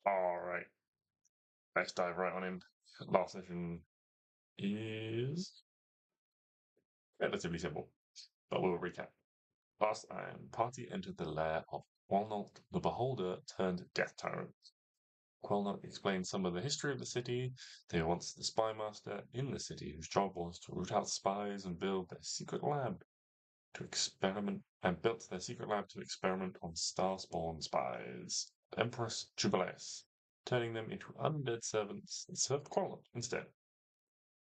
Alright, let's dive right on in. Last session is relatively simple, but we'll recap. Last time, party entered the lair of Quolnulk, the Beholder turned Death Tyrant. Quolnulk explained some of the history of the city. They were once the spy master in the city whose job was to root out spies and build their secret lab to experiment on star-spawn spies. Empress Jubileus, turning them into undead servants that served Quolnulk instead.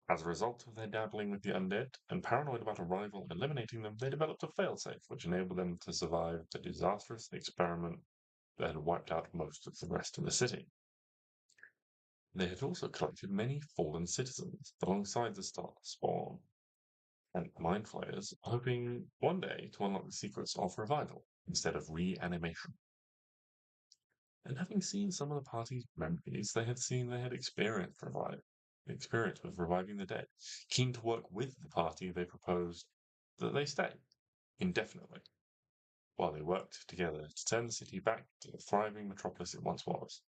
As a result of their dabbling with the undead and paranoid about a rival eliminating them, they developed a failsafe which enabled them to survive the disastrous experiment that had wiped out most of the rest of the city. They had also collected many fallen citizens alongside the star spawn and mind flayers, hoping one day to unlock the secrets of revival instead of reanimation. And having seen some of the party's memories, they had experienced with reviving the dead. Keen to work with the party, they proposed that they stay indefinitely while they worked together to turn the city back to the thriving metropolis it once was.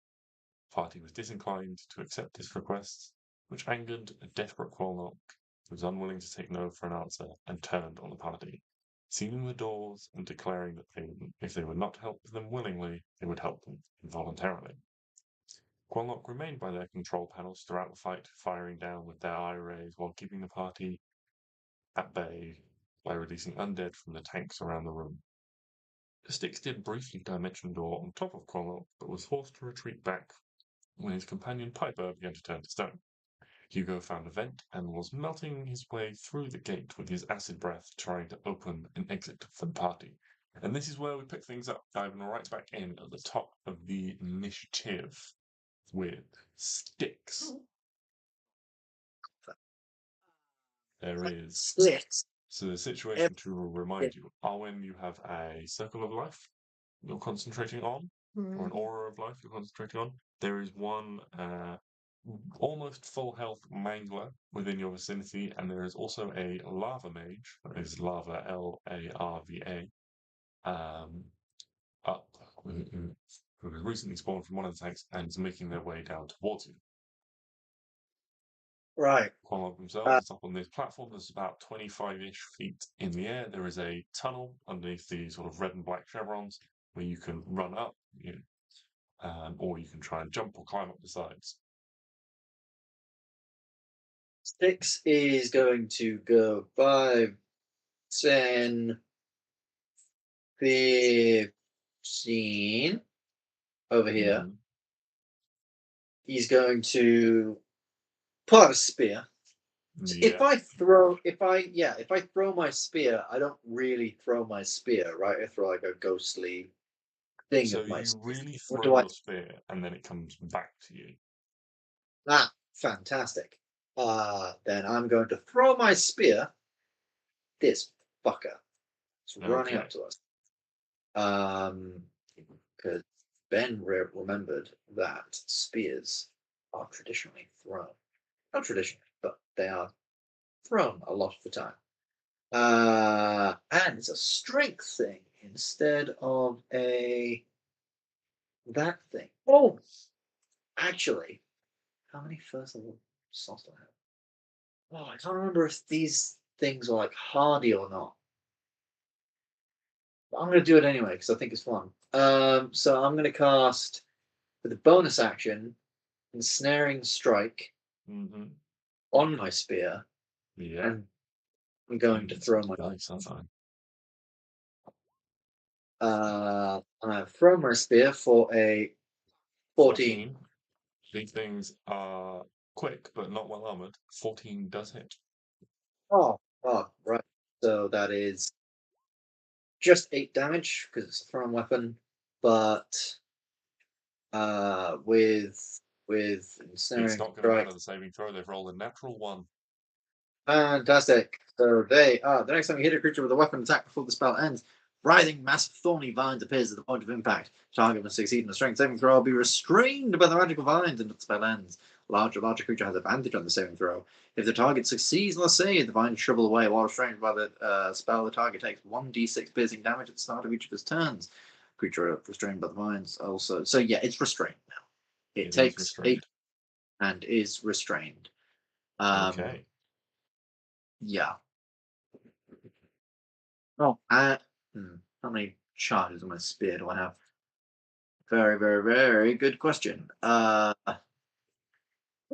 The party was disinclined to accept this request, which angered a desperate Quolnulk who was unwilling to take no for an answer and turned on the party, sealing the doors and declaring that if they would not help them willingly, they would help them involuntarily. Quolnulk remained by their control panels throughout the fight, firing down with their eye rays while keeping the party at bay by releasing undead from the tanks around the room. The Stix did briefly dimension door on top of Quolnulk, but was forced to retreat back when his companion Piper began to turn to stone. Hugo found a vent and was melting his way through the gate with his acid breath, trying to open an exit for the party. And this is where we pick things up, diving right back in at the top of the initiative with Stix. There is. Split. So the situation, to remind you, Arwen, you have a circle of life you're concentrating on, or an aura of life you're concentrating on. There is one almost full health mangler within your vicinity, and there is also a lava mage, that is lava, Larva, up, who has recently spawned from one of the tanks and is making their way down towards you. Right. Quolnulk themselves is up on this platform that's about 25-ish feet in the air. There is a tunnel underneath the sort of red and black chevrons where you can run up, or you can try and jump or climb up the sides. Stix is going to go 5, 10, 15 over here. Mm-hmm. He's going to pull out a spear. So Yeah. if I throw my spear, I don't really throw my spear, right? I throw like a ghostly thing So of my you spear. really What throw do I? your spear and then it comes back to you. Ah, fantastic. Then I'm going to throw my spear. This fucker is running Okay. up to us. Because Ben remembered that spears are traditionally thrown. Not traditionally, but they are thrown a lot of the time. And it's a strength thing instead of that thing. Oh, actually, how many first level slots do I have? Oh, I can't remember if these things are like hardy or not. But I'm going to do it anyway because I think it's fun. So I'm going to cast with a bonus action, ensnaring strike Mm-hmm. on my spear, Yeah. and I'm going to throw my. I throw my spear for a 14. These things are quick but not well armored. 14 does hit. Oh, right. So that is just 8 damage because it's a thrown weapon, but with It's ensnaring not going to strike. matter the saving throw. They've rolled a natural 1. Fantastic. So the next time you hit a creature with a weapon attack before the spell ends, writhing, massive thorny vines appears at the point of impact. Target must succeed in a strength saving throw or be restrained by the magical vines until the spell ends. Larger creature has advantage on the saving throw. If the target succeeds on the save, the vines shrivel away. While restrained by the spell, the target takes 1d6 piercing damage at the start of each of his turns. Creature restrained by the vines also. So yeah, it's restrained now. It is takes restrained. 8 and is restrained. Okay. Yeah. Oh, how many charges on my spear do I have? Very, very, very good question. There's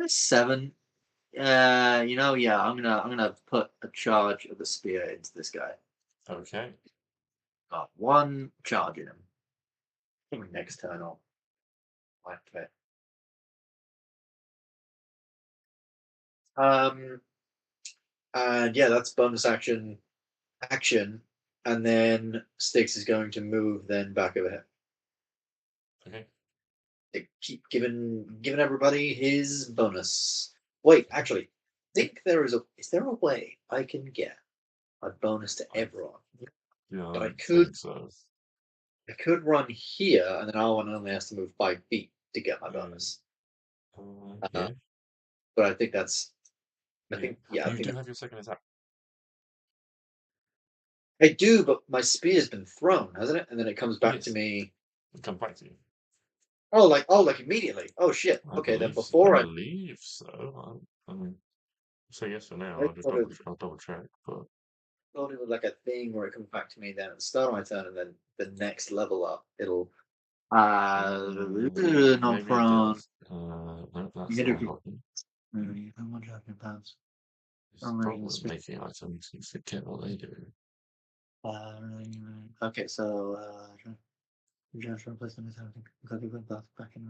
7. Yeah, I'm gonna put a charge of the spear into this guy. Okay. Got 1 charge in him. I think next turn I'll activate. Um, and yeah, that's bonus action, and then Stix is going to move then back over here. Okay. They keep giving everybody his bonus. Wait, actually, I think is there a way I can get a bonus to I everyone? But don't think so. I could run here, and then Arwen only has to move 5 feet to get my Mm, bonus. yeah. But I think that's, Yeah. I You think do have your second attack. I do, but my spear's been thrown, hasn't it? And then it comes back to Yes. me. It comes back to you. Oh, like immediately. Oh shit. Okay, then I before I believe so. I mean, say yes for now. I I'll double check. But thought it was like a thing where it comes back to me then at the start of my turn, and then the next level up, it'll not maybe it prone. does. No, that's You the get wrong it. button. How much I can pass? It's the problem with making items. You forget what they do. Okay, so just replacement is having because we went back in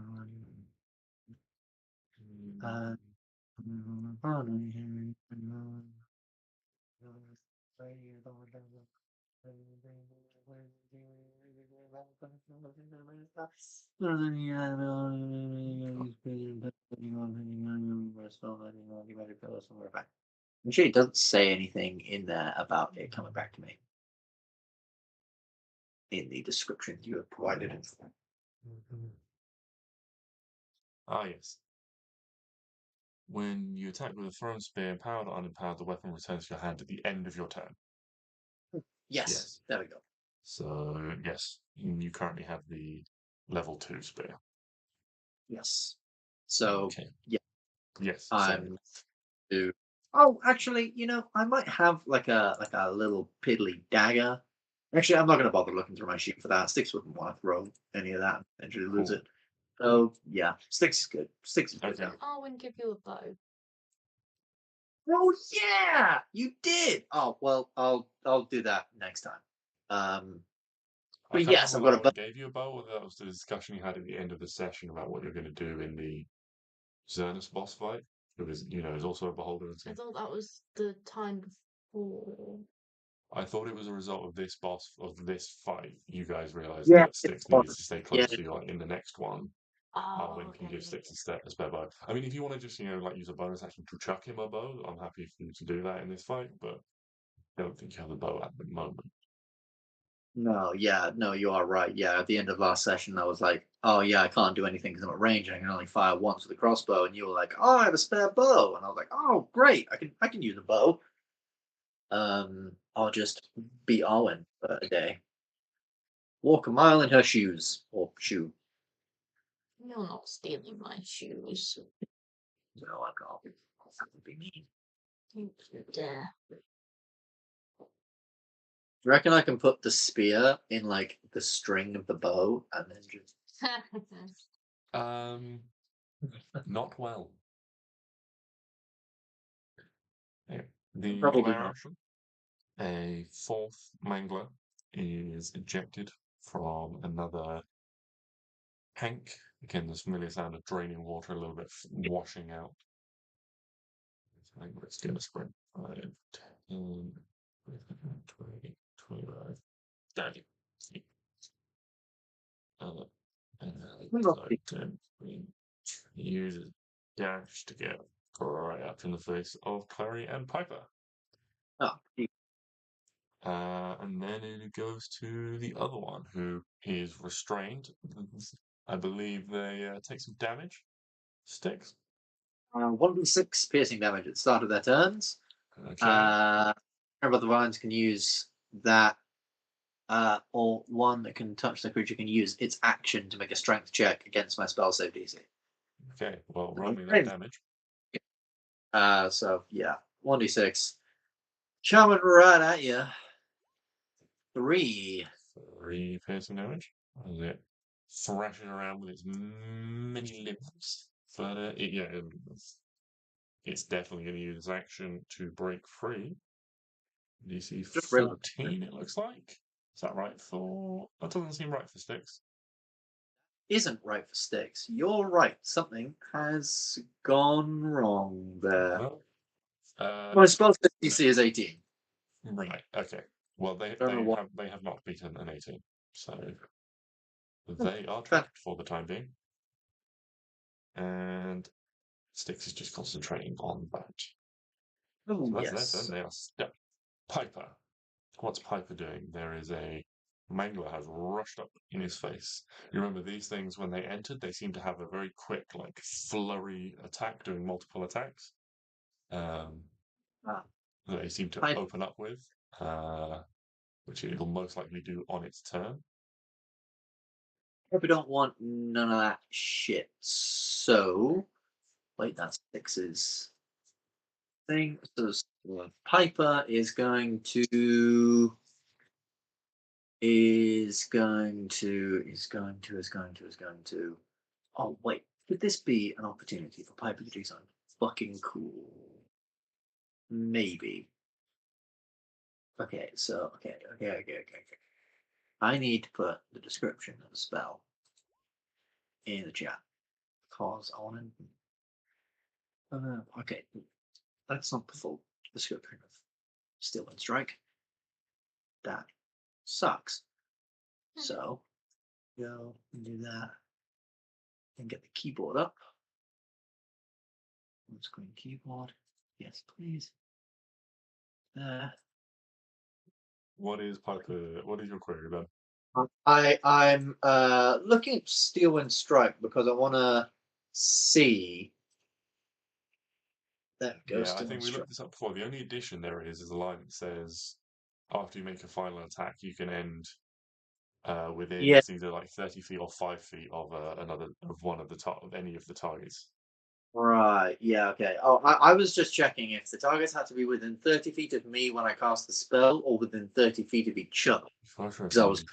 Actually, it doesn't say anything in there about it coming back to me in the description you have provided. Ah, yes. When you attack with a thrown spear, empowered or unempowered, the weapon returns to your hand at the end of your turn. Yes, Yes. there we go. So, yes, you currently have the level 2 spear. Yes. So Okay. yeah, Yes. So, I'm to. Oh, actually, I might have like a little piddly dagger. Actually, I'm not going to bother looking through my sheet for that. Sticks wouldn't want to throw any of that and eventually lose cool. it. So yeah, Sticks is good. Sticks is good Okay. now. Arwen give you a bow. Oh yeah, you did. Oh well, I'll do that next time. Um, I but can't yes, remember I've whether got a bow. Owen gave you a bow or that was the discussion you had at the end of the session about what you're going to do in the Xernus boss fight. Because, there's also a beholder and I thing. thought that was the time before. I thought it was a result of this fight. You guys realized Yeah, that it's Styx fun. needed to stay Yeah. close to you like, in the next one. Oh, When can okay, give yeah, Styx a spare bow. I mean, if you want to just, use a bonus action to chuck him a bow, I'm happy for you to do that in this fight, but I don't think you have a bow at the moment. No, yeah, no, you are right. Yeah, at the end of last session, I was like, "Oh yeah, I can't do anything because I'm at range and I can only fire once with a crossbow." And you were like, "Oh, I have a spare bow," and I was like, "Oh, great, I can use a bow." I'll just beat Arwen for a day. Walk a mile in her shoes or shoe. you're not stealing my shoes. No, I'm not. That would be mean. You dare. Do you reckon I can put the spear in like the string of the bow and then just? Um, Not well. Yeah. The Probably player not. action, a fourth mangler is ejected from another tank. Again, this familiar sound of draining water, a little bit washing out. Let's get a sprint. 5, 10, 20, 25, 30. So 10, uses dash to get right up in the face of Klari and Piper. Oh, And then it goes to the other one who is restrained. I believe they take some damage. Sticks. 1d6 piercing damage at the start of their turns. Okay. Remember, the vines can use that, or one that can touch the creature can use its action to make a strength check against my spell save DC. Okay, well, roll me that damage. So yeah, 1d6. Coming right at you. 3. 3 piercing damage. As it thrashes around with its many limbs. But it's definitely going to use its action to break free. DC Just real 14, it looks like. Is that right for... That doesn't seem right for Stix. isn't right for Stix. You're right. Something has gone wrong there. Well, My spell DC is 18. right, okay. Well, they have not beaten an 18, so they are trapped for the time being. And Stix is just concentrating on that. Oh, So that's yes. their turn. They are stuck. Piper. What's Piper doing? There is a Mangler has rushed up in his face. You remember these things when they entered, they seem to have a very quick, like flurry attack, doing multiple attacks. They seem to open up with, which it'll most likely do on its turn. Hope we don't want none of that shit. So, wait, that's Stix's thing. So Piper is going to. Oh wait, could this be an opportunity for Piper to do something fucking cool? Maybe. Okay, so okay. I need to put the description of the spell in the chat because I want to. Okay, that's not the full description of Steel and Strike. That sucks. So go and do that and get the keyboard up. On screen keyboard. Yes, please. What is Piper? What is your query then? I'm looking at Steel and Strike because I want to see. There we go. Yeah, I Steel think and we Strike. looked this up before. The only addition there is a line that says after you make a final attack, you can end within Yeah. it's either like 30 feet or 5 feet of one of any of the targets. Right. Yeah. Okay. Oh, I was just checking if the targets had to be within 30 feet of me when I cast the spell, or within 30 feet of each other. Because I was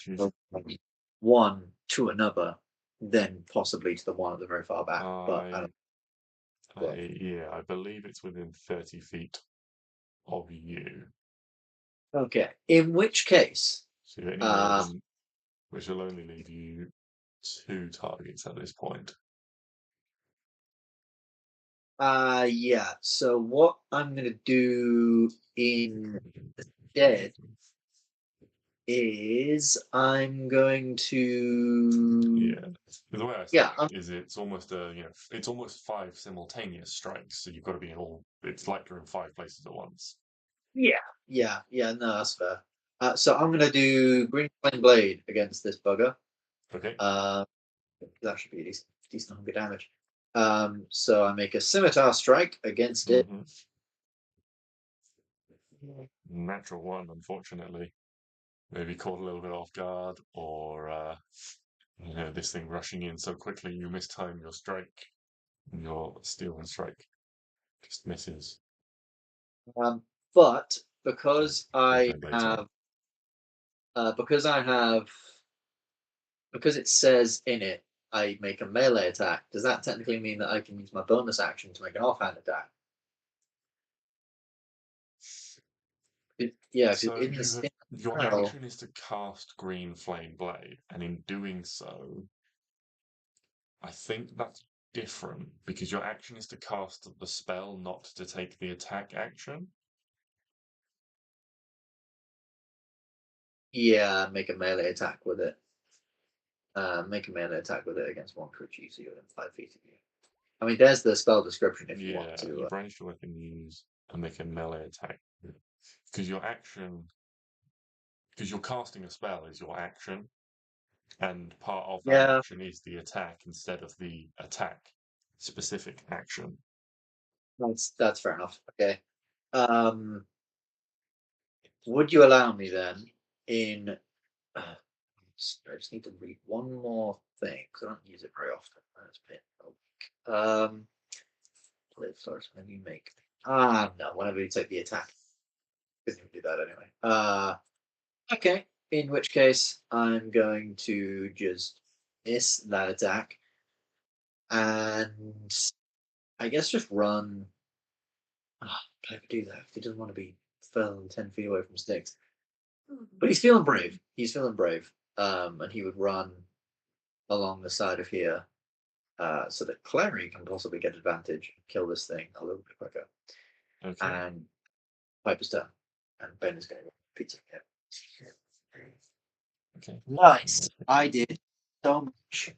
one to another, then possibly to the one at the very far back. But I don't. Yeah, I believe it's within 30 feet of you. Okay. In which case, So any more than, which will only leave you 2 targets at this point. yeah. So what I'm gonna do instead is I'm going to Yeah. The way I see it is it's almost it's almost 5 simultaneous strikes. So you've got to be in all. It's like you're in 5 places at once. Yeah. No, that's fair. So I'm gonna do Green Flame Blade against this bugger. Okay. That should be a decent hunk of damage. So I make a scimitar strike against it. Natural 1, unfortunately. Maybe caught a little bit off guard, or this thing rushing in so quickly you mistime your strike. Your steel and strike just misses. But because I have, because it says in it, I make a melee attack. Does that technically mean that I can use my bonus action to make an offhand attack? So your action is to cast Green Flame Blade, and in doing so, I think that's different because your action is to cast the spell, not to take the attack action. Yeah, make a melee attack with it. Make a melee attack with it against one creature so you're within 5 feet of you. I mean, there's the spell description if you want to. You brandish your weapon, use and make a melee attack because your action, because you're casting a spell is your action, and part of that action is the attack instead of the attack specific action. That's fair enough. Okay. Would you allow me then in I just need to read one more thing because I don't use it very often. That's a bit. Live starts when you make. No. Whenever you take the attack, couldn't even do that anyway. Okay. In which case, I'm going to just miss that attack, and I guess just run. Can I do that? He doesn't want to be further than 10 feet away from Stix. But he's feeling brave. He's feeling brave. And he would run along the side of here so that Klari can possibly get advantage and kill this thing a little bit quicker. Okay. And Piper's turn. And Ben is going to go pizza. Yeah. Okay. Nice. I did so much.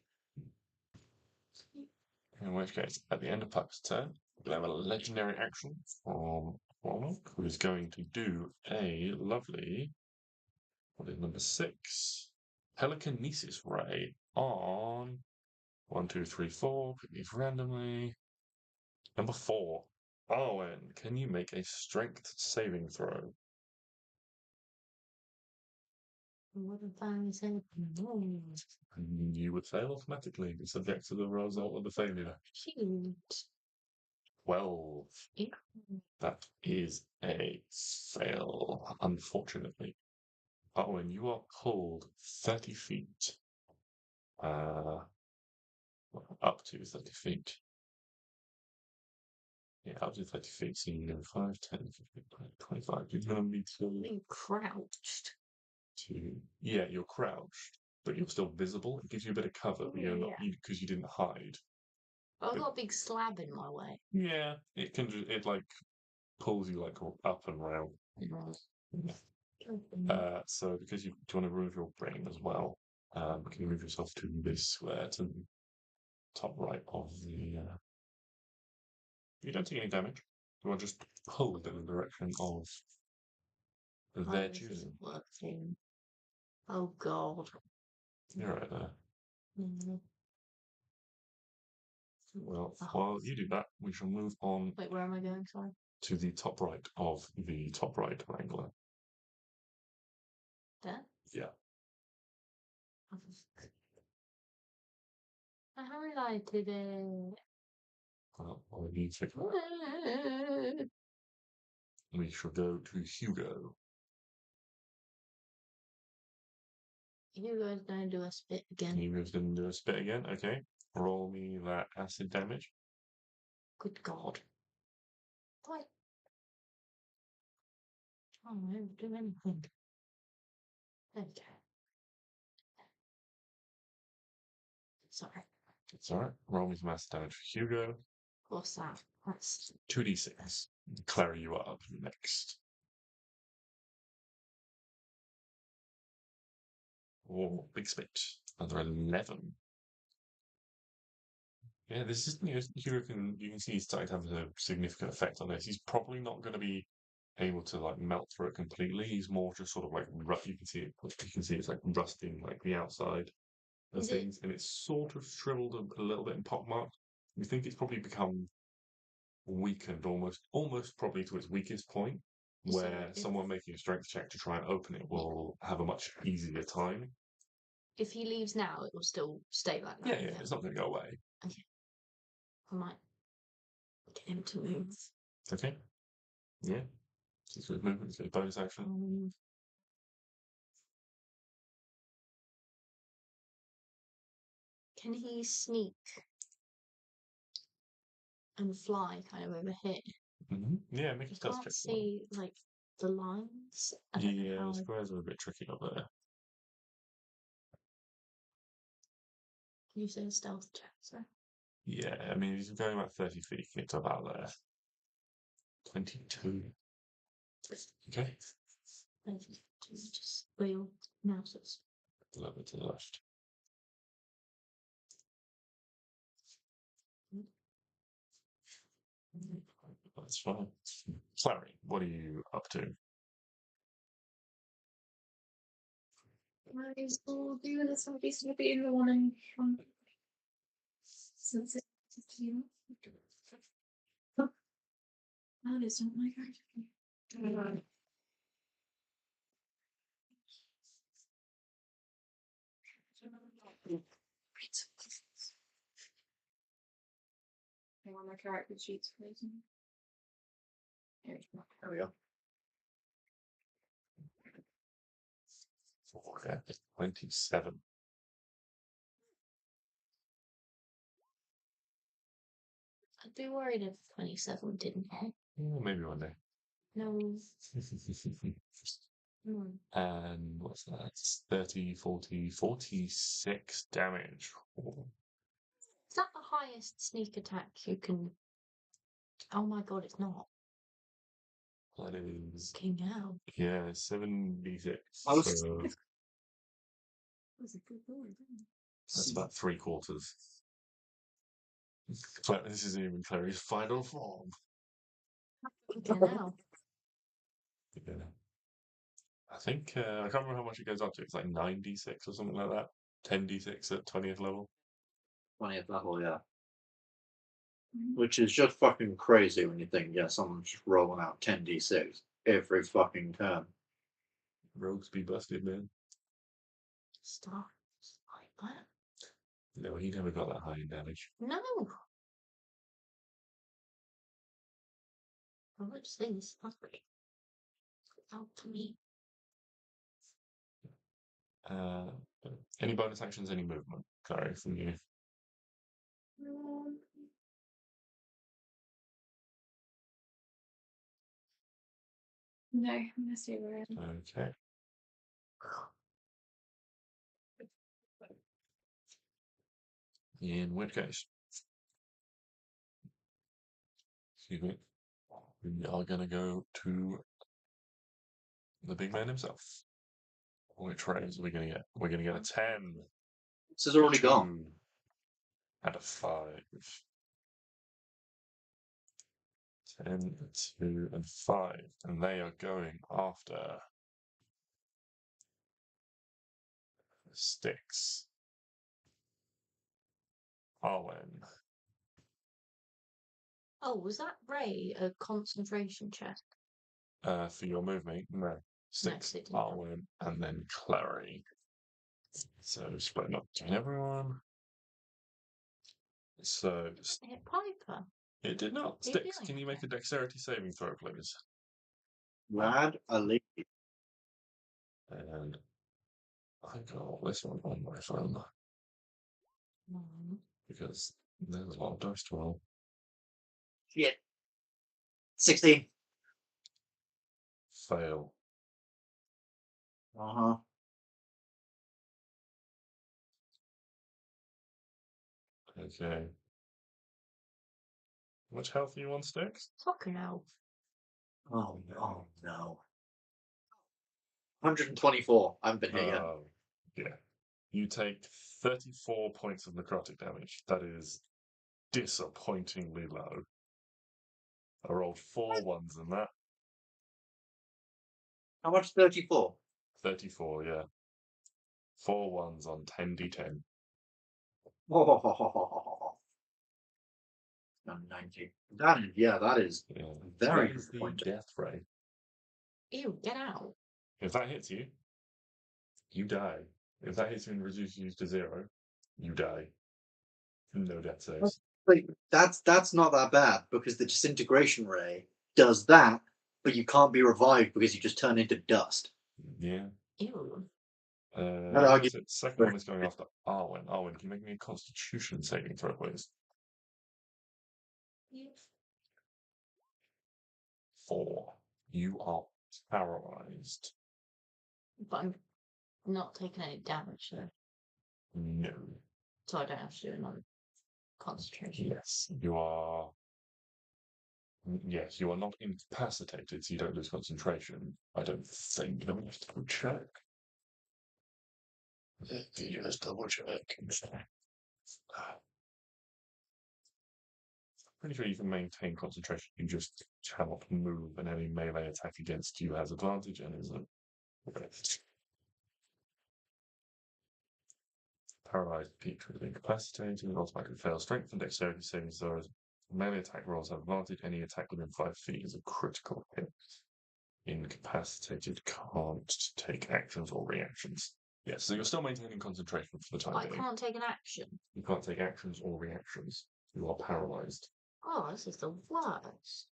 In which case, at the end of Piper's turn, we'll have a legendary action from Quolnulk, who is going to do a lovely, what is number 6? Telekinesis Ray on 1, 2, 3, 4. Pick these randomly. Number 4. Arwen, can you make a strength saving throw? What if I say no? You would fail automatically, be subject to the result of the failure. Cute. 12. Yeah. That is a fail, unfortunately. Arwen, you are pulled 30 feet. Up to 30 feet. Yeah, up to 30 feet. So you go 5, 10, 15, 20, 25. You're going to need to. Being crouched. Yeah, you're crouched, but you're still visible. It gives you a bit of cover, but you're not, because you didn't hide. I've got a big slab in my way. Yeah, it can just, it like pulls you like up and round. Yeah. So because do you want to remove your brain as well? Can you move yourself to this square, to the top right of the? You don't take any damage. You are just pulled in the direction of their choosing. Working. Oh God. You're right there. Mm-hmm. Well, while you do that, we shall move on. Wait, where am I going? Sorry. To the top right of the top right wrangler. There? Yeah. How did I do it? Well, I need to. We shall go to Hugo. Hugo's going to do a spit again. Hugo's going to do a spit again. Okay. Roll me that acid damage. Good God. What? Oh, I didn't do anything. Okay. Sorry. It's alright. Roll me some acid damage for Hugo. What's that? That's 2d6. Klari, you are up next. Oh, big spit. Another 11. Yeah, this is, Hugo you can see he's starting to have a significant effect on this. He's probably not going to be able to like melt through it completely. He's more just sort of like you can see it's like rusting like the outside of things, and it's sort of shriveled a little bit and pockmarked. We think it's probably become weakened almost probably to its weakest point, where someone making a strength check to try and open it will have a much easier time. If he leaves now, it will still stay like that. Yeah, it's not going to go away. Okay. I might get him to move. Okay. Yeah. It's good movement, it's good bonus action. Can he sneak and fly kind of over here? Yeah, make a stealth check. I can't see like the lines. Yeah, the squares are a bit tricky up there. Can you say a stealth check, sir? Yeah, I mean, he's going about 30 feet, you can get to about there. 22. Okay. 22, just where your mouse is. A little bit to the left. That's fine. Klari, what are you up to? I will do this on piece of in the morning from since it's you. That isn't my card. Hang on, my character sheet's frozen. There we go. 27. I'd be worried if 27 didn't hit. Yeah, maybe one day. No. Hmm. And what's that? 30, 40, 46 damage. Is that the highest sneak attack you can? Oh my god, it's not. That is, King hell. yeah, 76. Oh, So That's a good roll, isn't it? that's about 3/4. This isn't even Clary's final form. King hell. Yeah. I think, I can't remember how much it goes up to. It's like 9d6 or something like that. 10d6 at 20th level. 20th level, yeah. Which is just fucking crazy when you think, yeah, someone's just rolling out 10d6 every fucking turn. Rogues be busted, man. Stars like that. No, he never got that high in damage. No. Well, let's say this lovely. Out to me. Any bonus actions, any movement? Clary, from you. No, I'm gonna stay where I am. Okay. In which case, excuse me, we are going to go to the big man himself. Which raise are we going to get? We're going to get a 10. This is already gone. 2, and a 5. 10, 2, and 5. And they are going after Stix. Arwen. Oh, was that Ray a concentration check? For your movement, no. Stix, it didn't. Arwen, and then Klari. So splitting up between everyone. So Hit Piper. it did not. Are you Stix, feeling can you okay? make a dexterity saving throw, please? Rad Ali. And I got this one on my phone because there's a lot of dice to roll. Shit. 16. Fail. Uh-huh. Okay. How much health are you on, Stix? Fucking hell. Oh no. 124. I haven't been here yet. Yeah. You take 34 points of necrotic damage. That is disappointingly low. I rolled 4 ones in that. How much? 34. 34, yeah. 4 ones on 10d10. Oh, 90. That is, yeah, that is Yeah. very That is the disappointing. death ray. Ew, get out. If that hits you, you die. If that hits you and reduces you to 0, you die. No death saves. Like, that's not that bad because the disintegration ray does that, but you can't be revived because you just turn into dust. Yeah. Ew. I'd argue- The second one is going after Arwen. Arwen, can you make me a constitution saving throw, please? 4. You are paralyzed. But I'm not taking any damage, though. No. So I don't have to do another concentration. Yes. You are. Yes, you are not incapacitated, so you don't lose concentration. I don't think. Let me just double check. Just double check. Pretty sure you can maintain concentration. You just cannot move, and any melee attack against you has advantage and isn't. Paralyzed creature is incapacitated and automatically fails strength and dexterity saving throws. Melee attack rolls have advantage. Any attack within 5 feet is a critical hit. Incapacitated can't take actions or reactions. Yes, so you're still maintaining concentration for the time But I being. can't take an action. You can't take actions or reactions. You are paralyzed. Oh, this is the worst.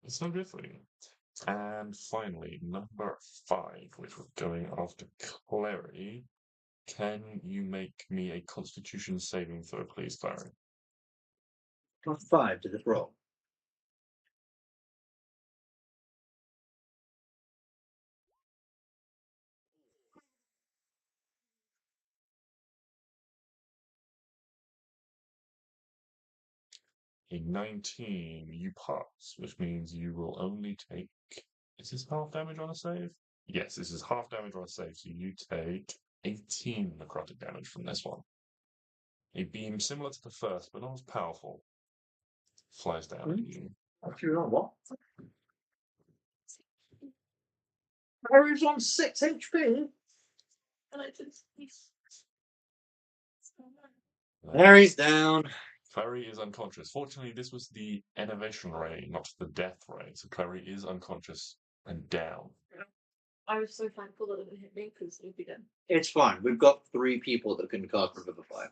It's not good for you. And finally, number 5, which was going after Klari. Can you make me a Constitution saving throw, please, Klari? +5 to the roll. A 19, you pass, which means you will only take. Is this half damage on a save? Yes, this is half damage on a save, so you take 18 necrotic damage from this one. A beam similar to the first, but not as powerful, flies down at you. Actually, on what? Harry's on 6 HP. And I just. Harry's down. Clary is unconscious. Fortunately, this was the enervation ray, not the death ray. So Clary is unconscious and down. I was so thankful that it didn't hit me because it would be dead. It's fine. We've got 3 people that can cast Revivify.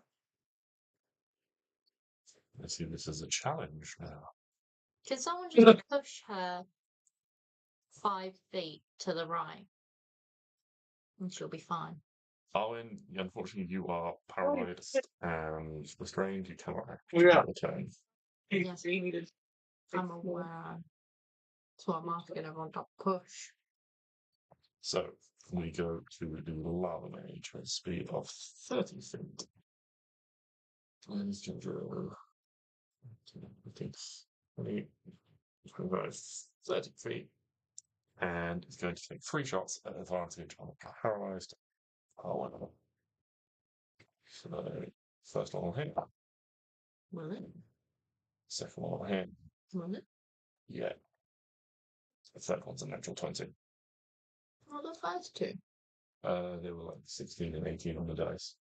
I see this as a challenge now. Can someone just push her 5 feet to the right? And she'll be fine. Arwen, unfortunately, you are paralyzed and restrained. You cannot act Yeah. on the turn. Yes. We needed. I'm aware. That's why I'm asking everyone to push. So we go to the lava mage at a speed of 30 feet. And it's going to go 30 feet. And it's going to take 3 shots at advantage on a paralyzed Arwen. So first one will hit. Will it? Second one will hit. Will it? Yeah. The third one's a natural 20. Well, the first 2. They were like 16 and 18 on the dice.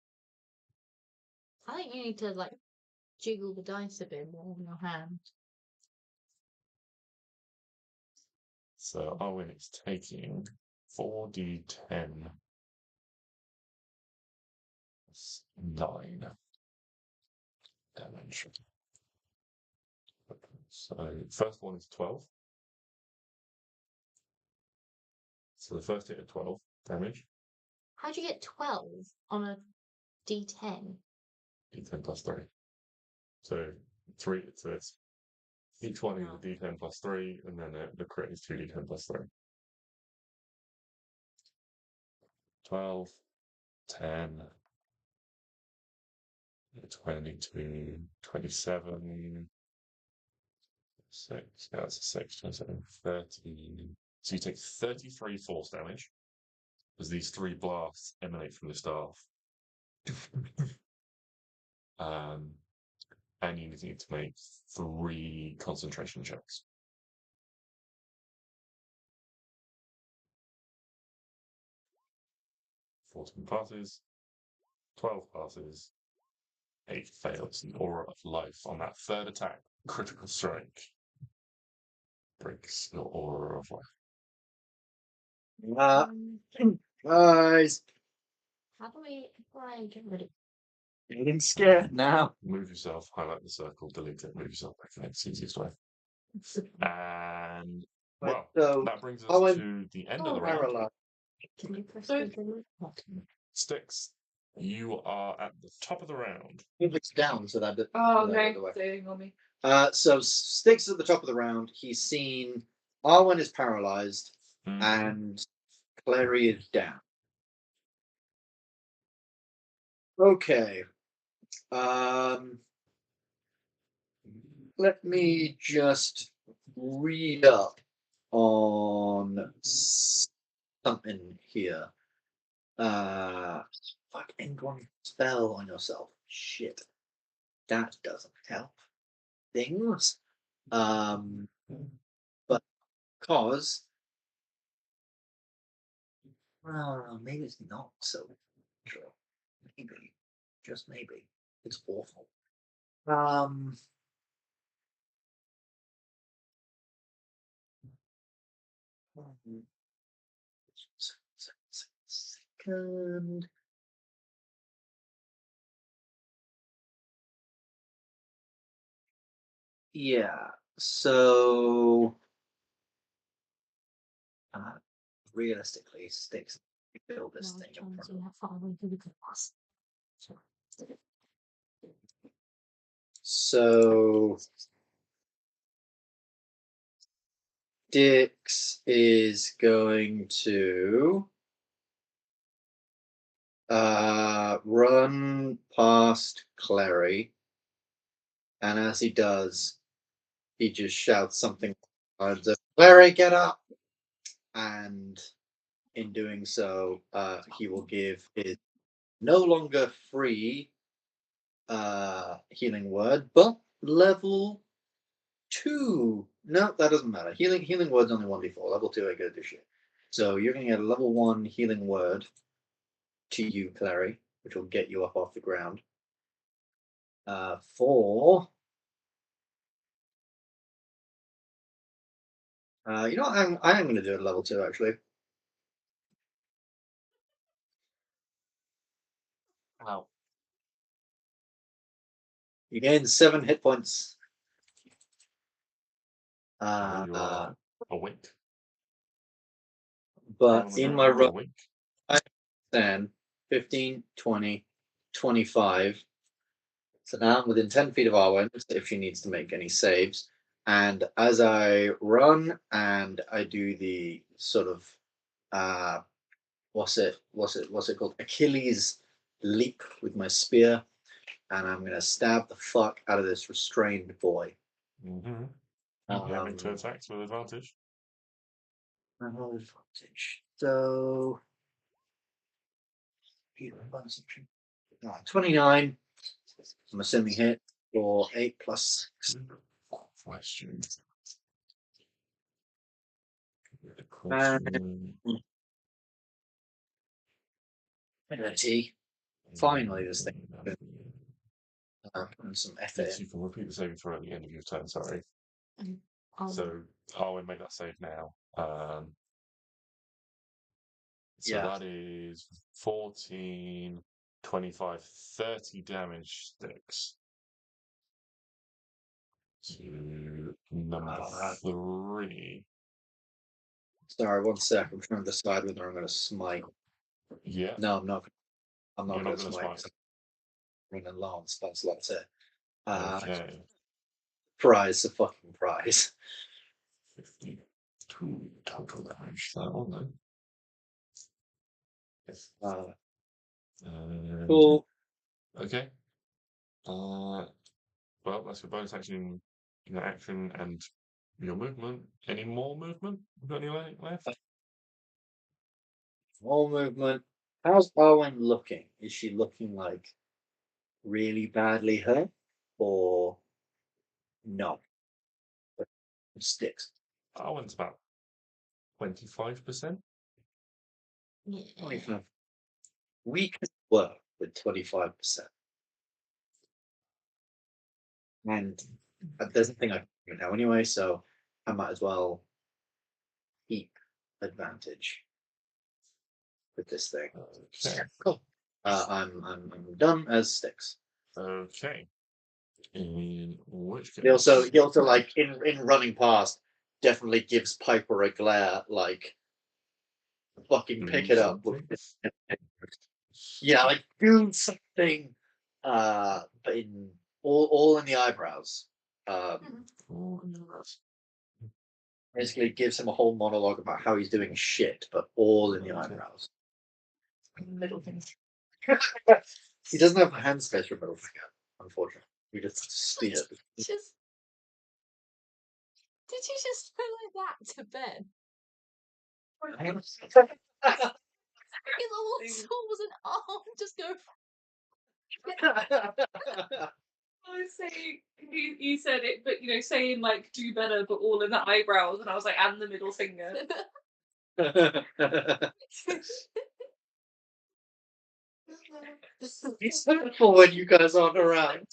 I think you need to, like, jiggle the dice a bit more in your hand. So Arwen is taking 4d10 9 damage. So first one is 12. So the first hit at 12 damage. How'd you get 12 on a d10? D10 plus 3. So 3, so it's each one is Oh. a d10 plus 3, and then the crit is 2d10 plus 3. 12, 10, 22, 27, 6, yeah, that's a 6, 27, 13. So you take 33 force damage as these 3 blasts emanate from the staff. And you need to make 3 concentration checks. 14 passes, 12 passes, 8 fails. The aura of life on that third attack, critical strike, breaks your aura of life. Guys, How do we try and get rid of getting scared now. Move yourself, highlight the circle, delete it, move yourself back in. It's the easiest way. And, well, So, that brings us Owen- to the end of the round. Paralyzed. Can you press So- the delete button? Stix, you are at the top of the round. Move it down so that. Oh, that okay. goes away. Saving on me. So Stix at the top of the round. He's seen Arwen is paralyzed and Clary is down. Okay. Let me just read up on something here. Fuck, end one spell on yourself. Shit. That doesn't help things. But because maybe it's not so true. Maybe. Just maybe. It's awful. second. Yeah, so realistically, Stix build this No, thing. I'm trying to see how far away we could pass. So Stix is going to run past Klari, and as he does, he just shouts something like, "Klari, get up!" And in doing so, he will give his no longer free healing word, but level 2. No, that doesn't matter. Healing word's only 1d4. Level 2 ain't gonna do shit. So you're gonna get a level 1 healing word to you, Klari, which will get you up off the ground. For you know what, I am gonna do it at level 2 actually. Wow. You gain 7 hit points. You are awake. But in my run, awake. 10, 15, 20, 25. So now I'm within 10 feet of Arwen if she needs to make any saves. And as I run and I do the sort of what's it called? Achilles leap with my spear, and I'm gonna stab the fuck out of this restrained boy. Mm-hmm. Yeah, make 2 attacks with advantage. Advantage. So 29. I'm assuming hit for 8 plus 6. Question. Tea. Finally, this thing. Some effort. Yes, you can repeat the saving throw at the end of your turn. Sorry. So Arwen made that save now. So that is 14, 25, 30 damage Stix. To number 3. Sorry, 1 sec. I'm trying to decide whether I'm going to smite. Yeah. No, I'm not. I'm not You're going not to gonna smite. Ring and Lance. That's it. Okay. Prize, a fucking prize. 52 total damage. That one then. Yes. Cool. Okay. Well, that's your bonus action, your action, and your movement. Any more movement? Got any left? More movement. How's Arwen looking? Is she looking like really badly hurt, or no? Sticks. Arwen's about 25%. Yeah. 25. We can work with 25%. And there's nothing I can do now anyway, so I might as well keep advantage with this thing. Okay. Cool. I'm done as Stix. Okay. In which case, He also like in running past definitely gives Piper a glare like fucking pick it up. Yeah, like do something but in all in the eyebrows. Basically gives him a whole monologue about how he's doing shit, but all in the eyebrows. Middle finger. He doesn't have a hand space for middle finger, unfortunately. We just spear. Did you just go like that to Ben? Because all I saw was an arm just go. I was saying, you said it, but saying like do better, but all in the eyebrows, and I was like, and the middle finger. He's hurtful when you guys aren't around.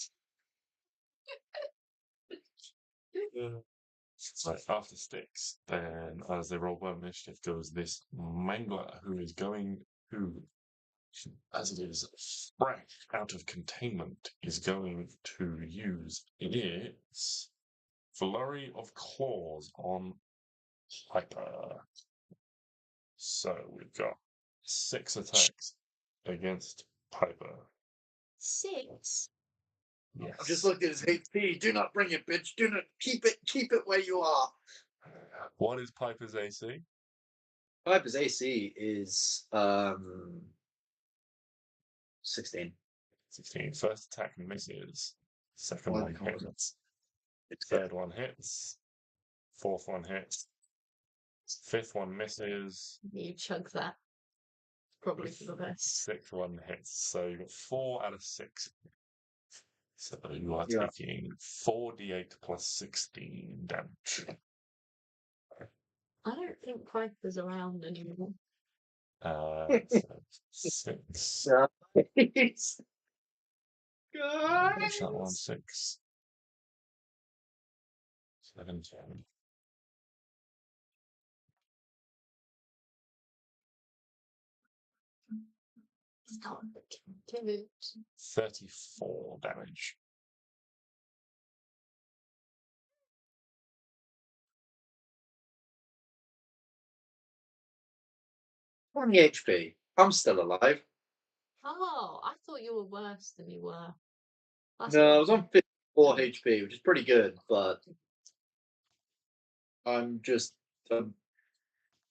Right, after Stix, then as they roll one initiative goes this Mangler, who as it is fresh out of containment, is going to use its flurry of claws on Piper. So we've got 6 attacks against Piper. 6. Yes. I've just looked at his HP. Do not bring it, bitch. Do not keep it where you are. What is Piper's AC? Piper's AC is 16. 16. First attack misses. Second Well, one hits. It's good. Third one hits. Fourth one hits. Fifth one misses. You chug that. Probably for the best. Sixth one hits. So you got 4 out of 6. So you are Yeah. taking 4d8 plus 16 damage. I don't think Piper's around anymore. So 6. Guys. Finish that one. 6. 7, 10. Stop. Give it. 34 damage. How many HP? I'm still alive. Oh, I thought you were worse than you were. That's No, I what- was on 54 HP, which is pretty good, but I'm just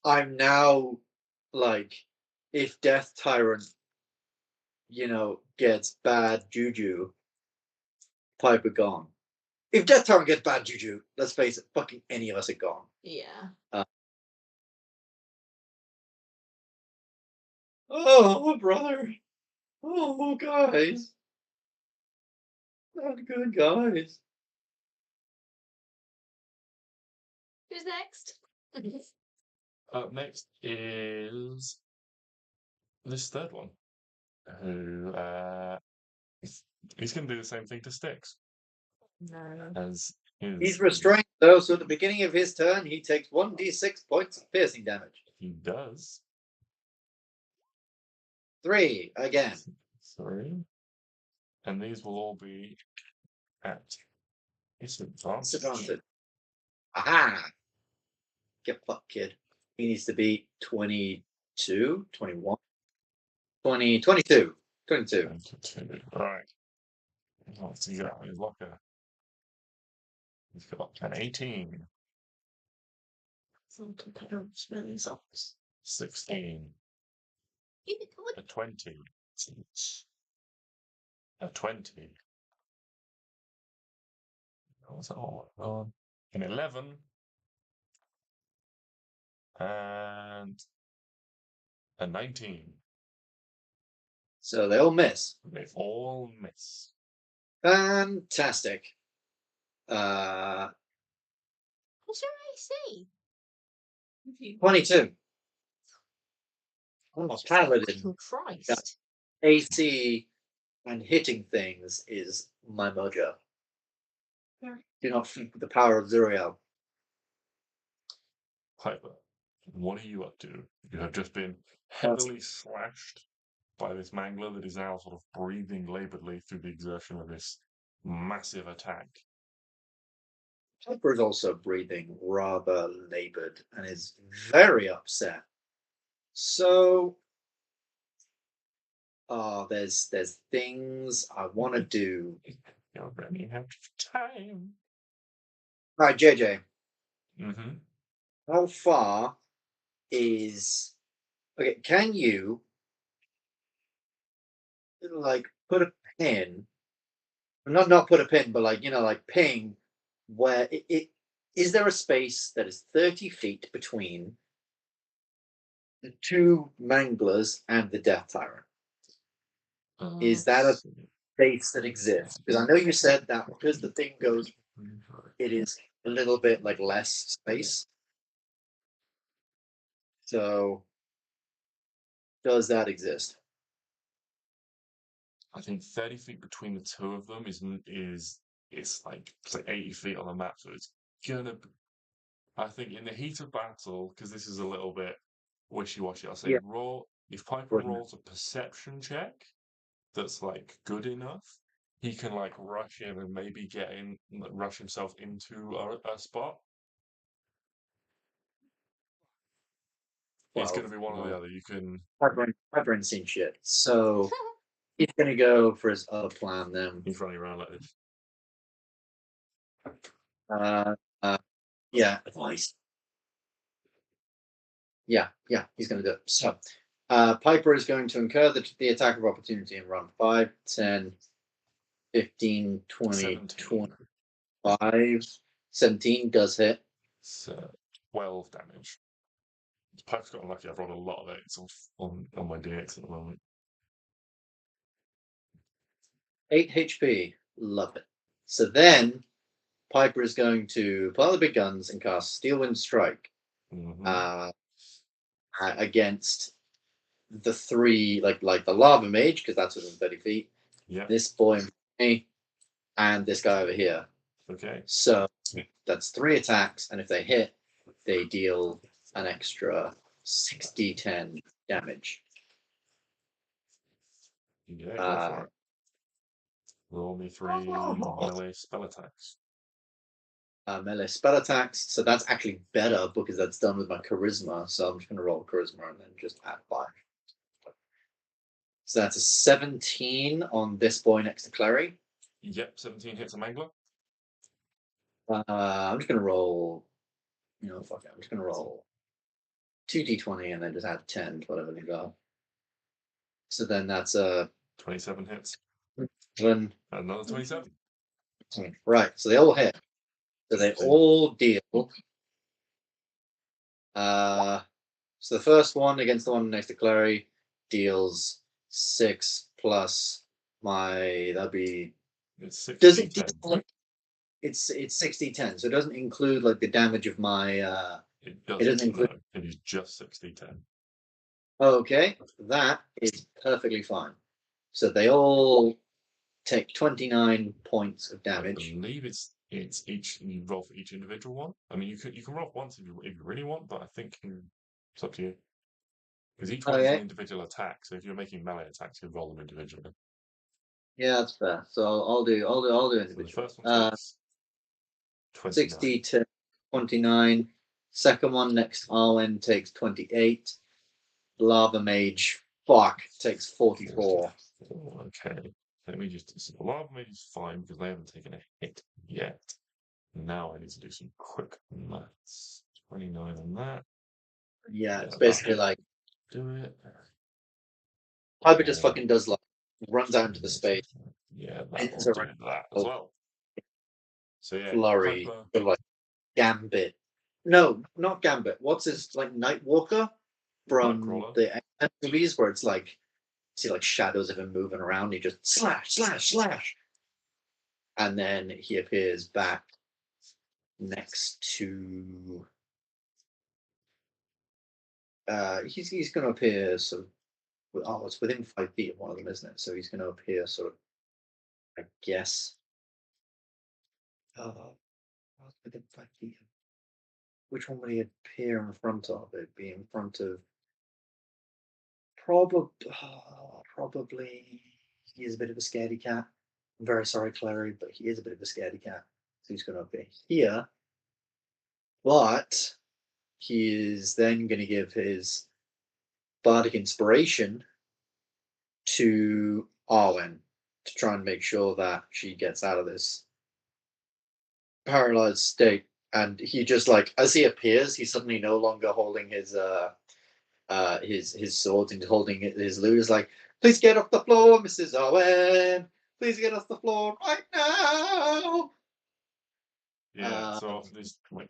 I'm now like, if Death Tyrant, gets bad juju, Piper gone. If Death Tyrant gets bad juju, let's face it, fucking any of us are gone. Yeah. Oh, brother. Oh, guys. Not good, guys. Who's next? Up next is this third one, who he's going to do the same thing to Stix No. as his. He's restrained, though, so at the beginning of his turn, he takes 1d6 points of piercing damage. He does. 3 again. 3. And these will all be at disadvantage. Disadvantage. Aha! Get fucked, kid. He needs to be 22, 21, 20, 22. 22. 22. Right. What's he got in his locker? He's got an 18, Some compare smelling socks. 16, a 20, a 20. What's that all on? An 11, and a 19. So they all miss. They all miss. Fantastic. What's your AC? 22. Oh, Paladin. Oh, Christ. AC and hitting things is my mojo. Do not feed the power of Zuriel. Piper, what are you up to? You have just been heavily slashed by this mangler that is now sort of breathing laboredly through the exertion of this massive attack. Piper is also breathing rather labored and is very upset. So, there's things I want to do. You're running out of time. All right, JJ, Mm-hmm. how far is... Okay, can you, like, put a pin... Not put a pin, but, like, ping where is there a space that is 30 feet between the 2 manglers and the Death Tyrant? Is that a space that exists? Because I know you said that because the thing goes, it is a little bit like less space. So, does that exist? I think 30 feet between the 2 of them it's like 80 feet on the map, so it's gonna be, I think in the heat of battle, because this is a little bit wishy-washy, I'll say Yeah. if Piper Brilliant. rolls a perception check that's like good enough, he can like rush in and maybe rush himself into a spot. It's going to be one or the other. You can. Piper ain't seen shit, so he's gonna go for his other plan then. He's running around like this. Yeah, advice. Yeah, he's going to do it. So, Piper is going to incur the attack of opportunity and run 5, 10, 15, 20, 17. 25. 17 does hit. So 12 damage. Piper's got unlucky. I've rolled a lot of 8s on my DX at the moment. 8 HP. Love it. So then, Piper is going to pull out the big guns and cast Steel Wind Strike against the 3, like the Lava Mage, because that's within 30 feet. Yeah. This boy in front of me, and this guy over here. Okay. So that's 3 attacks, and if they hit, they deal an extra 6d10 damage. Yeah, go for it. Roll me 3 melee spell attacks. Melee spell attacks, so that's actually better because that's done with my charisma. So I'm just going to roll charisma and then just add 5. So that's a 17 on this boy next to Klari. Yep, 17 hits a mangler. I'm just going to roll. Fuck it. I'm just going to roll 2d20 and then just add 10 to whatever they go. So then that's a 27 hits. Then Another 27. Right, so they all hit. So they all deal. So the first one against the one next to Klari deals 6 plus my. That'd be. It's 60, Does it 10. deal? It's 60-10, so it doesn't include like the damage of my. It doesn't include. No, it is just 60-10. Okay, that is perfectly fine. So they all take 29 points of damage. I believe it's each. You roll for each individual one. I mean, you can roll once if you really want, but I think it's up to you. Because each one is an individual attack, so if you're making melee attacks, you roll them individually. Yeah, that's fair. So I'll do individual. So the first one takes 29. 60 to 29. Second one next Arwen takes 28. Lava Mage takes 44. Okay. Let me just. So Lava Mage is fine because they haven't taken a hit yet. Now I need to do some quick maths. 29 on that. Yeah, it's basically like. Do it. Piper just fucking does like runs out into the space. Yeah, that will do that as well. So yeah, Flurry, Piper. like Gambit. No, not Gambit. What's his like Nightwalker from the X-Men movies where it's like see like shadows of him moving around. He just slash, and then he appears back next to. He's going to appear sort of. Oh, it's within 5 feet of one of them, isn't it? So he's going to appear sort of. I guess. Within 5 feet. Which one would he appear in front of? It'd be in front of. Probably. He is a bit of a scaredy cat. I'm very sorry, Klari, but he is a bit of a scaredy cat. So he's going to be here. But he is then going to give his bardic inspiration to Arwen to try and make sure that she gets out of this paralyzed state. And he just like as he appears, he's suddenly no longer holding his sword and holding his lute. Like, please get off the floor, Mrs. Arwen. Please get off the floor right now. Yeah, so after this like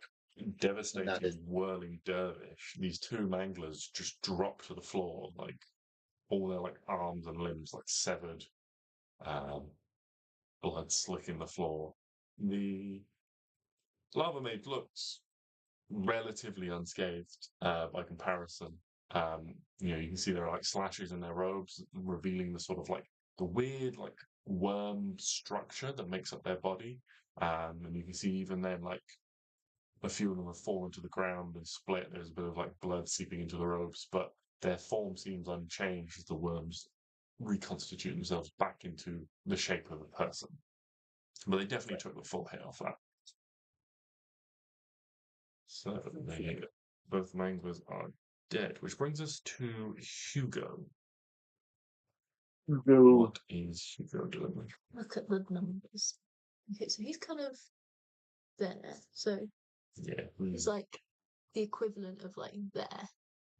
devastating whirling dervish, these 2 manglers just drop to the floor, like all their like arms and limbs like severed, blood slicking the floor. The Lava Mage looks relatively unscathed by comparison. You can see there are like slashes in their robes, revealing the sort of like the weird like worm structure that makes up their body. And you can see even then like a few of them have fallen to the ground and split. There's a bit of like blood seeping into the robes, but their form seems unchanged as the worms reconstitute themselves back into the shape of a person. But they definitely took the full hit off that. So both manglers are dead, which brings us to Hugo. What is Hugo doing? Look at the numbers. Okay, so he's kind of there. So Yeah, he's like the equivalent of like there.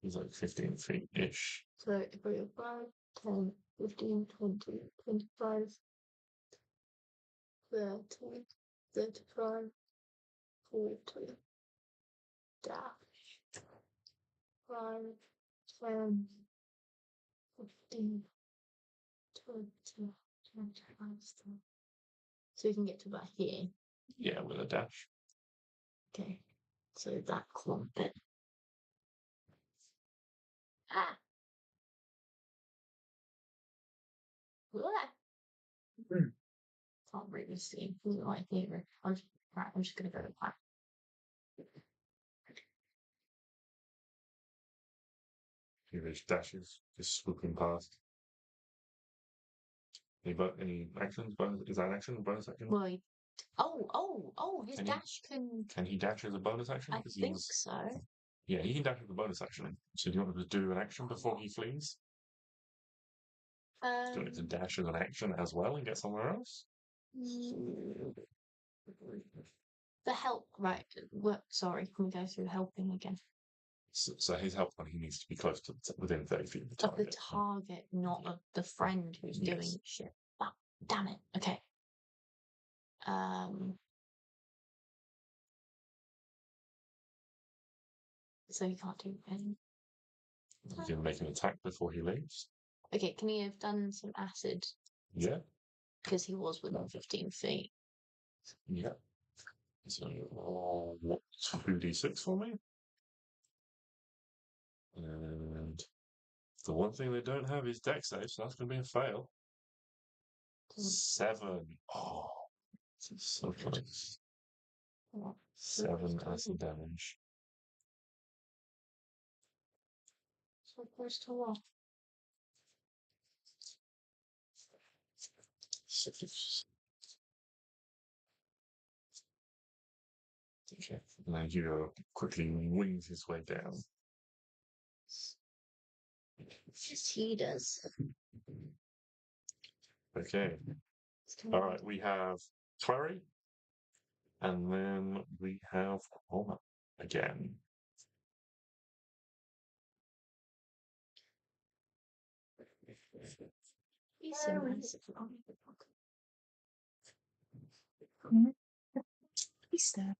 he's like 15 feet ish. So if we go 5, 10, 15, 20, 25, 30, 35, 40, dash, 5, 10, 15, 20, 25, 30. So you can get to about here. Yeah, with a dash. Okay, so that clump bit. Ah! Blah. Can't really see. Doesn't like here. I'm just gonna go to that. Hugo's dashes just swooping past. Any actions? Bonus? Is that an action? Bonus action? Well, his Can he- dash can. Can he dash as a bonus action? I 'Cause think so. Yeah, he can dash as a bonus action. So do you want him to do an action before he flees? Do you want him to dash as an action as well and get somewhere else? The help, right? Sorry, can we go through helping again? So his help when he needs to be close to within 30 feet of the Of the target. target, not of the friend who's Yes. doing shit. Ah, damn it. Okay. So he can't do any. You can make an attack before he leaves. Okay, can he have done some acid? Yeah. Because he was within 15 feet. Yeah. So what 2d6 for me? And the one thing they don't have is dex save, so that's going to be a fail. 7. Oh, so close. 7 acid damage. So close to what? 6. Okay. Now Hugo quickly wings his way down. Yes, he does. Okay. All right. We have Klari, and then we have Quolnulk again. He's so nice. He's there.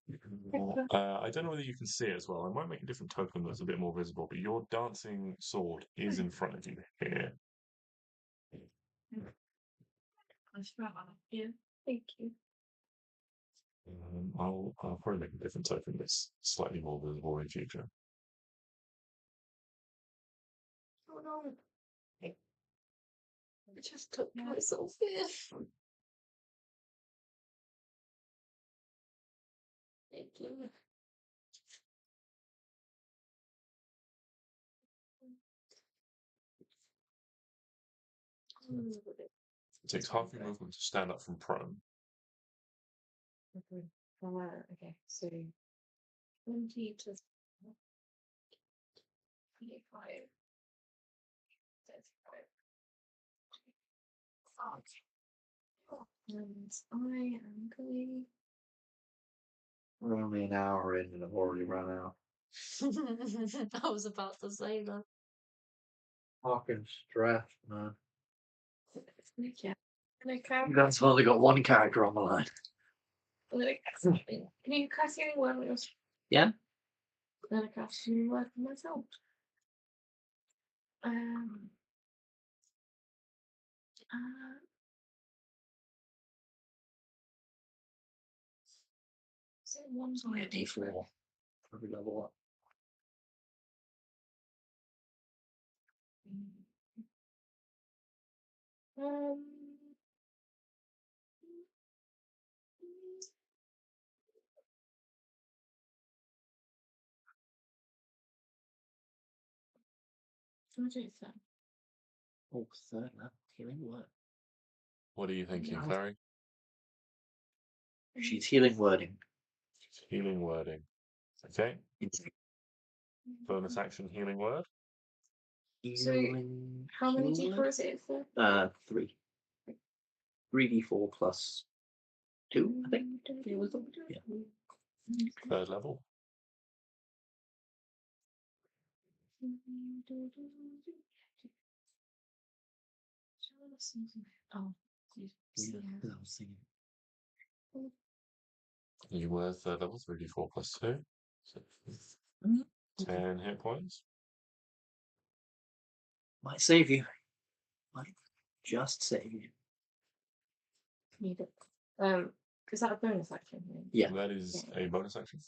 I don't know whether you can see it as well. I might make a different token that's a bit more visible, but your dancing sword is in front of you here. Yeah, thank you. I'll probably make a different token that's slightly more visible in future. Oh no. I just took myself in. Thank you. It takes half your movement to stand up from prone. Okay, so 20 to 25. 35. And I am going. We're only an hour in and I've already run out. I was about to say that. Fucking stress, man. Yeah. Okay. That's only got one character on the line. Can you cast any word on yours? Yeah. Then I cast any word for myself. So one's Only a D4 for every level up. I don't think. Oh, third level healing word. What are you thinking, Yeah. Klari? She's healing wording. Healing wording. Okay. Bonus action healing word. Healing How many word? d4 is it for? 3. 3d4 plus 2, I think. Yeah. Third level. Oh, Yeah, I was thinking. You were third level, 3d4 plus 2. So Mhm. 10 hit points. Might save you. Might just save you. need it. Is that a bonus action? Yeah. That is a bonus action.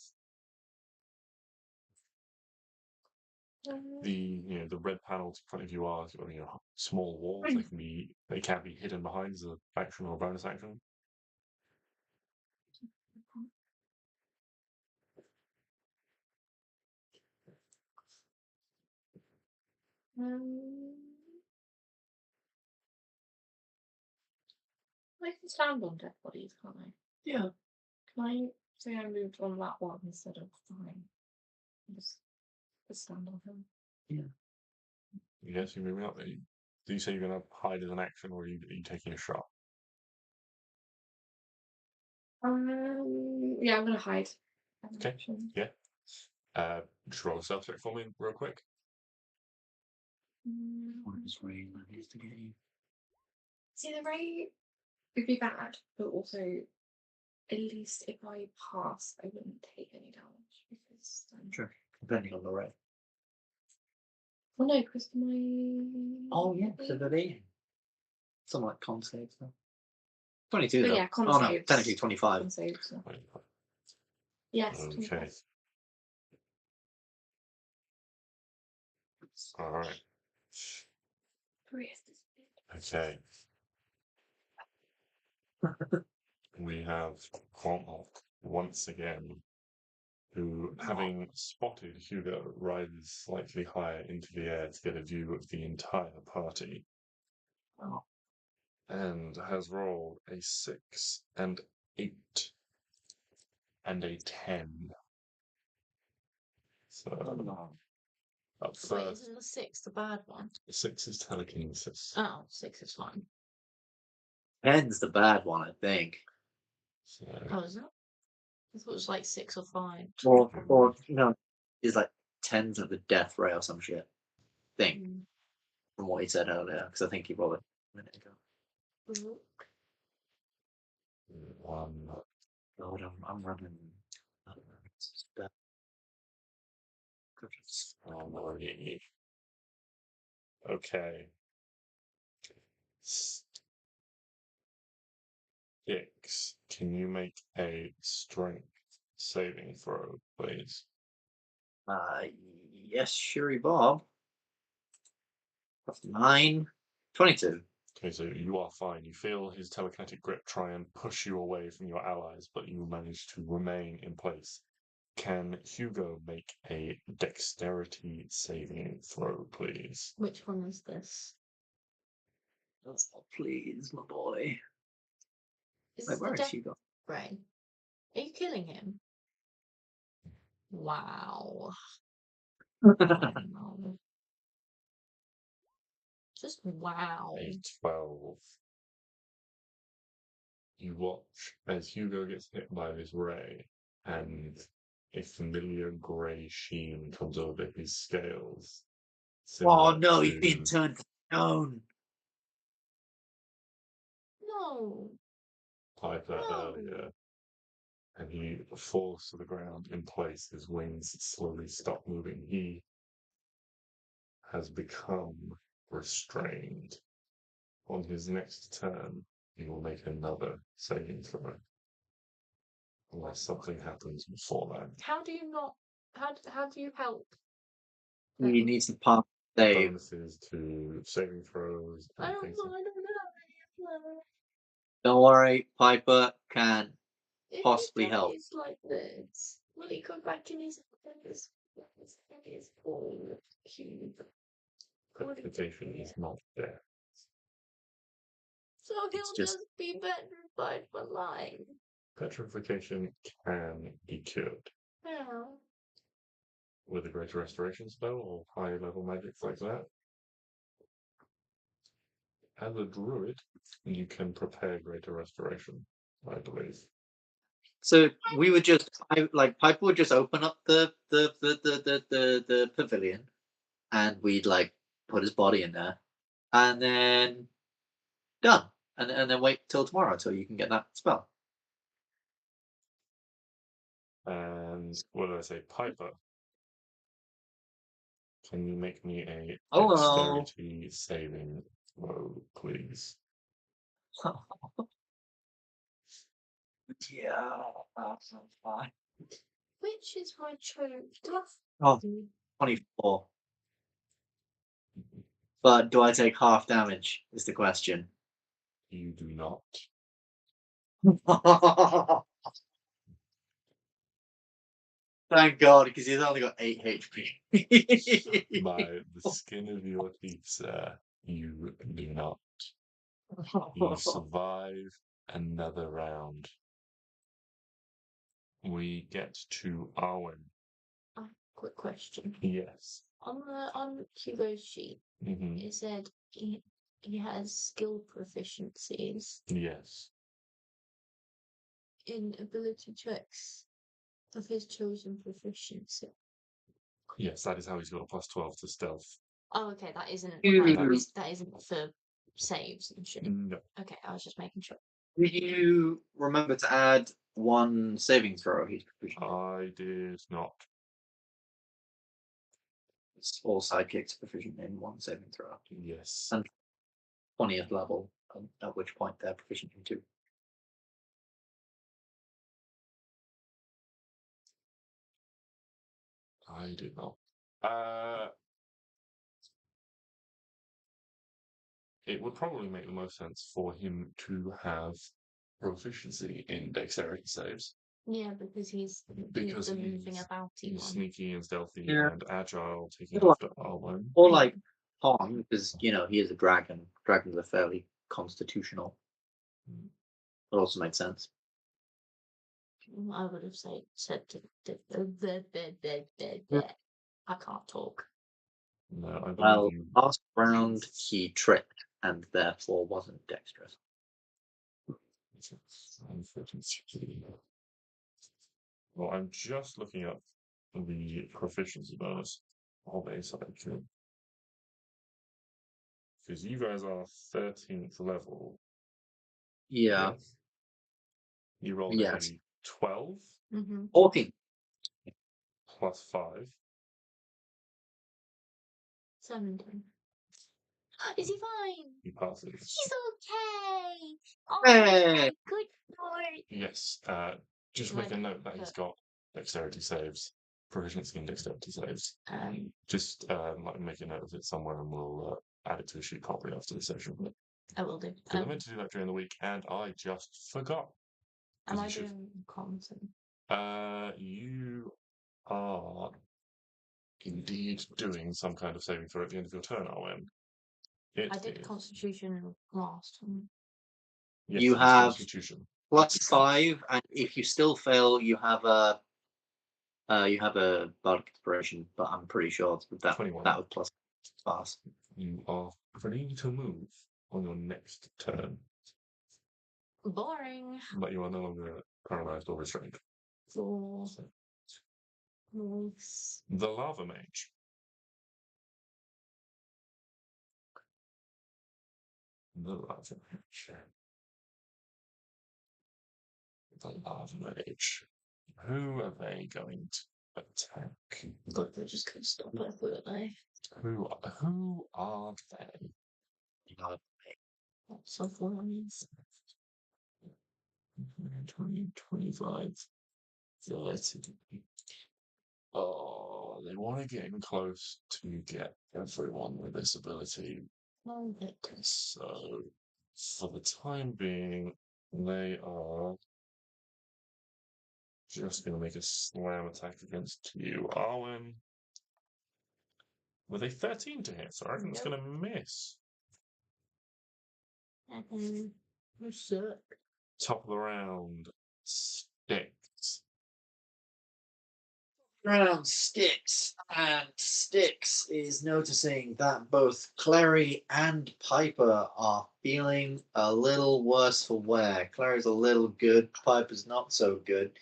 The red panels in front of you are small walls. They can be hidden behind as an action or a bonus action. I can stand on dead bodies, can't I? Yeah. Can I say I moved on that one instead of flying? Just stand on him. Yes, you're moving up. Do you say you're going to hide as an action, or are you taking a shot? Yeah, I'm gonna hide. Okay. Yeah. Just roll a stealth check for me, real quick. What is Ray managed to get you? See, the ray would be bad, but also at least if I pass, I wouldn't take any damage because. Sure. Depending on the Ray. Well, no, because my. Oh, yeah. So that is. Something like con saves, though. 22, But though. yeah, con oh, no. saves. Technically 25. Con saves. So. Yes. Okay. 25. All right. Okay. We have Quolnulk once again, who, having spotted Hugo, rises slightly higher into the air to get a view of the entire party. Oh. And has rolled a 6 and 8 and a 10. So up Wait, first, isn't the 6 the bad one? 6 is telekinesis. Oh, 6 is fine. 10's the bad one, I think. So, Oh, is it? I thought it was like 6 or 5. Or is like 10's of the death ray or some shit. Thing. From what he said earlier, because I think he rolled it a minute ago. 1. God, I'm running. Alrighty. Okay. Stix, can you make a strength saving throw, please? Yes, Sherry Bob. That's 9. 22. Okay, so you are fine. You feel his telekinetic grip try and push you away from your allies, but you manage to remain in place. Can Hugo make a dexterity saving throw, please? Which one is this? Oh, please, my boy. Is Wait, this where the is death Hugo? ray? Are you killing him? Wow. Wow. Just wow. A 12. You watch as Hugo gets hit by this ray, and a familiar grey sheen comes over his scales. Oh similar no, he's to being turned to stone. No. Piper No. earlier, and he falls to the ground in place. His wings slowly stop moving. He has become restrained. On his next turn, he will make another saving throw. Unless something happens before that. How do you not? How do you help? He needs to pop save. Bonuses to saving throws I and don't things. know. I don't know. Don't worry, Piper can If possibly he help. dies like this, will he come back in his pool cube? Petrification is not there. So he'll It's just- just be petrified for life. Petrification can be cured Yeah. with a greater restoration spell or higher level magic like that. As a druid, you can prepare greater restoration, I believe. So we would just Piper would just open up the pavilion, and we'd like put his body in there, and then done, and then wait till tomorrow until you can get that spell. And what did I say? Piper. Can you make me a Hello. dexterity saving throw, please? Yeah, that's fine. Which is my trope. Oh, 24. But do I take half damage? Is the question. You do not. Thank God, because he's only got 8 HP. By the skin of your teeth, sir, you do not. You survive another round. We get to Arwen. Quick question. Yes. On Hugo's sheet, Hmm. it said he has skill proficiencies Yes. in ability checks of his chosen proficiency. Yes, that is how he's got a +12 to stealth. Oh, okay, that isn't You- that isn't for saves and shit. No. Okay, I was just making sure. Did you remember to add 1 saving throw? He's proficient. I did not. All sidekicks proficient in 1 saving throw. Yes. And 20th level, at which point they're proficient in 2. I did not. It would probably make the most sense for him to have proficiency in dexterity saves. Yeah, because he's Because the moving he's- about He's one. sneaky and stealthy Yeah. and agile, taking Well, after Arwen. Or like Tom, because he is a dragon. Dragons are fairly constitutional. Mm. It also makes sense. I would have said I can't talk. No, I believe Well, you. last round he tripped and therefore wasn't dexterous. Well, I'm just looking up the proficiency bonus of a sidekick. Because you guys are 13th level. Yeah. Yes. You rolled Yes. a 12 Mm-hmm. 14. plus 5. 17. Is he fine? He passes. He's okay. Oh, Hey. good boy. Yes. Just Why make a don't- note that he's got dexterity saves, proficiency in dexterity saves. Um, Just make a note of it somewhere, and we'll add it to a sheet copy after the session. I will do. Because I meant to do that during the week, and I just forgot. Am I you should- doing comms? You are indeed doing some kind of saving throw at the end of your turn, Arwen. I did Constitution last time. Yes, You it is have- Constitution. +5, and if you still fail, you have a bardic inspiration, but I'm pretty sure that 21. that would plus pass. You are free to move on your next turn, Boring. but you are no longer paralyzed or restrained. For nice. The Lava Mage. The Lava Mage. The Lava Mage. Who are they going to attack? God, they're just gonna stop it, weren't they? Who are they? Lots of ones. 20, 25, 30. Oh, they want to get in close to get everyone with this ability. Oh, but So, for the time being, they are just going to make a slam attack against you, Arwen. with a 13 to hit, so I reckon it's Nope. going to miss. You suck. Top of the round, Stix. Round Stix, and Stix is noticing that both Klari and Piper are feeling a little worse for wear. Clary's a little good, Piper's not so good.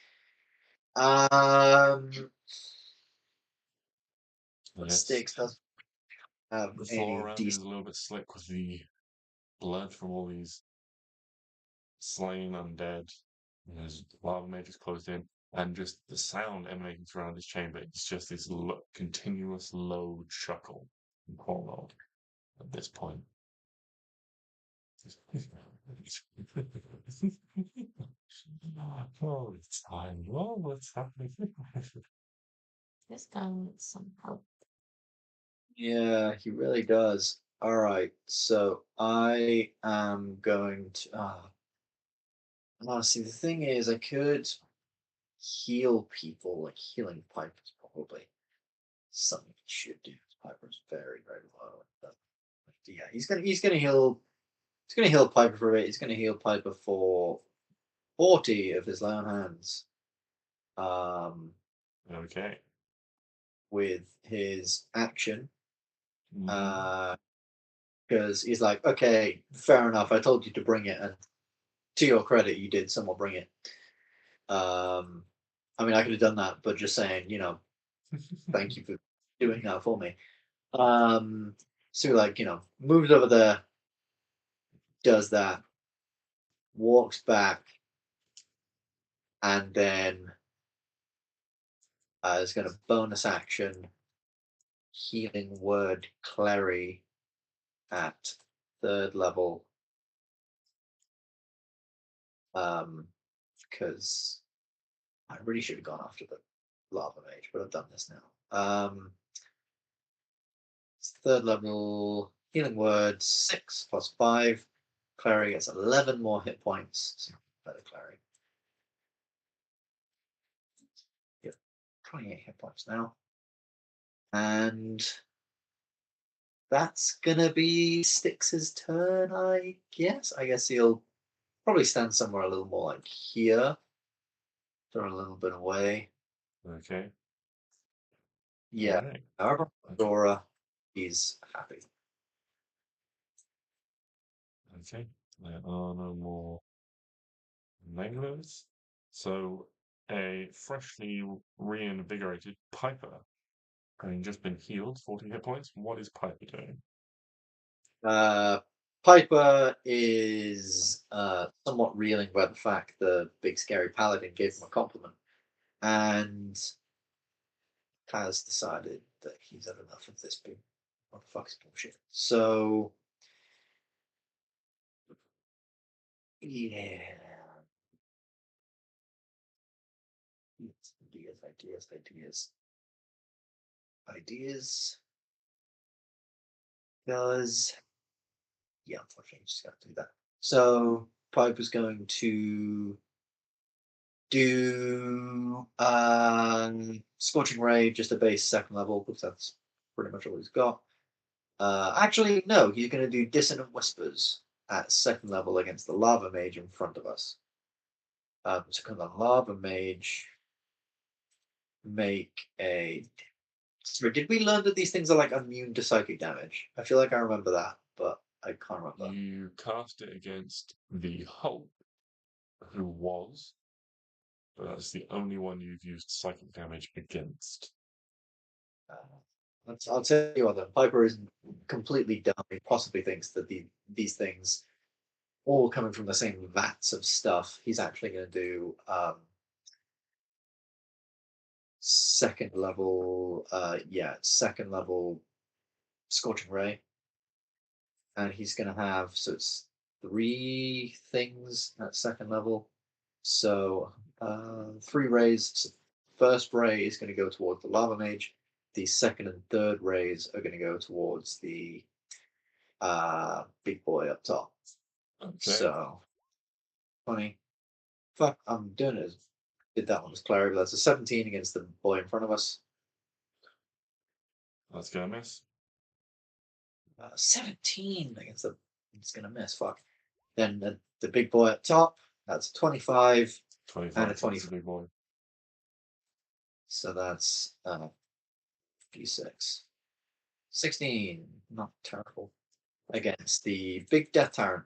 But Yes. Stix doesn't have The any floor around is decent. a little bit slick with the blood from all these slain undead. There's lava mages closed in, and just the sound emanating throughout this chamber is just this continuous low chuckle from Quolnulk at this point. Oh, it's time. Oh, what's happening? This guy needs some help. Yeah, he really does. All right, so I am going to. See, the thing is, I could heal people. Like healing pipe is probably something he should do. Piper's very, very low. But yeah, he's gonna heal Piper for it. He's gonna heal Piper for 40 of his lay on hands. Okay. With his action. Mhm. Because he's like, okay, fair enough. I told you to bring it, and to your credit, you did somewhat bring it. I mean, I could have done that, but just saying, thank you for doing that for me. So like, moves over there, does that, walks back, and then is going to bonus action healing word Klari at 3rd level. Because I really should have gone after the lava mage, but I've done this now. It's 3rd level healing word 6 plus 5. Klari gets 11 more hit points. So better Klari. Yep, 28 hit points now. And that's gonna be Stix's turn, I guess. I guess he'll probably stand somewhere a little more like here. Throw a little bit away. Okay. Yeah. All right. However, Dora is happy. Okay. There are no more manglers. So a freshly reinvigorated Piper, having just been healed 40 hit points. What is Piper doing? Piper is somewhat reeling by the fact the big scary paladin gave him a compliment and has decided that he's had enough of this big motherfucker's bullshit. So, yeah. Ideas. Does yeah, unfortunately, just got to do that. So Piper's going to do Scorching Ray, just a base 2nd level, because that's pretty much all he's got. Actually, no, he's going to do Dissonant Whispers at 2nd level against the Lava Mage in front of us. So can the Lava Mage make a... Sorry, did we learn that these things are like immune to psychic damage? I feel like I remember that, but I can't remember. You cast it against the Hulk, who was, but that's the only one you've used psychic damage against. I'll tell you what, then. Piper isn't completely dumb. He possibly thinks that these things all coming from the same vats of stuff. He's actually going to do 2nd level, 2nd level Scorching Ray. And he's going to have, so it's 3 things at 2nd level. So 3 rays. So 1st ray is going to go towards the Lava Mage. The 2nd and 3rd rays are going to go towards the big boy up top. Okay. So 20. Fuck, I'm doing it. Did that one as Klari, but that's a 17 against the boy in front of us. That's gonna miss. 17 against the. It's gonna miss. Fuck. Then the big boy up top. That's 25. 25 And a that's 25. a big boy. So that's d6. 16. Not terrible. Against the big death tyrant.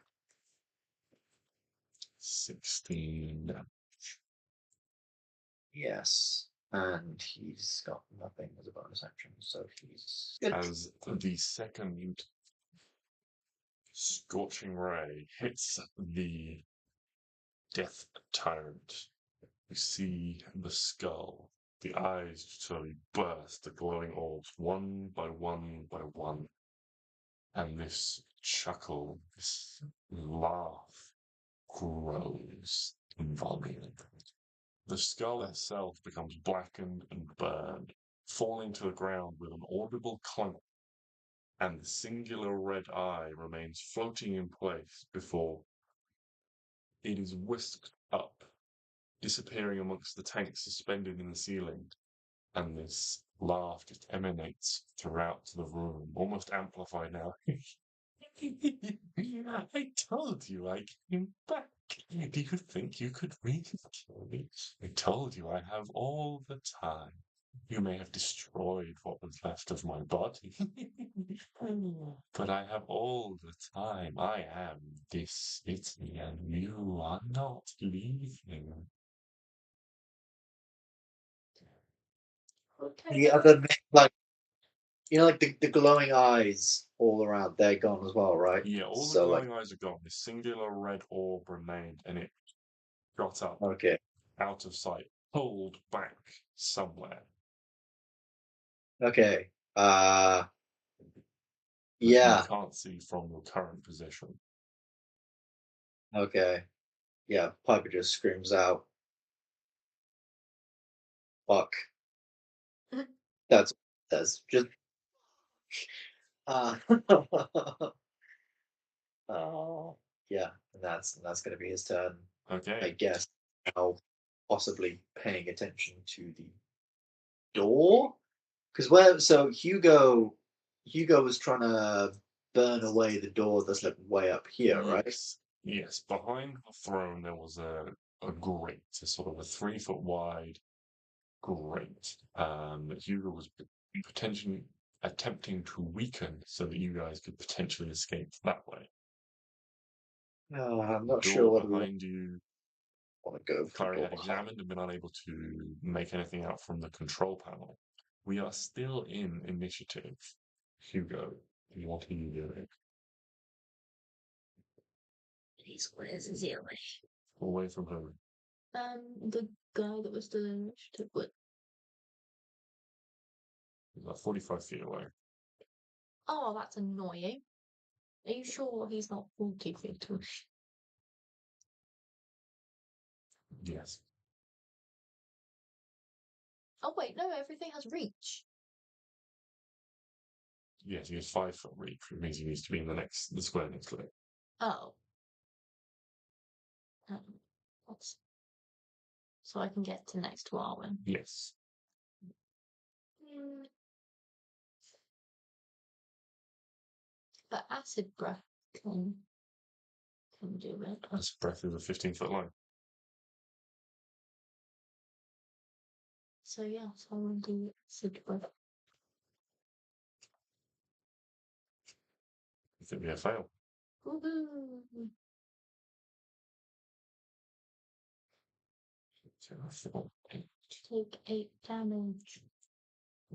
16. Yes. And he's got nothing as a bonus action, so he's good. As the second scorching ray hits the death tyrant, you see the skull. The eyes slowly burst, the glowing orbs, one by one by one. And this chuckle, this laugh, grows in volume. The skull itself becomes blackened and burned, falling to the ground with an audible clunk, and the singular red eye remains floating in place before it is whisked up, disappearing amongst the tanks suspended in the ceiling, and this laugh just emanates throughout the room, almost amplified now. I told you I came back. Do you think you could really kill me? I told you I have all the time. You may have destroyed what was left of my body, but I have all the time. I am this city, and you are not leaving. Okay. The other, like, like the glowing eyes all around, they're gone as well, right? Yeah, all the So, glowing eyes are gone. The singular red orb remained, and it got up okay. out of sight, pulled back somewhere. Okay. That Yeah. you can't see from your current position. Okay. Yeah. Piper just screams out, "Fuck!" That's just. Uh, oh, yeah. And that's going to be his turn, I Okay. guess. Now, possibly paying attention to the door, because so Hugo was trying to burn away the door that's like way up here, right? Yes. Behind the throne there was a grate, a sort of a 3-foot wide grate that Hugo was potentially attempting to weaken so that you guys could potentially escape that way. I'm The not sure door whether we behind you, want to go for the Klari door had behind. examined and been unable to make anything out from the control panel. We are still in initiative. Hugo, what are you doing? Where's is he away? Away from home. The guy that was still in initiative with. He's like 45 feet away. Oh, that's annoying. Are you sure he's not 40 feet away? Yes. Oh wait, no, everything has reach. Yes, he has 5-foot reach, which means he needs to be in the square next to it. Oh. That's... So I can get to next to Arwen. Yes. But acid breath can do it. His breath is a 15-foot line. So yeah, so I'm gonna do acid breath. It could be a fail. Woohoo! Take 8 damage.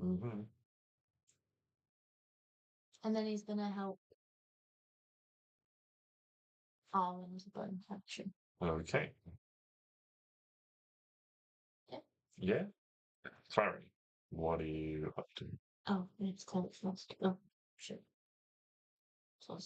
Mm-hmm. And then he's gonna help Arwen as a bonus action. Okay. Yeah. Yeah? Klari, what are you up to? Oh, it's called first. Oh, shit. So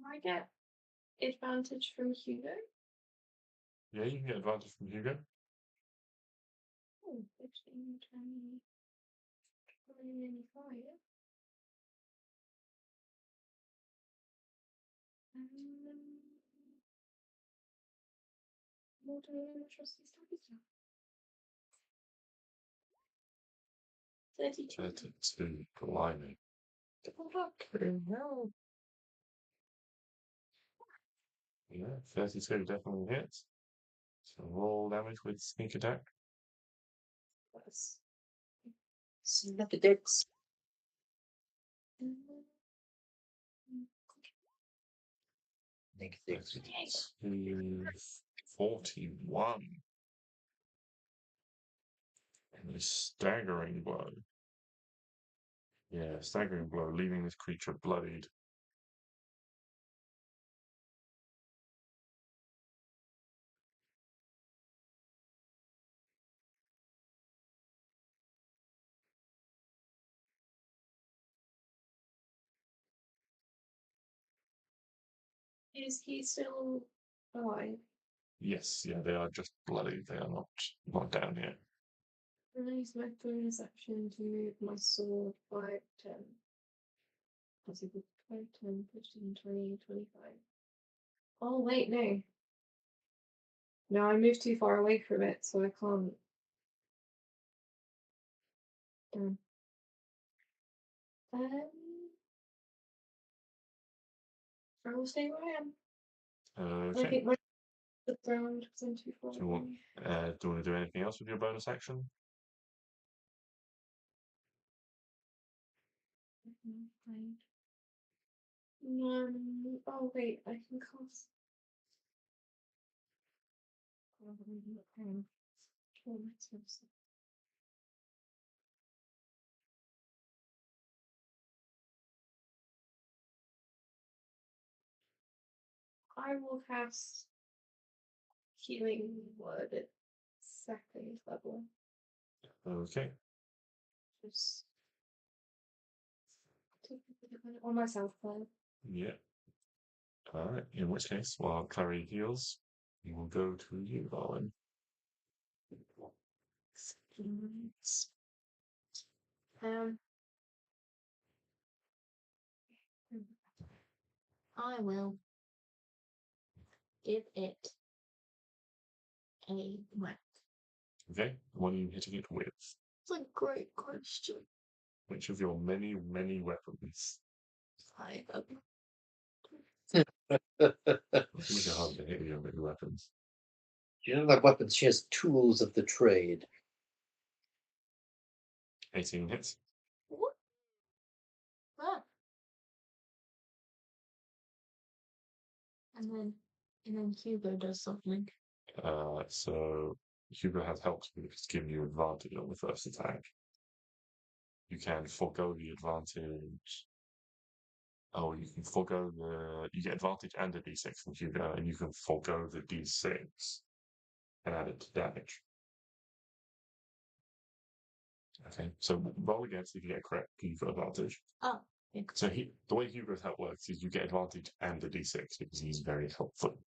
I get advantage from Hugo? Yeah, you can get advantage from Hugo. Oh, 15, 20, 25. More to trust these type of stuff. 32. 32, blimey. No. Yeah, 32 definitely hits. So roll damage with sneak attack. Plus. Synthetics. Negative. 32, 41. And a staggering blow. Yeah, staggering blow, leaving this creature bloodied. Is he still alive? Yes, yeah, they are just bloody. They are not down yet. I'm going to use my bonus action to move my sword 5, 10. That's equal to 5, 10, 15, 20, 25. Oh, wait, no. No, I moved too far away from it, so I can't. Damn. I will stay where I am. I Okay. think my the ground because I'm too far Do you want, away. do you want to do anything else with your bonus action? Fine. Oh wait, I can cast. I will cast Healing Word at 2nd level. Okay. Just on myself, though. Yeah. Alright, in which case, while Klari heals, we will go to you, Arwen. I will give it a whack. Okay, what are you hitting it with? It's a great question. Which of your many, many weapons? 5 of them. It's make it hard to hit with your many weapons. She doesn't have weapons, she has tools of the trade. 18 hits. What? Ah. And then Hugo does something. So Hugo has helped me to give you advantage on the first attack. You can forego the advantage. Oh, you can forego you get advantage and a d6 from Hugo, and you can forego the d6 and add it to damage. Okay, so roll again, so if you get a correct, you've got advantage. Oh. Yeah. So the way Hugo's help works is you get advantage and a d6 because he's very helpful.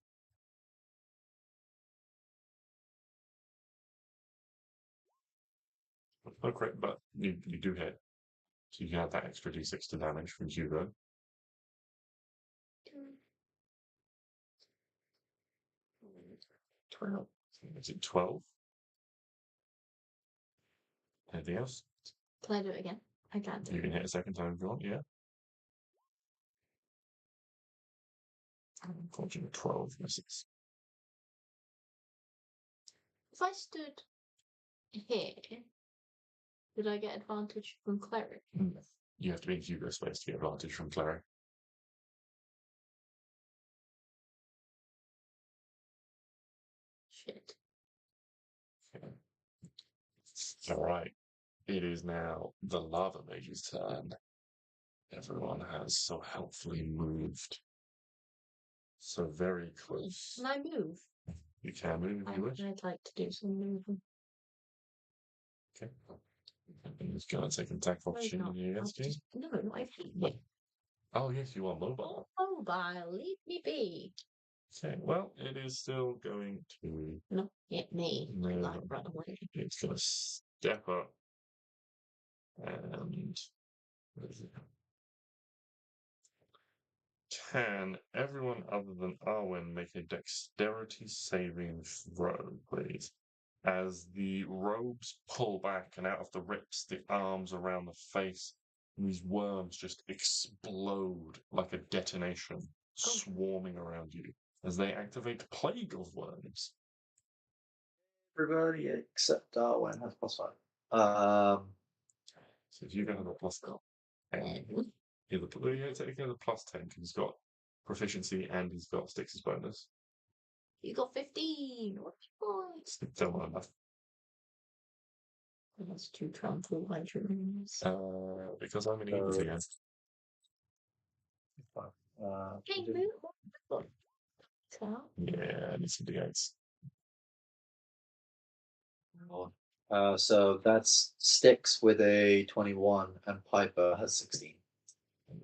Oh, correct, but you do hit. So you can add that extra d6 to damage from Hugo. 12. Is it 12? Anything else? Can I do it again? I can't do You it. can hit a second time if you want, yeah. Unfortunately, 12 misses. If I stood here, would I get advantage from cleric? You have to be in Hugo space to get advantage from Klari. Shit. Okay. Alright. It is now the lava mage's turn. Everyone has so helpfully moved. So very close. Can I move? You can move if you wish. I'd like to do some moving. Okay. I'm just going to take an attack of opportunity against you. No, not everything. Oh, yes, you are mobile. Mobile, leave me be. Okay, well, it is still going to. Not hit me. No, Like run away. it's going to step up and. Where is it? Can everyone other than Arwen make a dexterity saving throw, please? As the robes pull back and out of the rips, the arms around the face, and these worms just explode like a detonation, swarming around you as they activate Plague of Worms. Everybody except Darwin has +5. So if you go to the plus 10, either technically the plus 10 because he's got proficiency and he's got Stix's bonus. You got 15. What points? Don't want enough. That's 2 trample legends. Because I'm an evil figure. Hey, move. Yeah, I need some D8s. So that's Stix with a 21 and Piper has 16.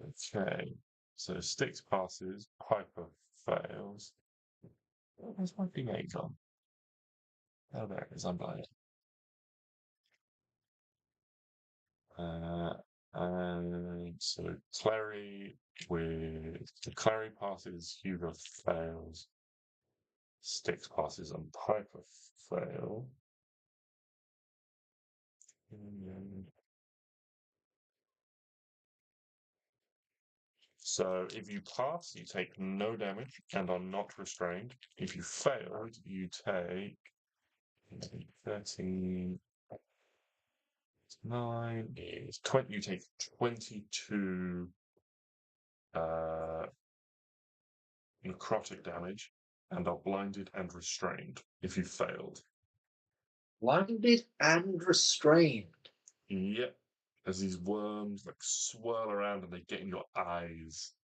Okay, so Stix passes, Piper fails. Where's my D8 gone? Oh, there it is, I'm blind. And so Klari passes, Hugo fails, Stix passes, and Piper fail. So if you pass, you take no damage and are not restrained. If you failed, you take 13, 9 is 20. You take 22 necrotic damage and are blinded and restrained if you failed. Blinded and restrained. Yep. As these worms like swirl around and they get in your eyes.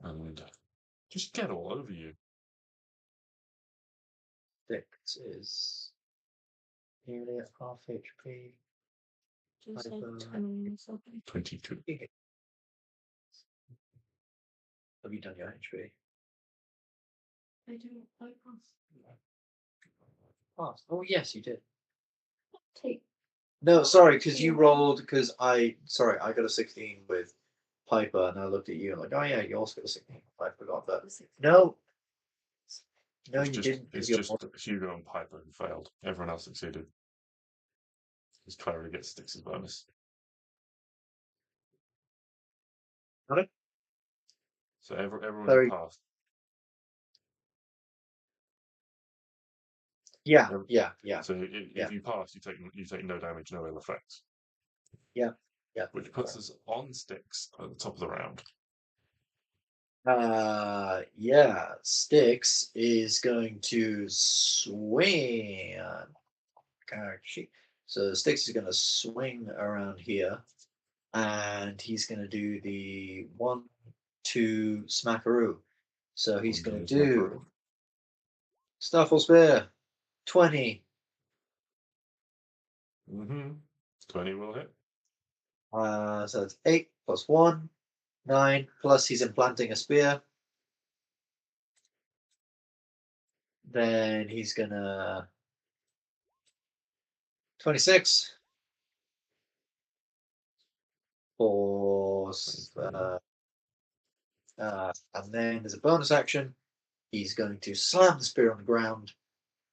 And just get all over you. Stix is nearly at half HP. Just Piper. 22. Have you done your HP? I don't. I pass. Pass. Oh yes, you did. Take. No, sorry, because you rolled. I got a 16 with Piper, and I looked at you and like, oh yeah, you also got a 16. I forgot that. No, you didn't. It's just Hugo and Piper who failed. Everyone else succeeded. Because Klari gets Stix's bonus. Got it? So everyone who passed. Yeah. So if you pass, you take no damage, no ill effects. Yeah. Which puts us on Stix at the top of the round. Stix is going to swing. So Stix is going to swing around here, and he's going to do the 1-2 smackaroo. So he's going to do Snaffle Spear, 20. 20 will hit. So that's 8 plus 1, 9, plus he's implanting a spear. Then he's gonna 26 for and then there's a bonus action. He's going to slam the spear on the ground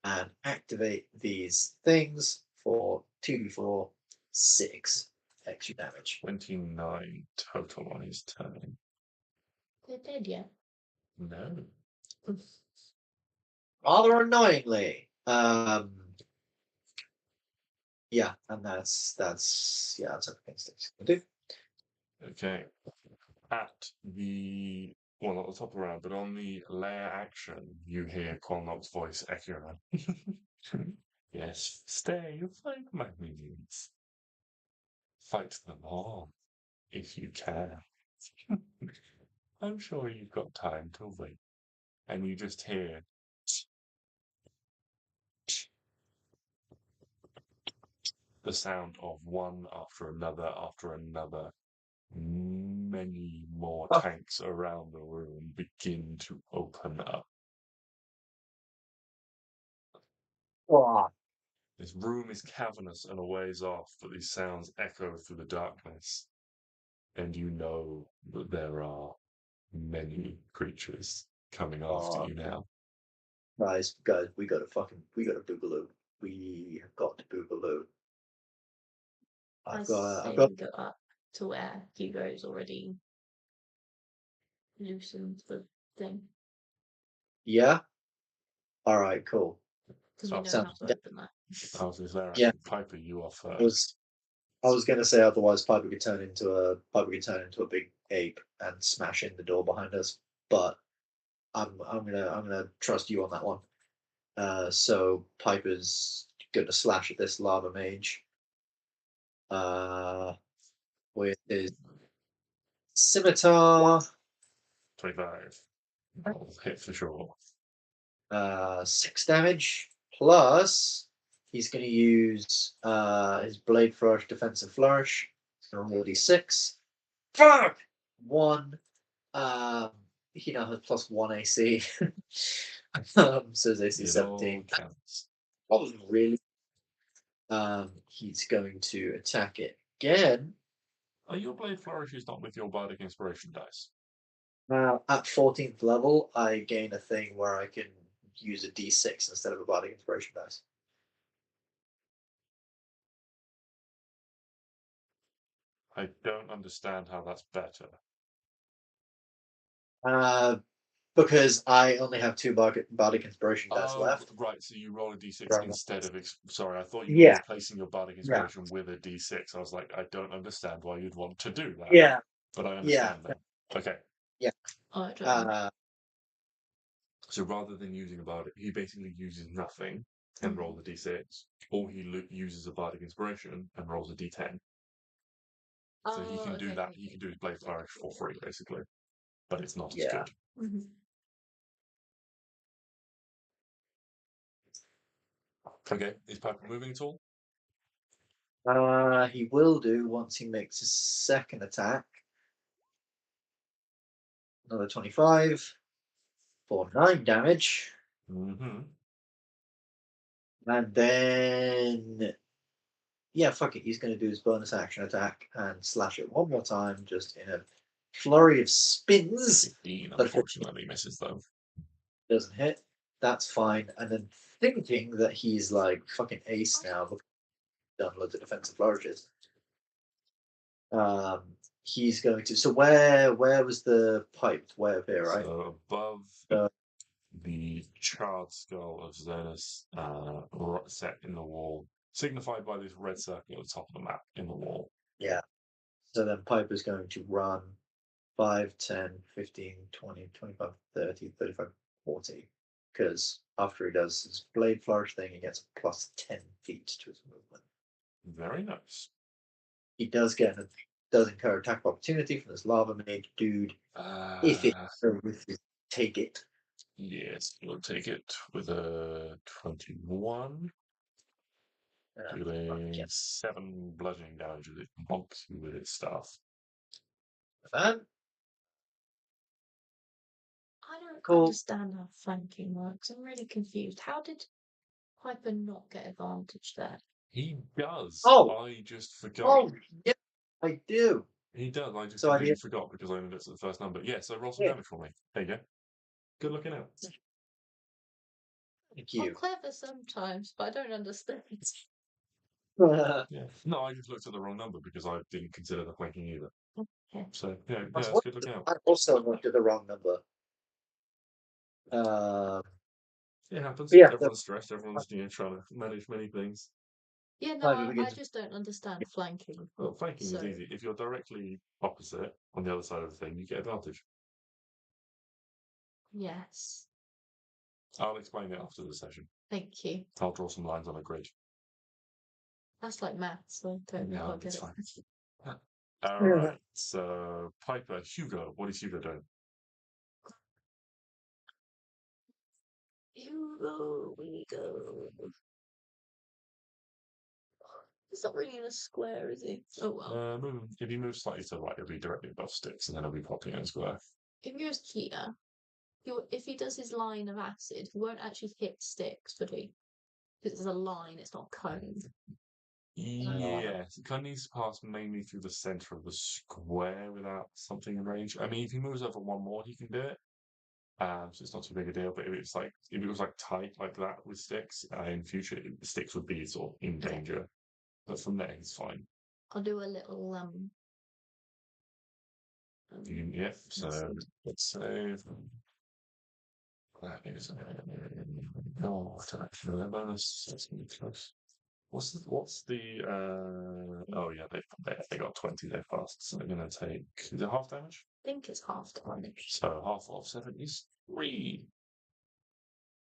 and activate these things for 2d4 6 extra damage. 29 total on his turn. They're dead yet? No. Rather annoyingly. Yeah, and that's everything Stix can do. Okay. At the at the top of the round, but on the lair action, you hear Quolnulk's voice echoing. Yes, stay, fight my minions. Fight them all, if you can. I'm sure you've got time to wait. And you just hear the sound of one after another, many more Oh. tanks around the room begin to open up. Oh, This room is cavernous and a ways off, but these sounds echo through the darkness. And you know that there are many creatures coming after you now. guys, we got to boogaloo. We have got to boogaloo. I I've say got. we go up to where Hugo's already loosened the thing. Yeah. All right. Cool. Because we know sounds how to open that. I was just there. Yeah. Piper, you are I first. was going to say otherwise Piper could turn into a big ape and smash in the door behind us, but I'm gonna trust you on that one. So Piper's gonna slash at this lava mage. With his scimitar. 25. I'll hit for sure. 6 damage plus he's going to use his blade flourish, defensive flourish. It's going to roll d6. Fuck! 1. He now has +1 AC. So his AC 17. Counts. Wasn't really. He's going to attack it again. Your blade flourish is not with your bardic inspiration dice. Now, at 14th level, I gain a thing where I can use a d6 instead of a bardic inspiration dice. I don't understand how that's better. Because I only have 2 bardic inspiration dice left. Right, so you roll a d6 Right. instead of... Sorry, I thought you Yeah. were replacing your bardic inspiration with a d6. I was like, I don't understand why you'd want to do that. Yeah. But I understand now. Okay. Yeah. Oh, I don't know. So rather than using a bardic, he basically uses nothing and rolls a d6, or he uses a bardic inspiration and rolls a d10. So he can do that. He can do his blade flourish for free, basically, but it's not as good. Mm-hmm. Okay, is Piper moving at all? He will do once he makes his second attack. Another 25 for 9 damage. Mm-hmm. And then, yeah, fuck it. He's going to do his bonus action attack and slash it one more time, just in a flurry of spins. 15, unfortunately, misses though. Doesn't hit. That's fine. And then thinking that he's like fucking ace now, because he's done loads of defensive flourishes. He's going to. So where was the pipe? Way up here, right? So above the charred skull of Xenus, set in the wall, signified by this red circle at the top of the map in the wall. Yeah. So then Piper's going to run 5, 10, 15, 20, 25, 30, 35, 40. Because after he does his blade flourish thing, he gets a +10 feet to his movement. Very nice. He does incur attack of opportunity from this lava mage dude. If it take it. Yes, we'll take it with a 21. Doing 7 bludgeoning damage as it bonks you with its staff. I don't understand how flanking works. I'm really confused. How did Piper not get advantage there? He does. Oh! I just forgot. Oh, yeah, I do. He does. I just So completely forgot because I only looked at the first number. Yeah, so roll some damage for me. There you go. Good looking out. Thank you. I'm clever sometimes, but I don't understand. Yeah. No, I just looked at the wrong number because I didn't consider the flanking either. Okay. So yeah, That's it's good looking out. I also looked at the wrong number. It happens. Yeah, Everyone's stressed. Everyone's trying to manage many things. Yeah, no, I just don't understand flanking. Well, flanking is easy. If you're directly opposite on the other side of the thing, you get advantage. Yes. I'll explain it after the session. Thank you. I'll draw some lines on a grid. That's like maths, so I don't quite get it. All right. So Piper, Hugo. What is Hugo doing? Hugo, we go. It's not really in a square, is it? Oh well. If you move slightly to the right, it'll be directly above Stix, and then it'll be popping in a square. If he goes here, if he does his line of acid, he won't actually hit Stix, would he? Because it's a line, it's not cone. Yes, it kind of needs to pass mainly through the center of the square without something in range. I mean, if he moves over one more, he can do it. So it's not too big a deal. But if it was like tight like that with Stix, in future, Stix would be sort of in danger. But from there, he's fine. I'll do a little Yep. So let's save. That is. Oh, I don't actually know that bonus. That's gonna be close. What's the oh yeah, they got 20, they passed, so they're gonna take, is it half damage? I think it's half damage. So half of 73.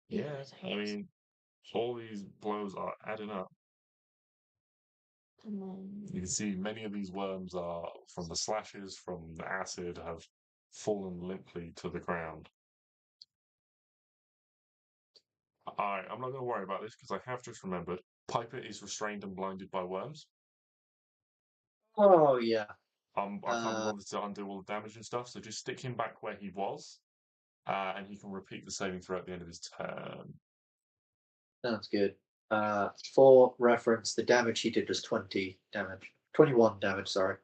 Yeah, I mean all these blows are adding up. And then You can see many of these worms are from the slashes, from the acid, have fallen limply to the ground. I'm not gonna worry about this because I have just remembered Piper is restrained and blinded by worms. Oh yeah. I can't bother to undo all the damage and stuff, so just stick him back where he was, and he can repeat the saving throw at the end of his turn. Sounds good. For reference, the damage he did was 20 damage. 21 damage, sorry.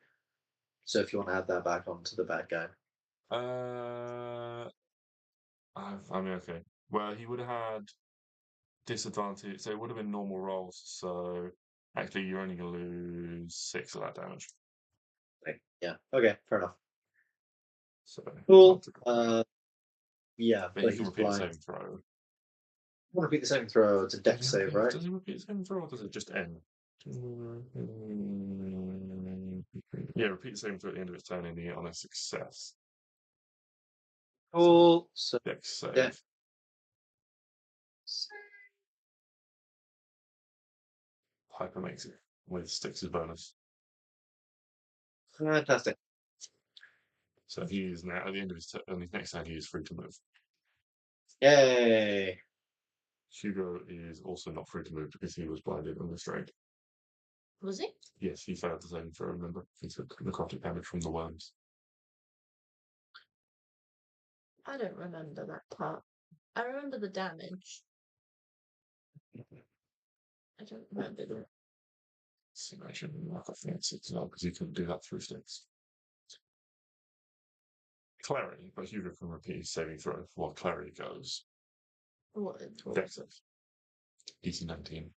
So if you want to add that back onto the bad guy. I mean, okay. Well, he would have had disadvantage, so it would have been normal rolls. So actually, you're only going to lose 6 of that damage. Yeah. Okay. Fair enough. So Cool. Yeah, but but you can he's repeat the blind. saving throw. I want to repeat the saving throw. It's a dex save, right? Does he repeat the saving throw, or does it just end? Yeah, repeat the saving throw at the end of its turn, ending it on a success. Cool. So Dex save. dex. Piper makes it with Stix's bonus. Fantastic. So he is now at the end of his turn. On his next turn, he is free to move. Yay. Hugo is also not free to move because he was blinded and restrained. was it? Yes, he failed the saving throw. Remember, he took necrotic damage from the worms. I don't remember that part. I remember the damage. I don't remember the. So I shouldn't mark off the exits now because he couldn't do that through Stix. Klari, but Hugo can repeat his saving throw while Klari goes. What? Dex save. DC 19.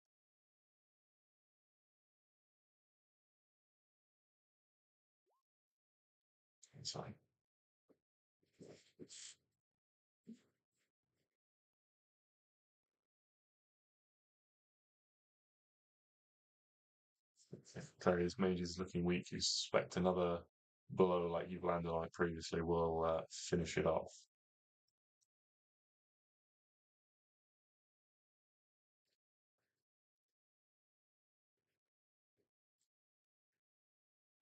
It's fine. Clary's mage is looking weak. You suspect another blow like you've landed on it previously will finish it off.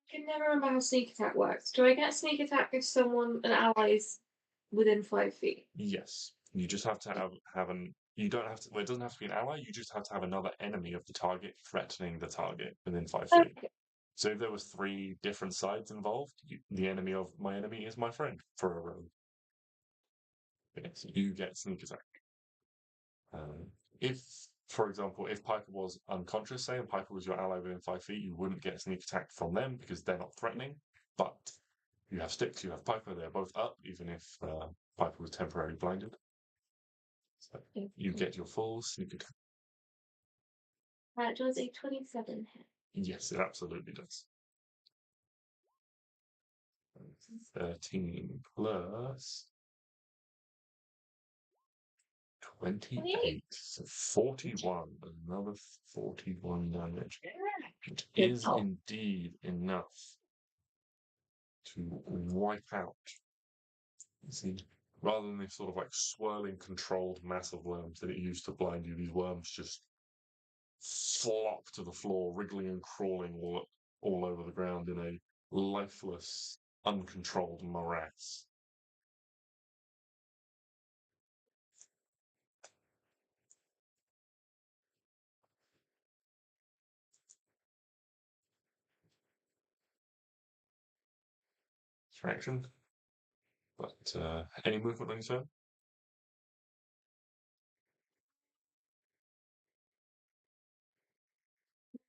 I can never remember how sneak attack works. Do I get sneak attack if an ally is within 5 feet? Yes. You just have to have an. You don't have to. Well, it doesn't have to be an ally. You just have to have another enemy of the target threatening the target within 5 feet. Okay. So if there was 3 different sides involved, the enemy of my enemy is my friend for a row. Yes, you get sneak attack. If, for example, if Piper was unconscious, say, and Piper was your ally within 5 feet, you wouldn't get sneak attack from them because they're not threatening. But you have Stix, you have Piper, they're both up, even if Piper was temporarily blinded. So you get your full sneak attack. That does a 27 hit. Yes, it absolutely does. 13 plus 28, so 41, another 41 damage. It is indeed enough to wipe out. You see, rather than this sort of like swirling, controlled mass of worms that it used to blind you, these worms just flop to the floor, wriggling and crawling all over the ground in a lifeless, uncontrolled morass. action. But any movement on your turn?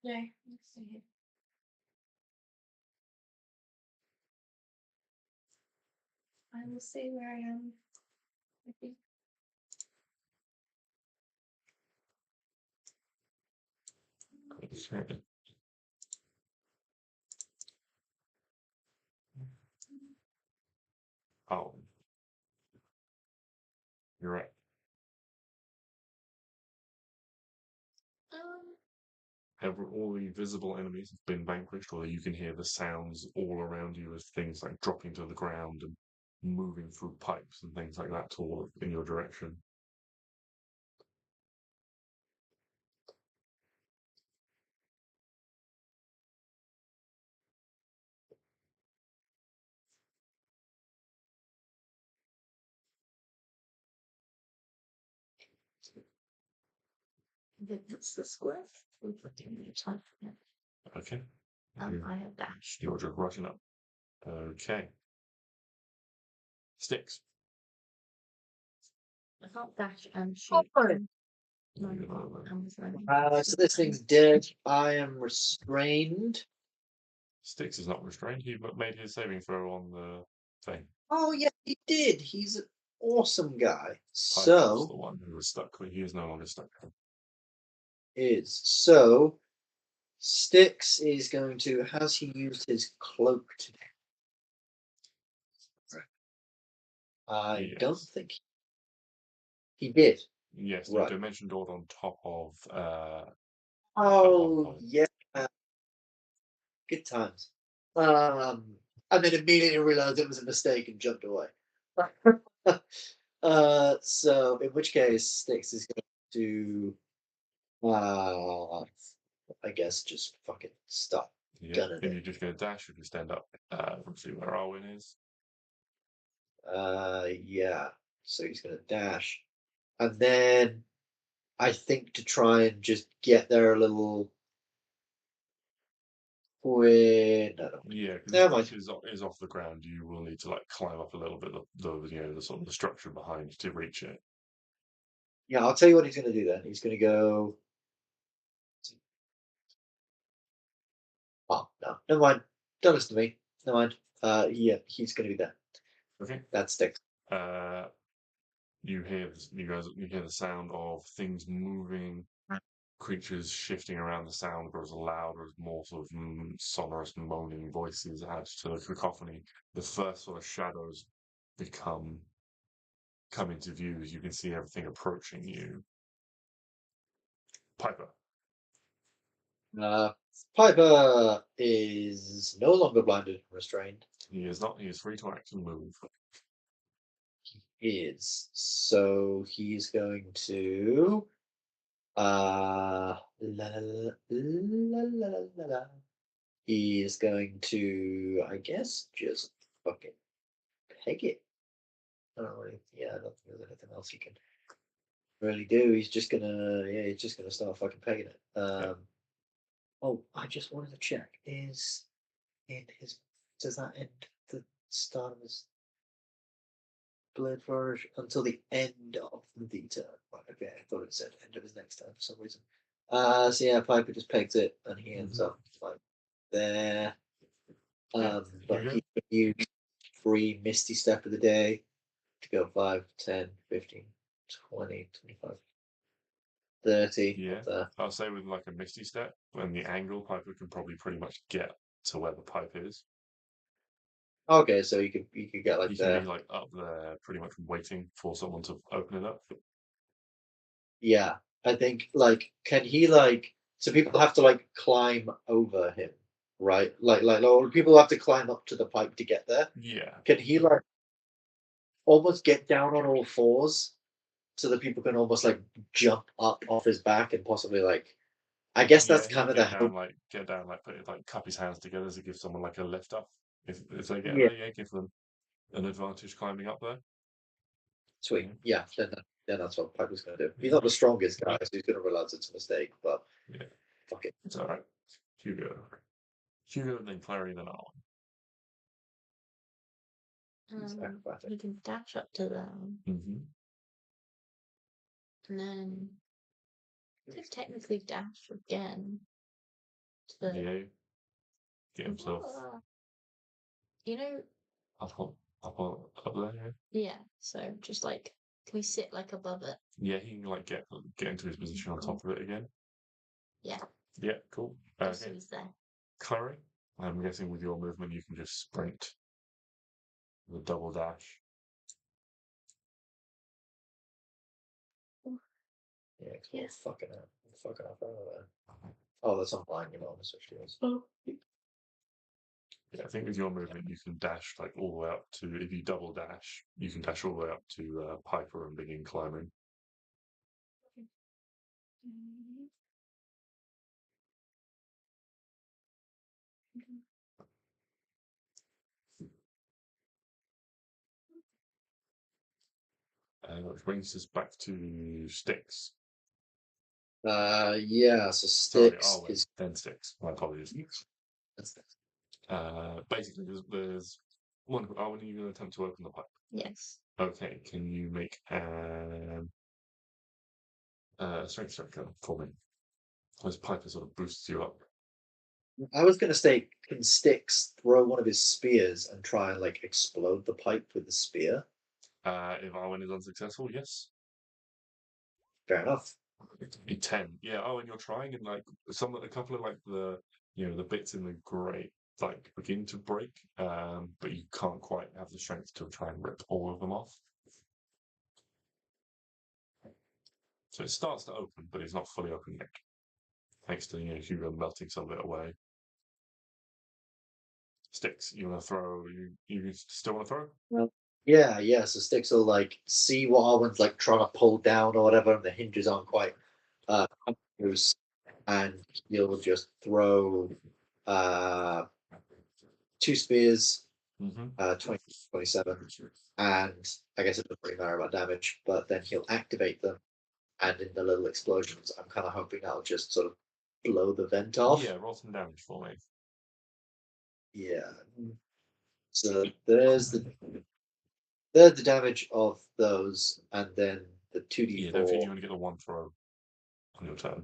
No, let's see here. I will say where I am. I think. Oh, you're right. All the visible enemies have been vanquished, although you can hear the sounds all around you as things like dropping to the ground and moving through pipes and things like that toward in your direction. That's the square. Okay. I have dash. You're just rushing up. Okay. Stix. I can't dash and shoot. Alright. No, I can't. I'm So this thing's dead. I am restrained. Stix is not restrained. He made his saving throw on the thing. Oh yeah, he did. He's an awesome guy. Pipe was So the one who was stuck. He is no longer stuck. Stix is going to. Has he used his cloak today? I don't Yes. think he did. Yes, Right. the dimension door on top of Oh point. yeah, good times. And then immediately realized it was a mistake and jumped away. So in which case, Stix is going to, I guess, just fucking stop. Yeah, Gunning and it. you're just going to dash if you stand up from see where Arwen is. Yeah. So he's going to dash, and then I think to try and just get there a little. No. Yeah, because Never this mind. place is off the ground. You will need to like climb up a little bit the sort of the structure behind to reach it. Yeah, I'll tell you what he's going to do then. He's going to go. Oh no, never mind. Don't listen to me. Never mind. Yeah, he's going to be there. Okay. That's Stix. You hear the sound of things moving, creatures shifting around. The sound grows louder as more sort of sonorous moaning voices add to the cacophony. The first sort of shadows come into view as you can see everything approaching you. Piper. Piper is no longer blinded and restrained. He is not. He is free to act and move. He is. So he's going to. He is going to, I guess, just fucking peg it. I don't really. Yeah, I don't think there's anything else he can really do. He's just gonna start fucking pegging it. Oh, I just wanted to check. Does that end the start of his blade flourish until the end of the turn? Right, okay, I thought it said end of his next turn for some reason. So yeah, Piper just pegs it and he ends up like there. But he could use free Misty Step of the day to go 5, 10, 15, 20, 25, 30. Yeah, I'll say with like a Misty Step, and the angle, Piper can probably pretty much get to where the pipe is. Okay, so you could get like He there. can be like up there, pretty much waiting for someone to open it up. Yeah, I think like can he like so people have to like climb over him, right? Or people have to climb up to the pipe to get there. Yeah, Can he like almost get down on all fours so that people can almost like jump up off his back and possibly like I guess that's he kind can of the hope. get down, like put it, like cup his hands together to give someone like a lift up. If they get Yeah, there, yeah, give them an advantage climbing up there. sweet. Yeah, then that's what Piper's gonna do. He's not the strongest guy, so he's gonna realize it's a mistake, but Yeah, fuck it. it's all right. Hugo, then Klari, then Arwen. He's acrobatic. You can dash up to them, Mm-hmm. and then you could technically dash again. To Yeah. Get himself Ah. You know, up there. yeah. So just like, can we sit like above it? Yeah, he can like get into his position on top of it again. Yeah. Yeah, cool. Just so Okay. he's there. Klari, I'm guessing with your movement you can just sprint with a double dash. Yeah, Yeah. fucking up. Fucking up over there. Oh, that's on blind, you know, switch gears. Oh. Yeah, I think with your movement you can dash like all the way up to, if you double dash, you can dash all the way up to Piper and begin climbing. Which brings us back to Stix. Yeah, so Sorry, Stix Arwen, is. then Stix. My apologies. That's Basically, there's one. Arwen, are you going to attempt to open the pipe? Yes. Okay, can you make an strength check for me? This pipe sort of boosts you up. I was gonna say, can Stix throw one of his spears and try and like explode the pipe with the spear? If Arwen is unsuccessful, yes. Fair enough. Be 10. Yeah, oh, and you're trying, and like a couple of like the bits in the grate like begin to break, but you can't quite have the strength to try and rip all of them off. So it starts to open, but it's not fully open yet. Thanks to Hugo melting some of it away. Stix, you want to throw? You still want to throw? Yeah. So Stix will like see what Arwen's like trying to pull down or whatever, and the hinges aren't quite loose, and he'll just throw two spears, Mm-hmm. 20, 27, and I guess it doesn't really matter about damage, but then he'll activate them, and in the little explosions, I'm kind of hoping that'll just sort of blow the vent off. Yeah, roll some damage for me. Yeah. So there's the damage of those, and then the 2d4. Yeah, don't think you want to get the one throw on your turn.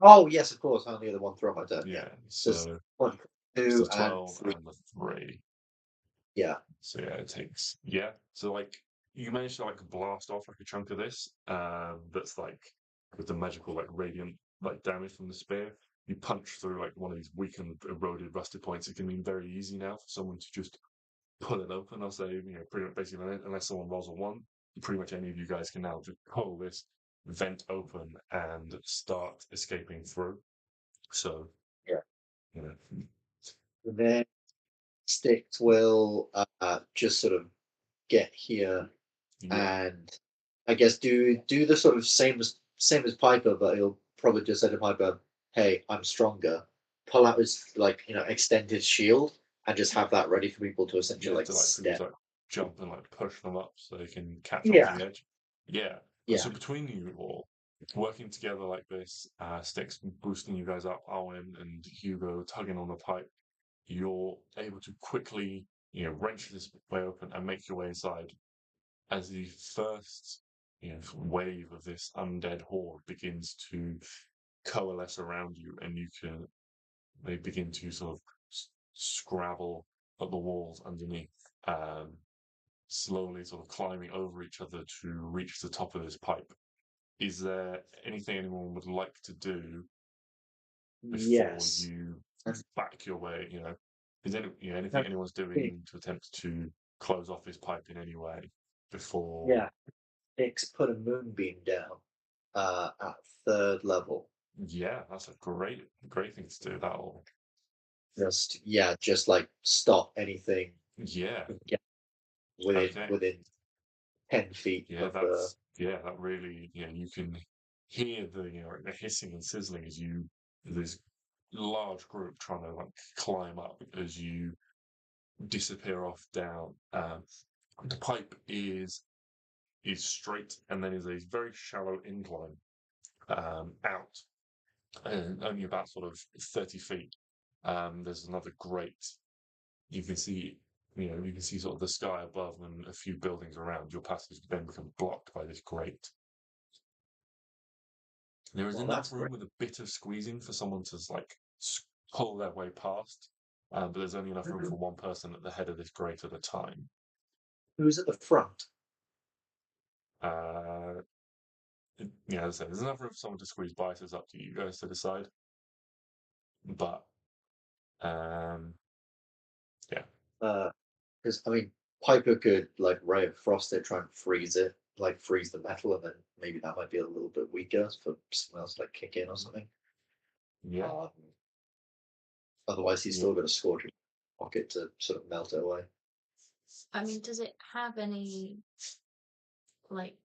Oh yes, of course. Only the one throw on my turn. Yeah, So so one, it's 2, the 12 and 3. and the 3. Yeah. So yeah, it takes So like you manage to like blast off like a chunk of this, that's like with the magical like radiant like damage from the spear. You punch through like one of these weakened, eroded, rusted points. It can be very easy now for someone to just pull it open. I'll say, pretty much basically unless someone rolls a 1, pretty much any of you guys can now just pull this vent open and start escaping through. So Yeah. you know, And then Stix will just sort of get here yeah, and I guess do the sort of same as Piper, but he'll probably just say to Piper, "Hey, I'm stronger." Pull out his extend his shield and just have that ready for people to essentially like to like step. to like jump and like push them up so they can catch Yeah. onto the edge. Yeah. Yeah. So between you all working together like this, Stix boosting you guys up, Arwen and Hugo tugging on the pipe, you're able to quickly, wrench this way open and make your way inside. As the first, wave of this undead horde begins to coalesce around you, and they begin to sort of scrabble at the walls underneath, slowly sort of climbing over each other to reach the top of this pipe. Is there anything anyone would like to do before Yes. you back your way? Is there anything anyone's doing to attempt to close off this pipe in any way before? Yeah. Stix put a moonbeam down at 3rd level. Yeah, that's a great thing to do. That'll Just like stop anything yeah. within 10 feet Yeah, of the. that really, you can hear the hissing and sizzling as this large group trying to like climb up as you disappear off down. The pipe is straight, and then is a very shallow incline out, and only about sort of 30 feet. There's another grate. You can see you can see sort of the sky above and a few buildings around. Your passage then becomes blocked by this grate. There is Well, enough that's room with a bit of squeezing for someone to like pull their way past, but there's only enough room for one person at the head of this grate at a time. Who's at the front? Yeah, as I said, there's enough room for someone to squeeze by, so it's up to you guys to decide. But yeah. Because I mean, Piper could like ray of frost it, try and freeze it, like freeze the metal, and then maybe that might be a little bit weaker for someone else to like kick in or something. Yeah. Otherwise, he's still got a scorching pocket to sort of melt it away. I mean, does it have any like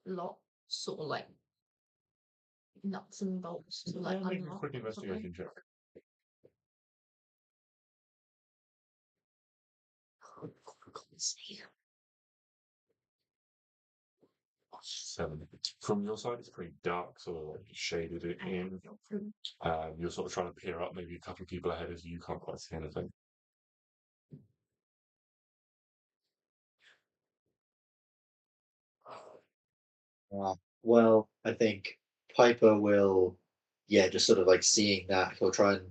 lock sort of like nuts and bolts to like Make a unlock quick or something? investigation check. Oh, for God's sake. 7. From your side, it's pretty dark, sort of like shaded it in. You're sort of trying to peer up, maybe a couple of people ahead of you. You can't quite see anything. Well, I think Piper will, yeah, just sort of like seeing that, he'll try and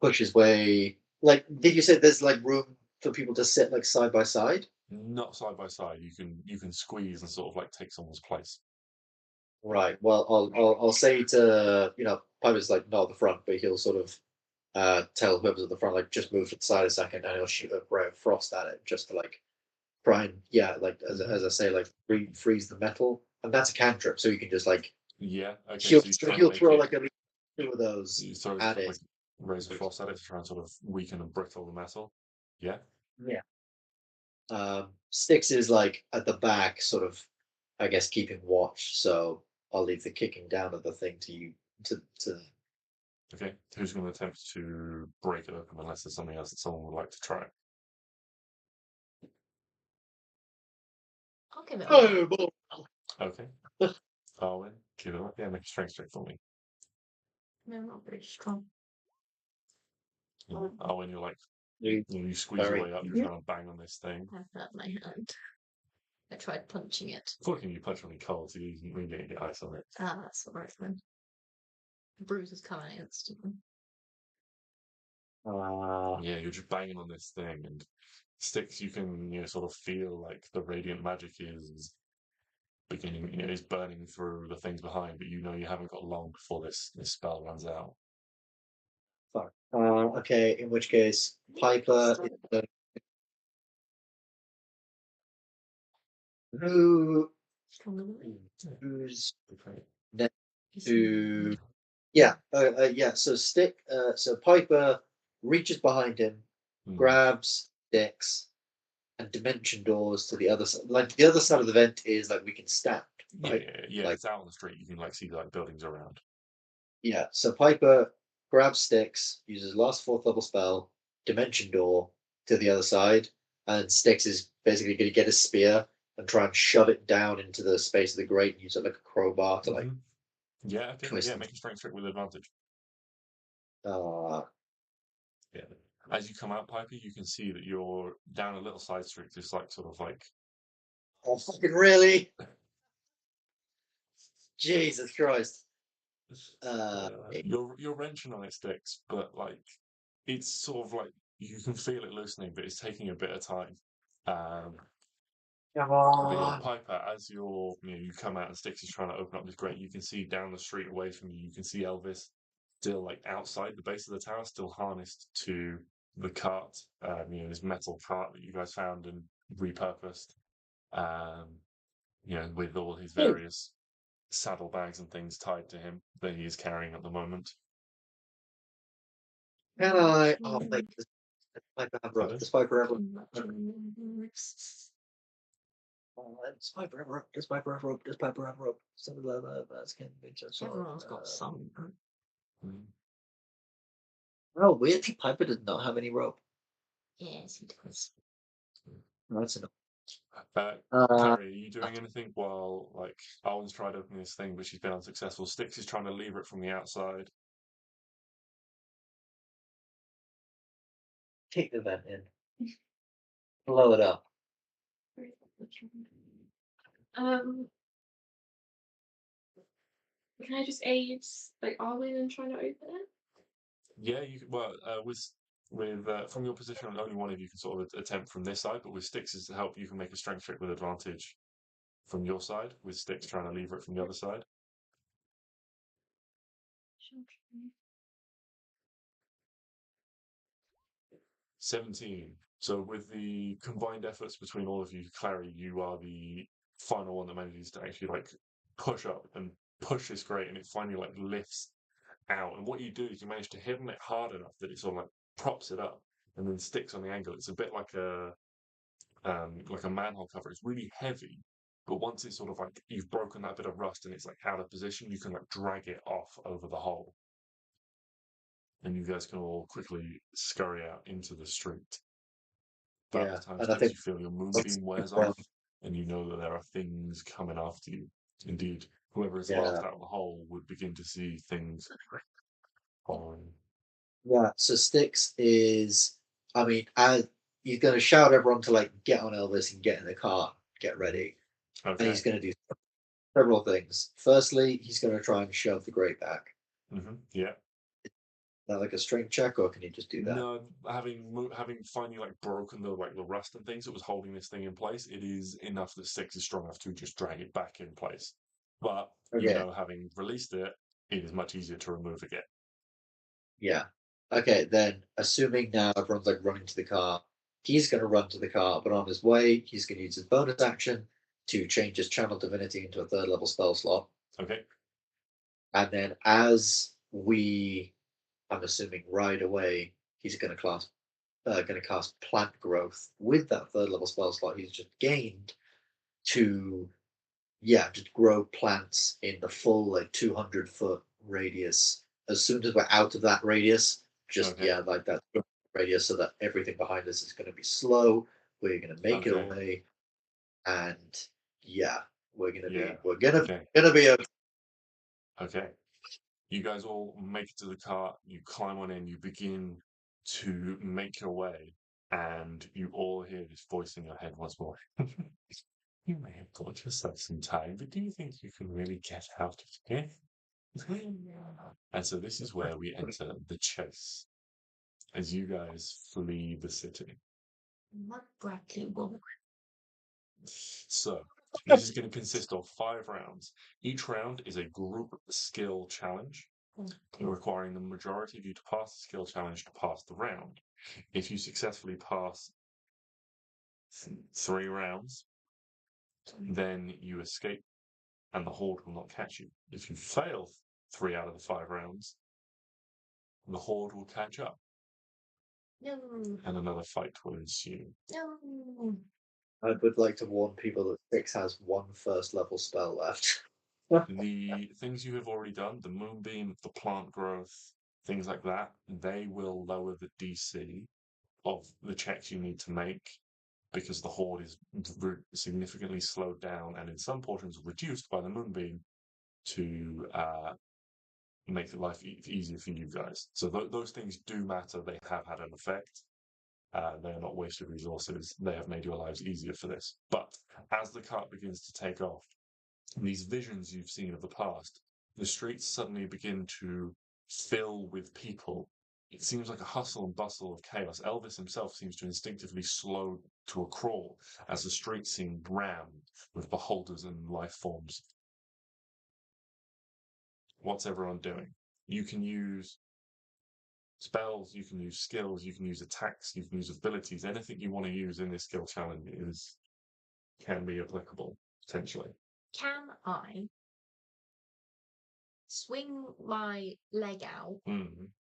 push his way. Like, did you say there's like room for people to sit like side by side? Not side by side. You can squeeze and sort of like take someone's place. Right. Well, I'll say to Piper's like not at the front, but he'll sort of tell whoever's at the front like just move to the side a second, and he'll shoot a ray of frost at it just to like try and like as I say like freeze the metal, and that's a cantrip, so you can just like Yeah. Okay. he'll So he's trying to he'll make throw it. like at least 2 of those You throw at like it. rays of frost at it to try and sort of weaken and brittle the metal. Yeah. Yeah. Stix is like at the back, sort of, I guess, keeping watch. So I'll leave the kicking down of the thing to you to. Okay. Who's going to attempt to break it open unless there's something else that someone would like to try? I'll give it a Oh, go. Okay. Arwen, give it up. Yeah, make a strength check for me. No, not very strong. Arwen, you're like, You- you squeeze your way up, you're trying to bang on this thing. I hurt my hand. I tried punching it. Fortunately, you punch really cold, so you didn't really get any ice on it. Ah, that's alright then. Bruises coming instantly. Yeah, you're just banging on this thing, and Stix, you can sort of feel like the radiant magic is beginning, is burning through the things behind, but you haven't got long before this spell runs out. fuck. Okay, in which case Piper is who's next to yeah. So Piper reaches behind him, grabs Stix, and dimension doors to the other side. Like the other side of the vent is like we can stand. Right? Yeah, like, it's out on the street. You can like see like buildings around. Yeah, so Piper grabs Stix, uses last 4th level spell, dimension door to the other side, and Stix is basically going to get a spear and try and shove it down into the space of the grate and use it like a crowbar to like Yeah, okay. twist Yeah, it. make a strength check with advantage. Uh, Yeah. As you come out, Piper, you can see that you're down a little side street, just like sort of like oh, fucking really? Jesus Christ. you're wrenching on it, Stix, but like it's sort of like you can feel it loosening, but it's taking a bit of time. Come But yeah, on. Piper, as you come out and Stix is trying to open up this grate, you can see down the street away from you, you can see Elvis still like outside the base of the tower, still harnessed to the cart, this metal cart that you guys found and repurposed, with all his various saddlebags and things tied to him that he is carrying at the moment. Can I? Oh, wait. Does Piper have rope? Does Piper have rope? Does Piper have rope? Does Piper have rope? Does Piper have rope? Something like that. That's can be just. Everyone's got some. Oh, weirdly, Piper does not have any rope. Yes, he does. That's enough. Klari, are you doing anything while like Arwen's tried opening this thing, but she's been unsuccessful? Stix is trying to lever it from the outside. Kick the vent in. Blow it up. Can I just aid like Arwen in trying to open it? Yeah, you well with from your position, only one of you can sort of attempt from this side, but with Stix to help, you can make a strength check with advantage from your side. With Stix trying to lever it from the other side. Sure. 17. So with the combined efforts between all of you, Klari, you are the final one that manages to actually like push up and push this grate, and it finally like lifts out. And what you do is you manage to hit on it hard enough that it sort of like props it up and then sticks on the angle. It's a bit like a manhole cover. It's really heavy, but once it's sort of like you've broken that bit of rust and it's like out of position, you can like drag it off over the hole. And you guys can all quickly scurry out into the street. About Yeah, the time, and I Stix, think you feel your once moonbeam wears we're- off, and you know that there are things coming after you. Indeed, whoever is Yeah. last out of the hole would begin to see things following. Yeah, so Stix is, I mean, he's going to shout everyone to like get on Elvis and get in the car, get ready, and Okay. he's going to do several things. Firstly, he's going to try and shove the grate back. Yeah. Is that like a strength check, or can he just do that? No, having finally like broken the rust and things that was holding this thing in place, it is enough that Stix is strong enough to just drag it back in place. But you Okay. know, having released it, it is much easier to remove again. Yeah. Okay, then assuming now everyone's like running to the car, he's going to run to the car, but on his way, he's going to use his bonus action to change his channel divinity into a third level spell slot. Okay. And then as I'm assuming ride away, he's going to cast plant growth with that third level spell slot he's just gained to, just grow plants in the full like 200-foot radius. As soon as we're out of that radius, Okay. like that radius, so that everything behind us is going to be slow. We're going to make it Okay. away, and we're going to Yeah. be okay. Okay. You guys all make it to the car, you climb on in, you begin to make your way, and you all hear this voice in your head once more. You may have bought yourself some time, but do you think you can really get out of here? And so this is where we enter the chase. As you guys flee the city. So, this is going to consist of 5 rounds. Each round is a group skill challenge, requiring the majority of you to pass the skill challenge to pass the round. If you successfully pass 3 rounds, then you escape and the horde will not catch you. If you fail 3 out of the 5 rounds, the horde will catch up. No. And another fight will ensue. No. I would like to warn people that Stix has one first level spell left. The things you have already done, the moonbeam, the plant growth, things like that, they will lower the DC of the checks you need to make because the horde is significantly slowed down and in some portions reduced by the moonbeam to make life easier for you guys. So those things do matter. They have had an effect. They are not wasted resources. They have made your lives easier for this. But as the cart begins to take off, these visions you've seen of the past, the streets suddenly begin to fill with people. It seems like a hustle and bustle of chaos. Elvis himself seems to instinctively slow to a crawl as the streets seem rammed with beholders and life forms. What's everyone doing? You can use spells, you can use skills, you can use attacks, you can use abilities. Anything you want to use in this skill challenge can be applicable, potentially. Can I swing my leg out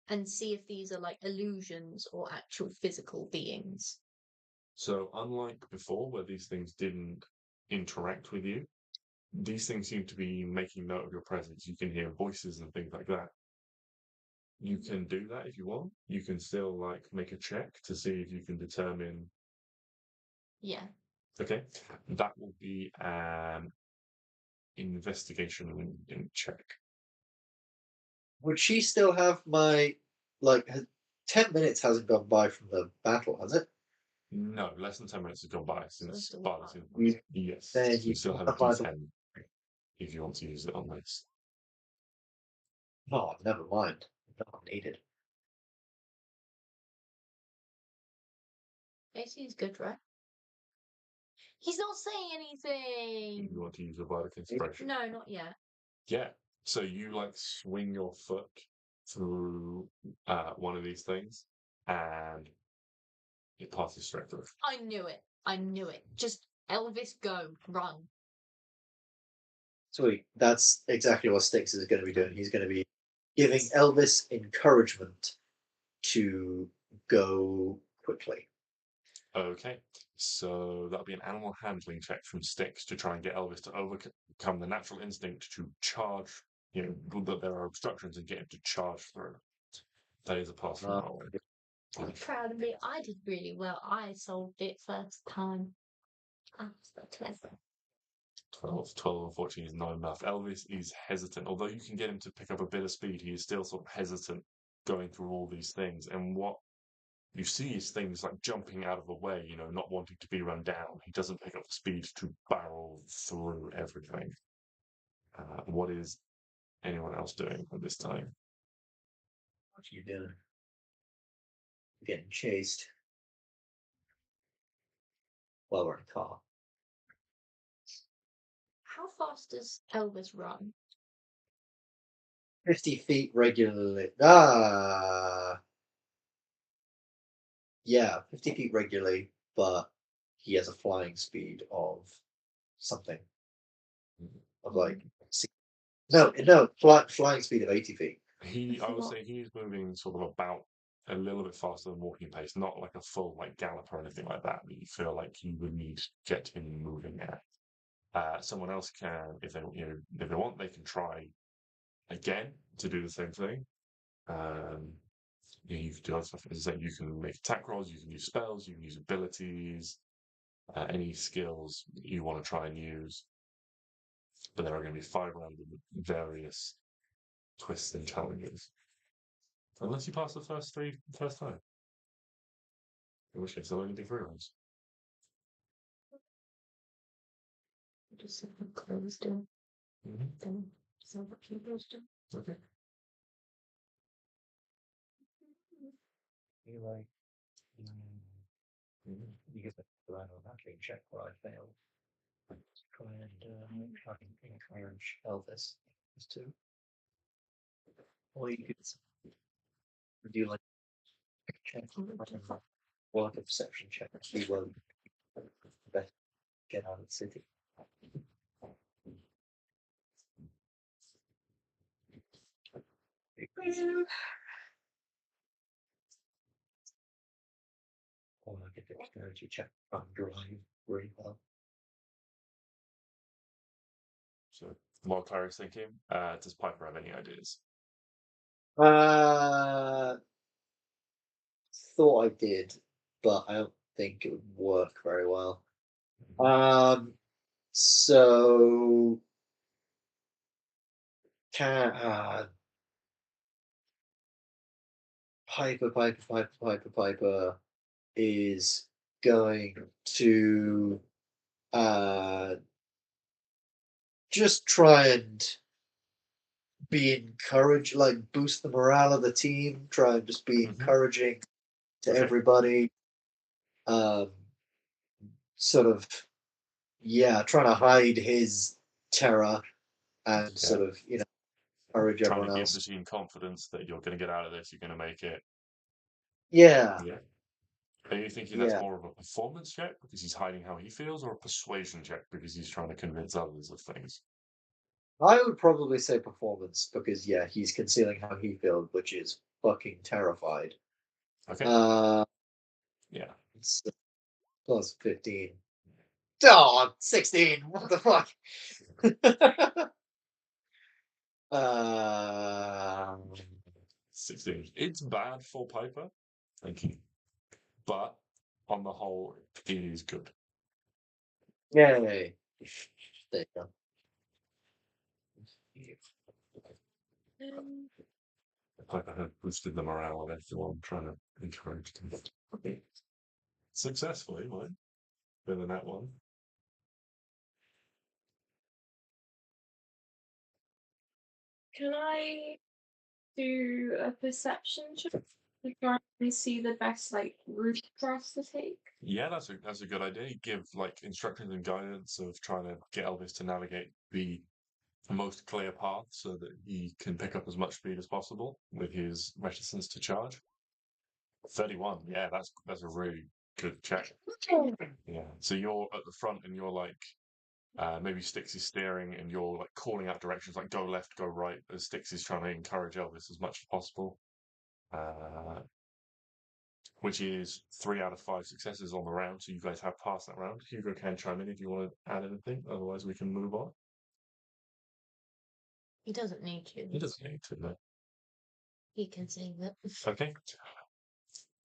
and see if these are like illusions or actual physical beings? So unlike before, where these things didn't interact with you, these things seem to be making note of your presence. You can hear voices and things like that. You can do that if you want. You can still like make a check to see if you can determine. Yeah. Okay, that will be an investigation check. Would she still have my 10 minutes hasn't gone by from the battle, has it? No, less than 10 minutes has gone by So since it's still by the fine. scene. Yes, Then you you still have a modify the- D10 if you want to use it on this. Oh, never mind. Not needed. AC is good, right? He's not saying anything. You want to use a bardic inspiration? No, not yet. Yeah. So you like swing your foot through one of these things, and it passes straight through. I knew it. I knew it. Just Elvis, go, run. Sweet. That's exactly what Stix is going to be doing. He's going to be giving Elvis encouragement to go quickly. Okay. So that'll be an animal handling check from Stix to try and get Elvis to overcome the natural instinct to charge. That there are obstructions and get him to charge through. That is a pass from Arwen. I'm proud of me. I did really well. I solved it first time. I'm so clever. 12 and 14 is not enough. Elvis is hesitant. Although you can get him to pick up a bit of speed, he is still sort of hesitant going through all these things. And what you see is things like jumping out of the way, not wanting to be run down. He doesn't pick up the speed to barrel through everything. What is anyone else doing at this time? What are you doing? You're getting chased. Well, we're in a car. How fast does Elvis run? 50 feet regularly. Yeah, 50 feet regularly, but he has a flying speed of something. Of like. Flying speed of 80 feet. I would say he's moving sort of about a little bit faster than walking pace, not like a full like gallop or anything like that. But you feel like you would need to get him moving at. Someone else can, if they want, they can try again to do the same thing. You can do other stuff. As I say, you can make attack rolls, you can use spells, you can use abilities, any skills you want to try and use. But there are going to be 5 rounds of various twists and challenges. Unless you pass the first time. In which case, I'll only do 3 rounds. Just have the clothes down. Mm-hmm. Then some of the keyboards down. Okay. You like. You get the final handling check where I failed. Try and try and encourage Elvis to. Or you could do like a check. Or like a perception check. You won't best get out of the city. Or like a dexterity check. Drive really well. So while Clary's thinking, does Piper have any ideas? Thought I did, but I don't think it would work very well. So can Piper is going to just try and be encouraged, like boost the morale of the team, try and just be encouraging to everybody. Sort of, trying to hide his terror and sort of, encourage Trying everyone to give else. the team confidence that you're going to get out of this, you're going to make it. Yeah. Are you thinking that's more of a performance check because he's hiding how he feels, or a persuasion check because he's trying to convince others of things? I would probably say performance because he's concealing how he feels, which is fucking terrified. Okay. It's plus 15. Oh, 16. What the fuck? 16. It's bad for Piper. Thank you. But on the whole, it is good. Yay. There you go. Piper has boosted the morale of everyone trying to encourage them. Successfully, right? Better than that one. Can I do a perception check to try and see the best like route for us to take? Yeah, that's a good idea. You give like instructions and guidance of trying to get Elvis to navigate the most clear path so that he can pick up as much speed as possible with his reticence to charge. 31, yeah, that's a really good check. Yeah. So you're at the front and you're like maybe Stix is steering and you're like calling out directions like go left, go right, as Stix is trying to encourage Elvis as much as possible. Which is 3 out of 5 successes on the round, so you guys have passed that round. Hugo can chime in if you want to add anything, otherwise we can move on. He doesn't need to. He doesn't need to, no. He can save it. Okay.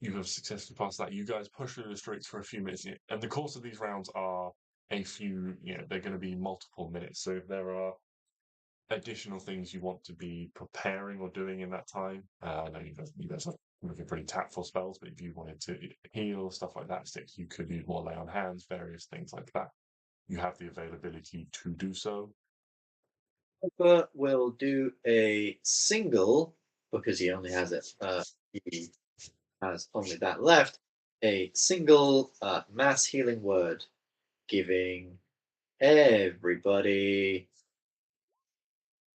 You have successfully passed that. You guys push through the streets for a few minutes, and the course of these rounds are a few, they're going to be multiple minutes. So if there are additional things you want to be preparing or doing in that time, I know you guys are looking pretty tactful spells, but if you wanted to heal, stuff like that, Stix, you could use more lay on hands, various things like that. You have the availability to do so. But will do a single because he only has it. He has only that left. A single mass healing word, giving everybody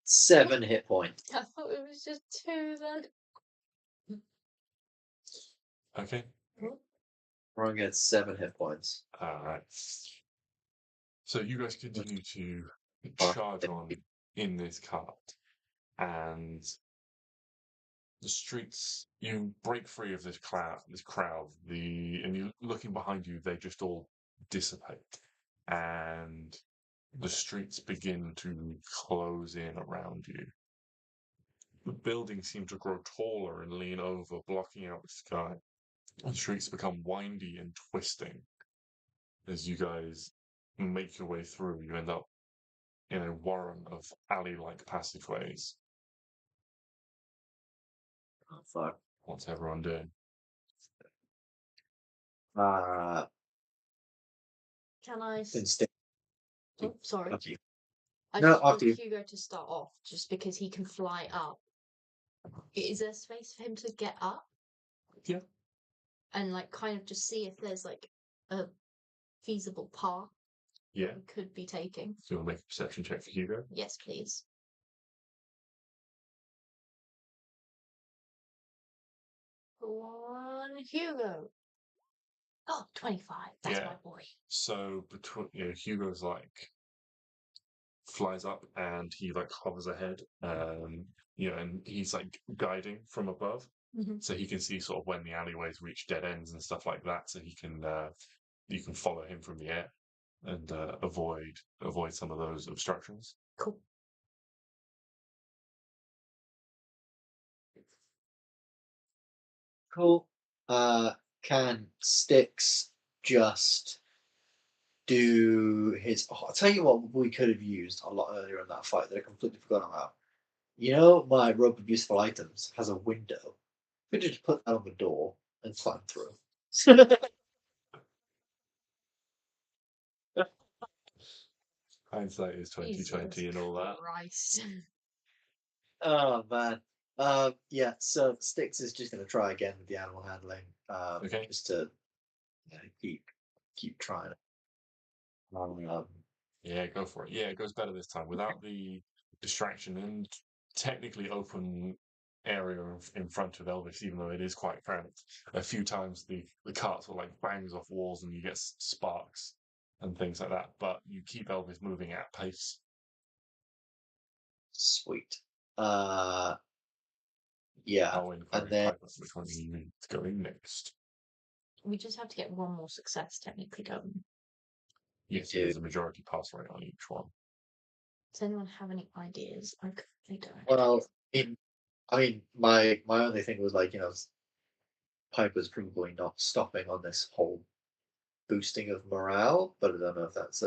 7 hit points. I thought it was just 2 then. Okay. Everyone gets 7 hit points. All right. So you guys continue to charge on in this cart, and the streets. You break free of this crowd. And you looking behind you, they just all dissipate, and the streets begin to close in around you. The buildings seem to grow taller and lean over, blocking out the sky. The streets become windy and twisting. As you guys make your way through, you end up in a warren of alley-like passageways. Oh, fuck. What's everyone doing? Can I? Instead, Oh, sorry. after you. I No, just want after you. Hugo to start off, just because he can fly up. Is there space for him to get up? Yeah. And like kind of just see if there's like a feasible path Yeah. we could be taking. So you'll make a perception check for Hugo. Yes, please. One Hugo. Oh, 25. That's Yeah. my boy. So between Hugo's like flies up and he like hovers ahead, and he's like guiding from above, so he can see sort of when the alleyways reach dead ends and stuff like that. So he can you can follow him from the air and avoid some of those obstructions. Cool. Cool. Can Stix just do his? Oh, I'll tell you what we could have used a lot earlier in that fight that I completely forgot about. You know, my rope of useful items has a window. We could just put that on the door and climb through. Hindsight is 2020 and all that. Christ. Oh man. Yeah. So Stix is just going to try again with the animal handling. Okay. Just to keep trying it. Yeah, go for it. Yeah, it goes better this time without the distraction and technically open area in front of Elvis, even though it is quite cramped. A few times the carts will like bangs off walls and you get sparks and things like that, but you keep Elvis moving at pace. Sweet. Yeah. I'll And encourage then Piper which one you need going next. We just have to get one more success, technically, don't we? Yes, there's a majority pass rate on each one. Does anyone have any ideas? They don't. well, I mean, my only thing was like, Piper's probably not stopping on this whole boosting of morale, but I don't know if that's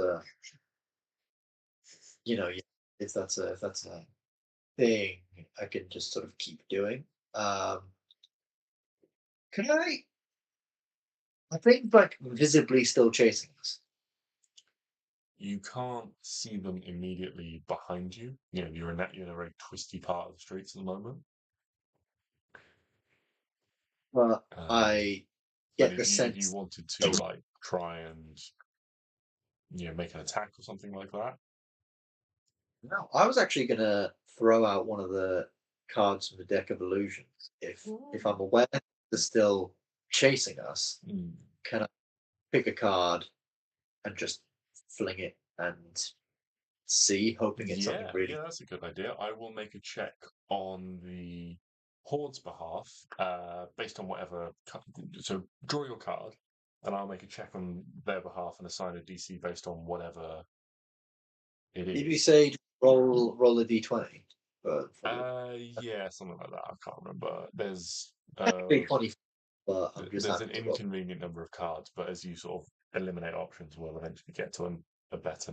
if that's a thing I can just sort of keep doing. Can I I think like visibly still chasing us. You can't see them immediately behind you. You know, you're in a very twisty part of the streets at the moment. But I But get the if you sense. wanted to like try and make an attack or something like that, No, I was actually gonna throw out one of the cards from the deck of illusions. If I'm aware they're still chasing us, can I pick a card and just fling it and see, hoping it's something really. yeah, that's a good idea. I will make a check on the Horde's behalf, based on whatever. So draw your card, and I'll make a check on their behalf and assign a DC based on whatever it Did we is. say roll a d20? Yeah, something like that. I can't remember. There's Technically 20, but I'm just there's an having to roll. inconvenient number of cards, but as you sort of eliminate options, we'll eventually get to a better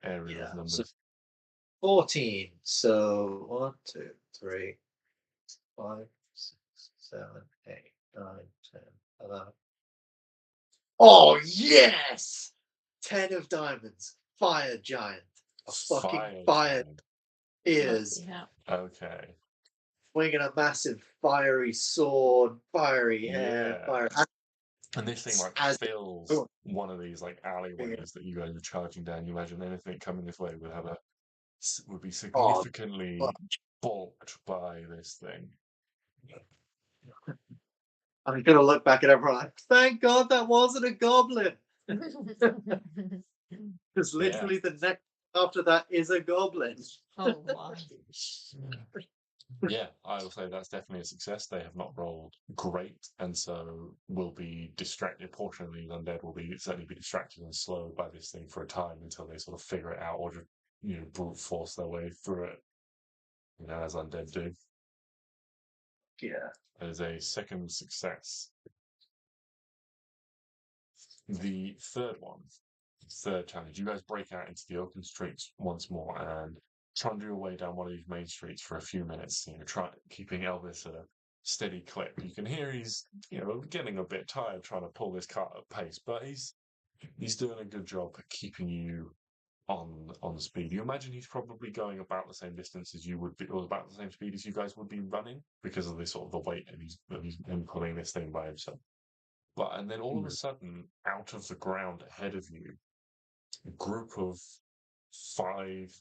area of Yeah, numbers. so 14. So 1, 2, 3, 5, 6, 7, 8, 9, 10, 11. Oh yes! 10 of diamonds. Fire giant. A fucking fire giant. is Yeah. Okay. swinging a massive fiery sword, fiery hair, Yeah. fire. And this thing like As- fills one of these like alleyways that you guys are charging down. You imagine anything coming this way would be significantly bulked by this thing. I'm gonna look back at everyone like, thank God that wasn't a goblin. Because literally the next after that is a goblin. Oh my. Yeah, I will say that's definitely a success. They have not rolled great, and so will be distracted. A portion of these undead will certainly be distracted and slowed by this thing for a time until they sort of figure it out or just brute force their way through it. As undead do. Yeah. As a second success. The third challenge, you guys break out into the open streets once more and trundle your way down one of these main streets for a few minutes, keeping Elvis at a steady clip. You can hear he's, getting a bit tired trying to pull this cart at pace, but he's doing a good job at keeping you on speed. You imagine he's probably going about the same distance as you would be, or about the same speed as you guys would be running because of this sort of the weight of him pulling this thing by himself. And then all of a sudden, out of the ground ahead of you, a group of 5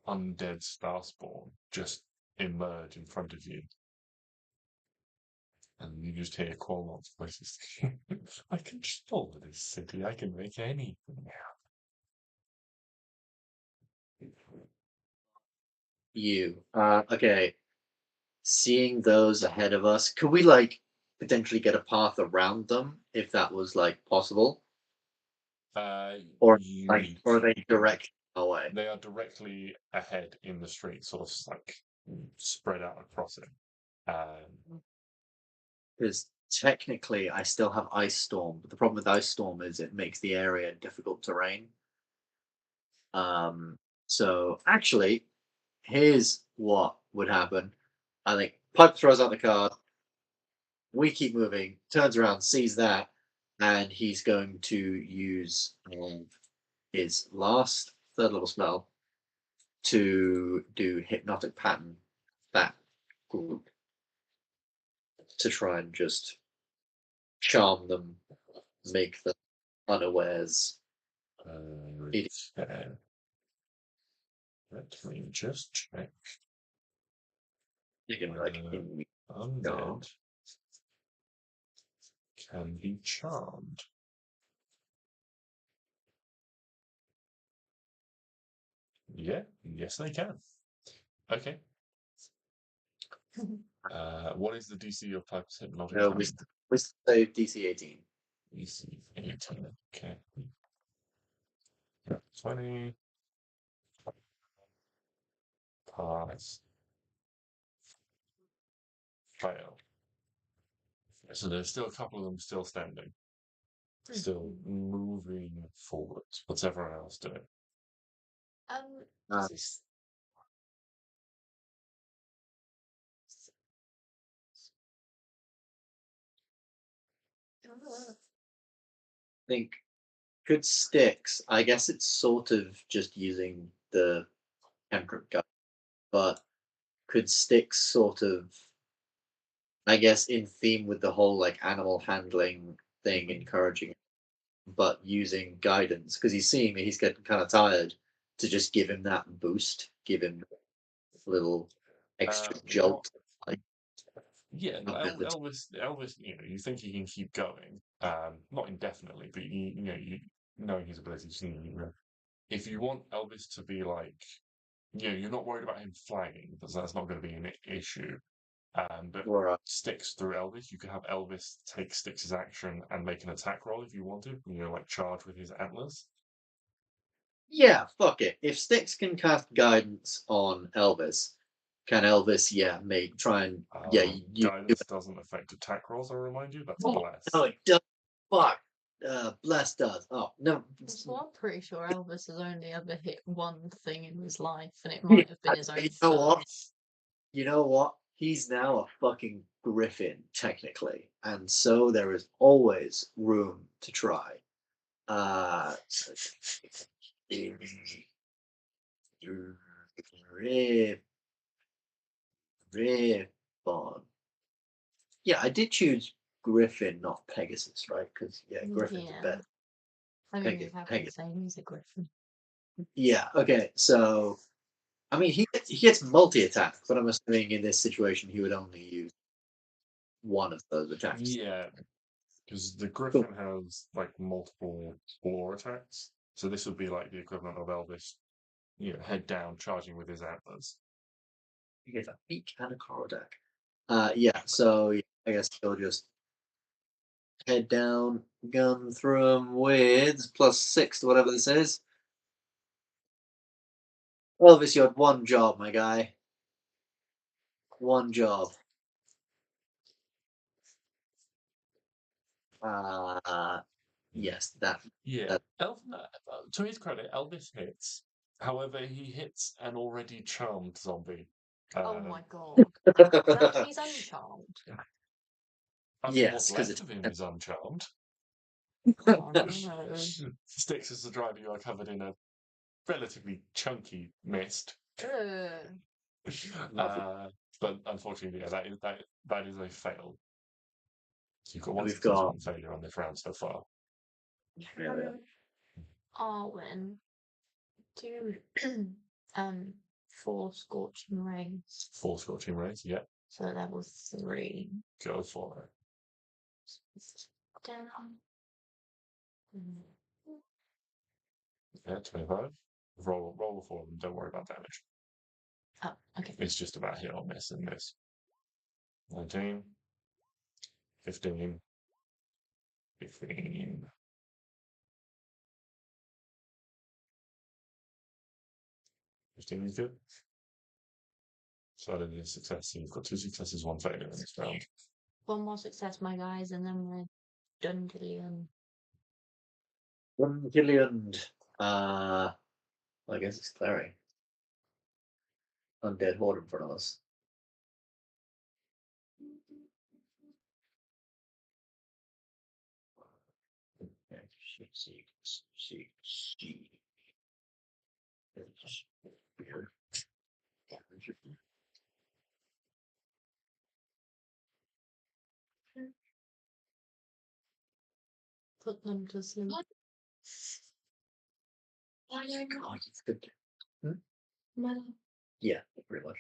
undead starspawn just emerge in front of you. And you just hear Quolnulk's voices. I control this city. I can make anything happen. Okay. Seeing those ahead of us, could we potentially get a path around them if that was possible? Or are they direct away? They are directly ahead in the street, sort of spread out across it. Because technically, I still have Ice Storm, but the problem with Ice Storm is it makes the area difficult terrain. So actually, here's what would happen. I think Pipe throws out the card. We keep moving. Turns around, sees that, and he's going to use his last third level spell to do hypnotic pattern that group to try and just charm them, make them unawares. Okay. Let me just check. You can Undead can be charmed. Yeah, yes they can. Okay. What is the DC of type hypnotic? No, we say DC 18. DC 18. Okay. 20. Pass. Fail. So there's still a couple of them still standing. Still moving forwards. What's everyone else doing? This think could Stix. I guess it's sort of just using the temperate guy, but could Stix sort of, I guess, in theme with the whole like animal handling thing, encouraging, but using guidance because he's seeing that he's getting kind of tired, to just give him that boost, give him a little extra jolt. Like, Yeah, no, ability. Elvis, you think he can keep going, not indefinitely, but you knowing his abilities, if you want Elvis to be like, you're not worried about him flagging because that's not going to be an issue. But Right. Stix through Elvis, you could have Elvis take Stix's action and make an attack roll if you wanted, like charge with his antlers. Yeah, fuck it. If Stix can cast guidance on Elvis, can Elvis, try and you Guidance doesn't affect attack rolls, I'll remind you. That's bless. no, it does. Fuck. Bless does. Oh no. So I'm pretty sure Elvis has only ever hit one thing in his life, and it might have been his own You know what? foot. You know what? He's now a fucking griffin, technically, and so there is always room to try. Griffon. Yeah, I did choose Griffin, not Pegasus, right? Because Griffin's Yeah. better. I mean, you have to Pegasus. say he's a griffin. Yeah. Okay. So, I mean, he gets multi attack, but I'm assuming in this situation he would only use one of those attacks. Yeah, because the Griffin has like multiple claw attacks, so this would be like the equivalent of Elvis, head down, charging with his antlers. He gets a beak and a claw attack. Yeah. So I guess he'll just head down, gun through him with +6 to whatever this is. Elvis, you had one job, my guy. One job. Yes, that. Yeah, to his credit, Elvis hits. However, he hits an already charmed zombie. Oh my god. He's uncharmed. I mean, Yes, what's 'cause left of him is uncharmed. Oh no. Stix as the driver, you are covered in a relatively chunky mist. But unfortunately, that is a fail. So you've got one We've success, got- one failure on this round so far. Arwen, do 4 scorching rays. 4 scorching rays, yeah. So level 3. Go for it. Down. Yeah, 25. Roll for them. Don't worry about damage. Oh, okay. It's just about hit or miss in this. 19. 15. 15. 15 is good. So that is a success. So you've got 2 successes, 1 failure in this round. One more success, my guys, and then we're done to the end. 1 million. I guess it's Klari. Undead horde in front of us. Put them to sleep. Yeah, pretty much.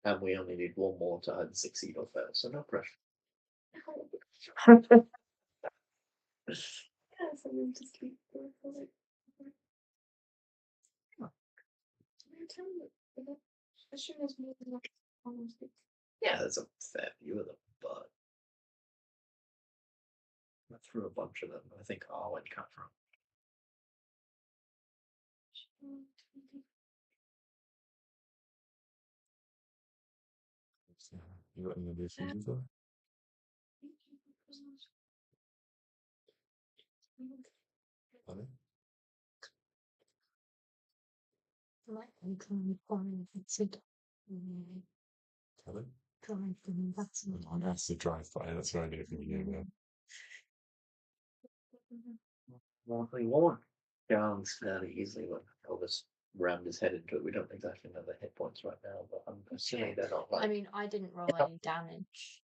And we only need one more to either succeed or fail, so no pressure. Yeah, there's a fair few of them, but I threw a bunch of them. I think Arwen cut from. You got any ideas for you, though? Pardon? I'm trying to find it. Pardon? Drive them. That's not. Oh, that's the drive by. That's your idea for the game, yeah. Well, we won't down fairly easily when Elvis rammed his head into it. We don't exactly know the hit points right now, but I'm assuming they're not like. I mean, I didn't roll any damage,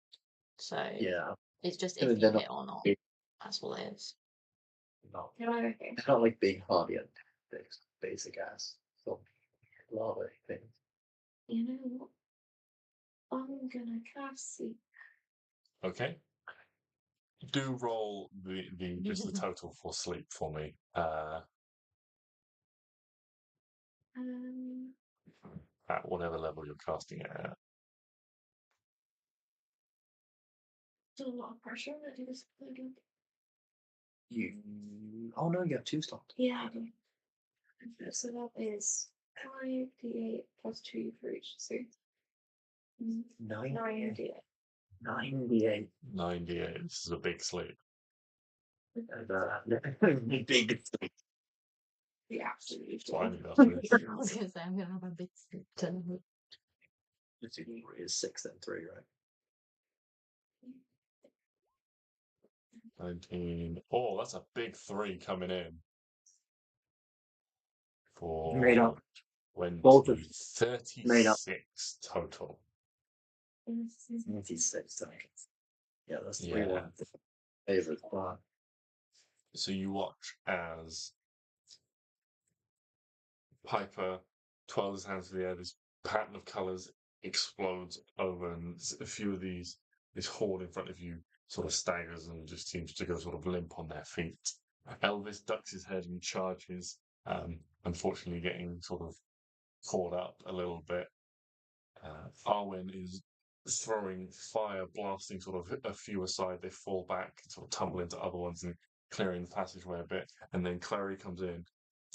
so Yeah, it's just I if mean, you they're hit not, or not. That's all it is. not, Okay. they're not like being hardy and basic ass. So, lava things. You know what? I'm gonna cast sleep. Okay. Do roll the just the total for sleep for me. At whatever level you're casting it at. Still a lot of pressure on it. This again. You. Oh no, you have 2 slots. Yeah, I do. So that is 5d8 plus 2 for each. So 9d8. 98. 98. This is a big sleep. Big. The absolute. That's what I need after this. I was gonna say I'm gonna have a big sleep tonight. Is 6 and 3, right? 19. Oh, that's a big 3 coming in. For Made up. 20, Both of 36 made up. total. 96 times. Yeah, that's 3 Yeah. 1. Favorite part. So you watch as Piper twirls his hands in the air, this pattern of colours explodes over, and a few of this horde in front of you sort of staggers and just seems to go sort of limp on their feet. Elvis ducks his head and charges, unfortunately getting sort of caught up a little bit. Arwen is throwing fire, blasting sort of a few aside. They fall back, sort of tumble into other ones and clearing the passageway a bit. And then Klari comes in,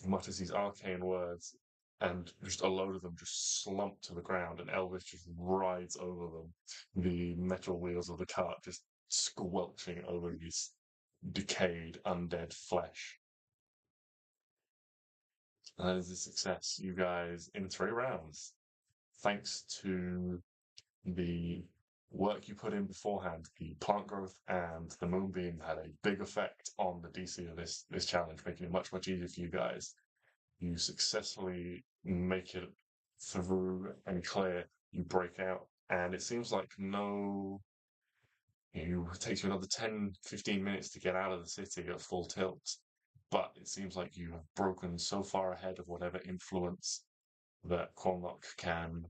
mutters these arcane words, and just a load of them just slump to the ground, and Elvis just rides over them, the metal wheels of the cart just squelching over his decayed undead flesh. And that is a success. You guys, in 3 rounds, thanks to the work you put in beforehand, the plant growth and the moonbeam had a big effect on the DC of this challenge, making it much easier for you guys. You successfully make it through and clear. You break out, and it seems like it takes you another 10-15 minutes to get out of the city at full tilt. But it seems like you have broken so far ahead of whatever influence that Quolnulk can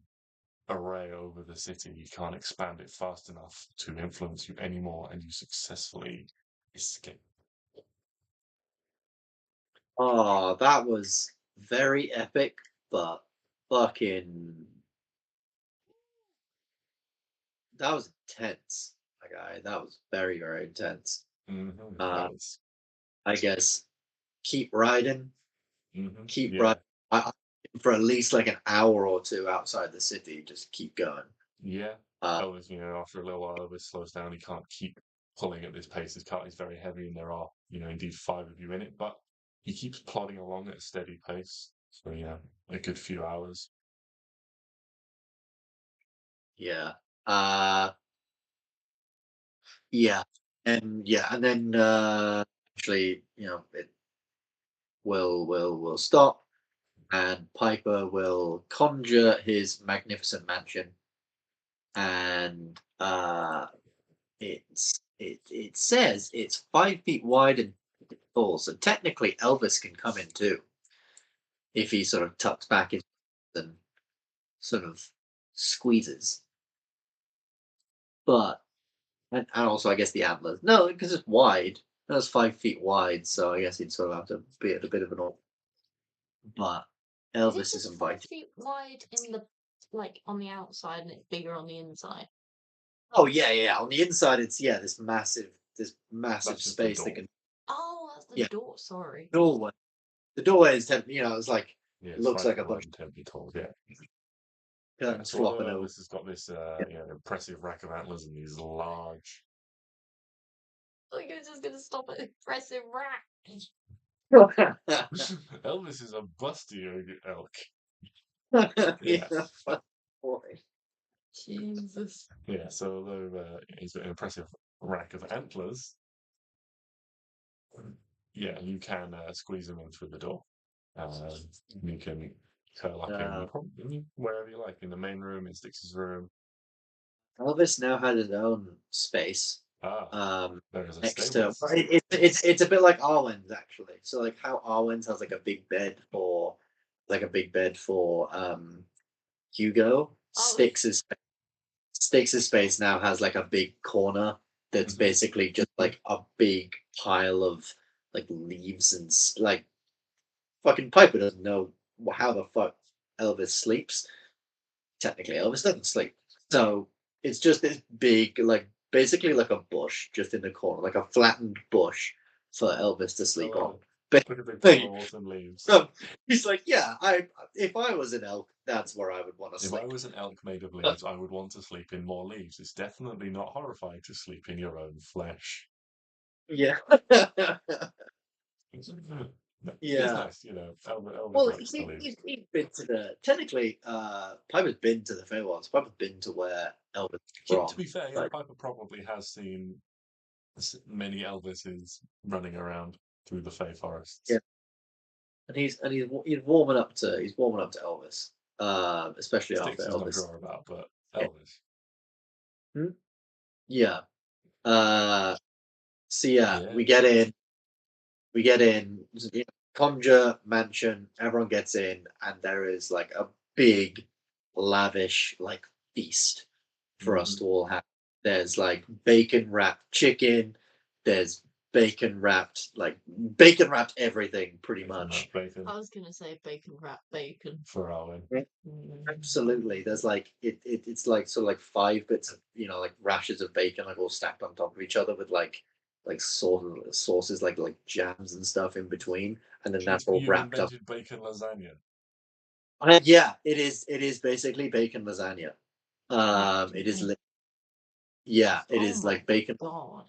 array over the city. You can't expand it fast enough to influence you anymore, and you successfully escape. Oh, that was very epic, but fucking. That was intense, my guy. That was very, very intense. That was. I guess keep riding. Keep Yeah. riding. For at least like an hour or 2 outside the city. Just keep going. Yeah. Elvis, after a little while, Elvis slows down. He can't keep pulling at this pace. His cart is very heavy, and there are, indeed 5 of you in it, but he keeps plodding along at a steady pace. So, a good few hours. Yeah. Yeah. And then actually, it will stop, and Piper will conjure his magnificent mansion, and it says it's 5 feet wide and tall, so technically Elvis can come in too if he sort of tucks back in and sort of squeezes. But and also I guess the antlers. No, because it's wide. That's 5 feet wide, so I guess he'd sort of have to be at a bit of an awkward. But Elvis Is is it just 5 invited. feet wide in the on the outside and it's bigger on the inside? Oh yeah. On the inside, it's this massive That's just the space door. that can. Oh, that's the Yeah. door. Sorry. Doorway. The doorway is it's like Yeah, looks like a bunch of 10 feet tall. Yeah. of curtains So flopping although over. Elvis has got this impressive rack of antlers and these large. I think I was just gonna stop at impressive rack. Elvis is a busty elk. Yeah. Boy. Jesus. Yeah, so although he's got an impressive rack of antlers, Yeah, you can squeeze them in through the door. You can curl up in wherever you like, in the main room, in Stix's room. Elvis now has his own space. There is a Next stable. to it's a bit like Arwen's actually. So like how Arwen's has like a big bed for Hugo. Stix's space now has like a big corner that's basically just like a big pile of like leaves and like fucking Piper doesn't know how the fuck Elvis sleeps. Technically, Elvis doesn't sleep, so it's just this big, like basically like a bush just in the corner, like a flattened bush for Elvis to sleep on. But Look at the pile of autumn leaves. he's like, yeah, if I was an elk, that's where I would want to If sleep. I was an elk made of leaves, I would want to sleep in more leaves. It's definitely not horrifying to sleep in your own flesh. Yeah. It's nice, you know. Elvis Well, likes the leaves. he's been to the technically. Piper's been to the Feywilds. Piper's been to where Elvis is from. To be fair, like, Piper probably has seen many Elvises running around through the Fey forests. Yeah, and he's warming up to Elvis, especially Stix after is not Elvis. sure about, but Elvis. Yeah. So yeah, we get in. Conjure mansion. Everyone gets in, and there is like a big, lavish like feast for us to all have. There's like bacon wrapped chicken. There's bacon wrapped everything pretty much. Bacon. I was gonna say bacon wrap bacon. For Arwen. Absolutely. There's like it's like sort of like 5 bits of like rashers of bacon like all stacked on top of each other with like sauces like jams and stuff in between, and then that's all You wrapped up. invented bacon lasagna. Yeah, it is basically bacon lasagna. It is it is like bacon. God.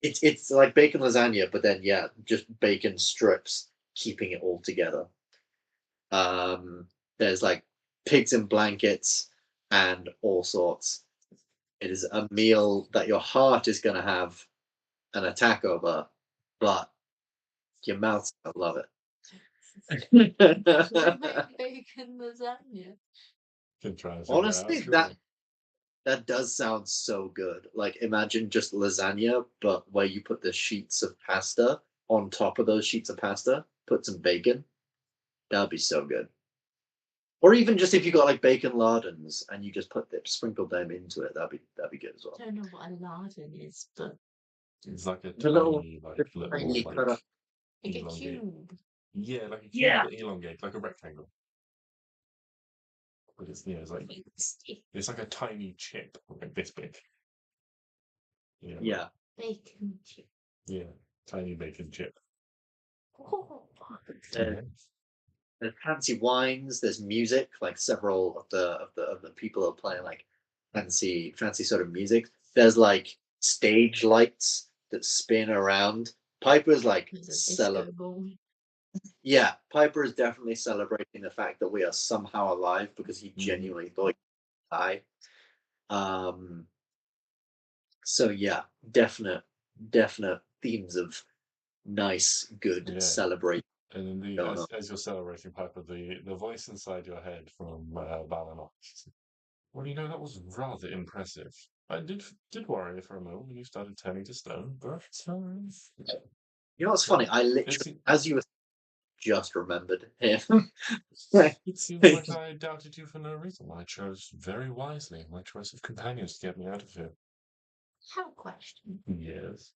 It's like bacon lasagna, but then just bacon strips keeping it all together. There's like pigs in blankets and all sorts. It is a meal that your heart is going to have an attack over, but your mouth's going to love it. Bacon lasagna. Honestly, that does sound so good. Like imagine just lasagna, but where you put the sheets of pasta on top of those sheets of pasta, put some bacon. That'd be so good. Or even just if you got like bacon lardons and you just sprinkled them into it, that'd be good as well. I don't know what a lardon is, but it's like a tiny, little like a cube. Yeah, like a cube, but elongate, like a rectangle. But it's it's like a tiny chip, like this big. Yeah. Bacon chip. Yeah, tiny bacon chip. There's fancy wines. There's music. Like several of the people are playing like fancy sort of music. There's like stage lights that spin around. Piper's like Piper is definitely celebrating the fact that we are somehow alive because he genuinely thought he'd die. So yeah, definite themes of nice, good celebration. And as you're celebrating, Piper, the voice inside your head from Valinor. Well, that was rather impressive. I did worry for a moment when you started turning to stone, but you know what's funny? I literally, as you were just remembered him. It seems like I doubted you for no reason. I chose very wisely my choice of companions to get me out of here. Have a question. Yes.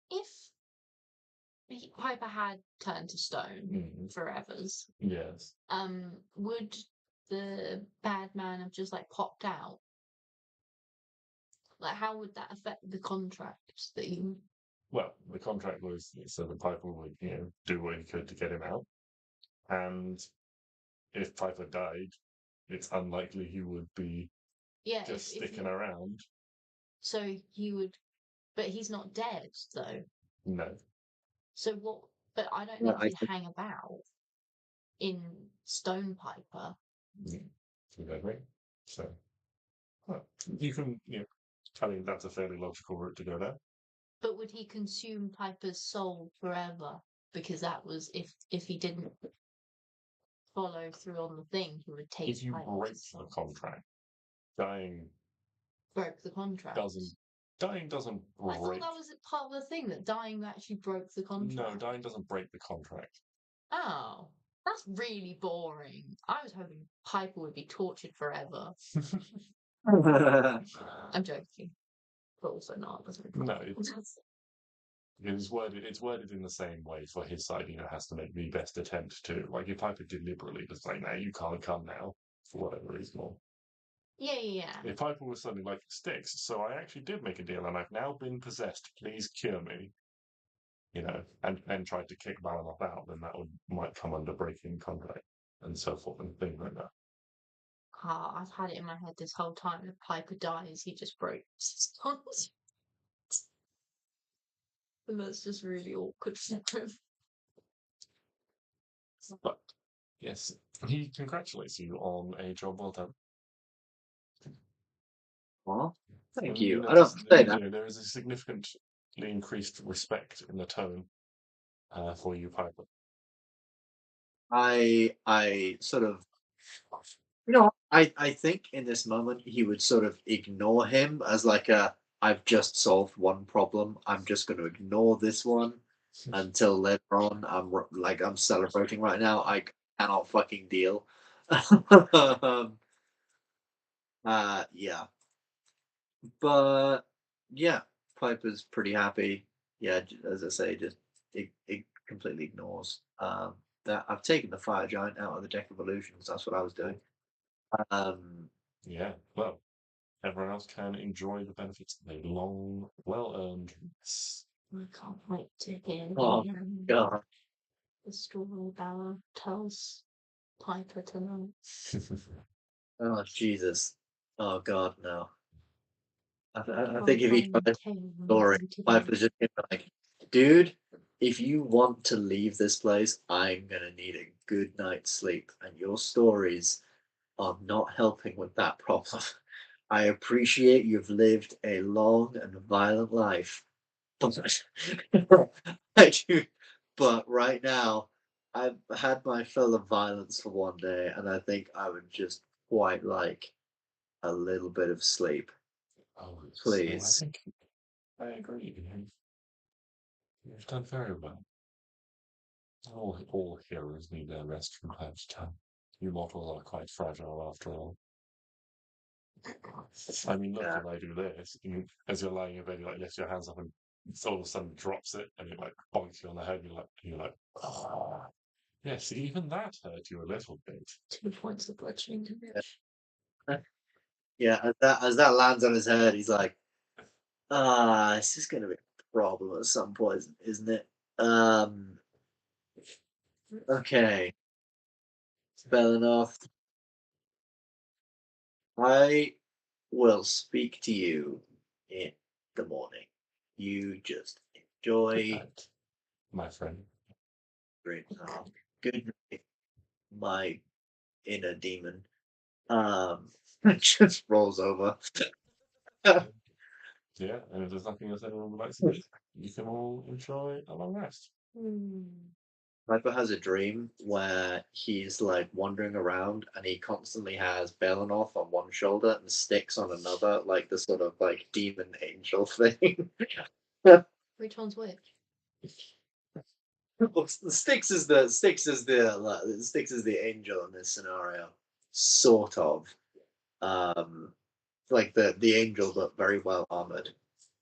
If Piper had turned to stone forevers, yes, would the bad man have just like popped out? Like, how would that affect the contract that you? Well, the contract was so that Piper would, do what he could to get him out, and if Piper died, it's unlikely he would be just sticking around. So he would, but he's not dead, though. No. So what? But I don't think he'd hang about in Stone Piper. Exactly. So, well, you can, I think that's a fairly logical route to go down. But would he consume Piper's soul forever? Because that was if he didn't follow through on the thing, he would take If you break Piper's the soul. contract, dying Broke the contract. doesn't I thought break. that was part of the thing, that dying actually broke the contract. No, dying doesn't break the contract. Oh, that's really boring. I was hoping Piper would be tortured forever. I'm joking. But also not. No, it's worded in the same way for his side, has to make the best attempt to. Like, if Piper deliberately just like, no, you can't come now, for whatever reason. Or Yeah. if Piper was suddenly like, Stix, so I actually did make a deal and I've now been possessed, please cure me, and then tried to kick Balanoff out, then that might come under breaking contract and so forth and things like that. I've had it in my head this whole time. If Piper dies, he just breaks his contract. And that's just really awkward for him. But yes, he congratulates you on a job well done. Well, thank And you. I don't say that. There is a significantly increased respect in the tone for you, Piper. I sort of, I think in this moment he would sort of ignore him as like I've just solved one problem. I'm just going to ignore this one until later on. I'm celebrating right now. I cannot fucking deal. Yeah, but yeah, Piper's pretty happy. Yeah, as I say, just it completely ignores that I've taken the fire giant out of the deck of illusions. That's what I was doing. Yeah, well, everyone else can enjoy the benefits of a long, well-earned rest. I can't wait to hear Oh God. the story Bella tells Piper tonight. Oh Jesus. Oh God, no. I think if he tried the story, Piper's just gonna be like, dude, if you want to leave this place, I'm gonna need a good night's sleep, and your stories are not helping with that problem. I appreciate you've lived a long and violent life, but I do. But right now, I've had my fill of violence for one day, and I think I would just quite like a little bit of sleep. Oh, Please. So I think I agree. You've done very well. All heroes need their rest from time to time. You mortals are quite fragile after all. I mean, look, Yeah. if I do this, as you're lying in bed, you lift your hands up and all of a sudden drops it, and it bonks you on the head. And you're like, oh. Yes, even that hurt you a little bit. 2 points of bludgeoning damage. Yeah, as that lands on his head, he's like, this is gonna be a problem at some point, isn't it? Okay. Fair enough. I will speak to you in the morning. You just enjoy Good night, my friend. dreams. Good night, my inner demon. Just rolls over. Yeah, and if there's nothing else anyone would like to do, you can all enjoy a long rest. Piper has a dream where he's like wandering around and he constantly has Belanoff on one shoulder and Stix on another, like the sort of like demon angel thing. Which one's which? Stix is the angel in this scenario, sort of. Like the angel, but very well armored,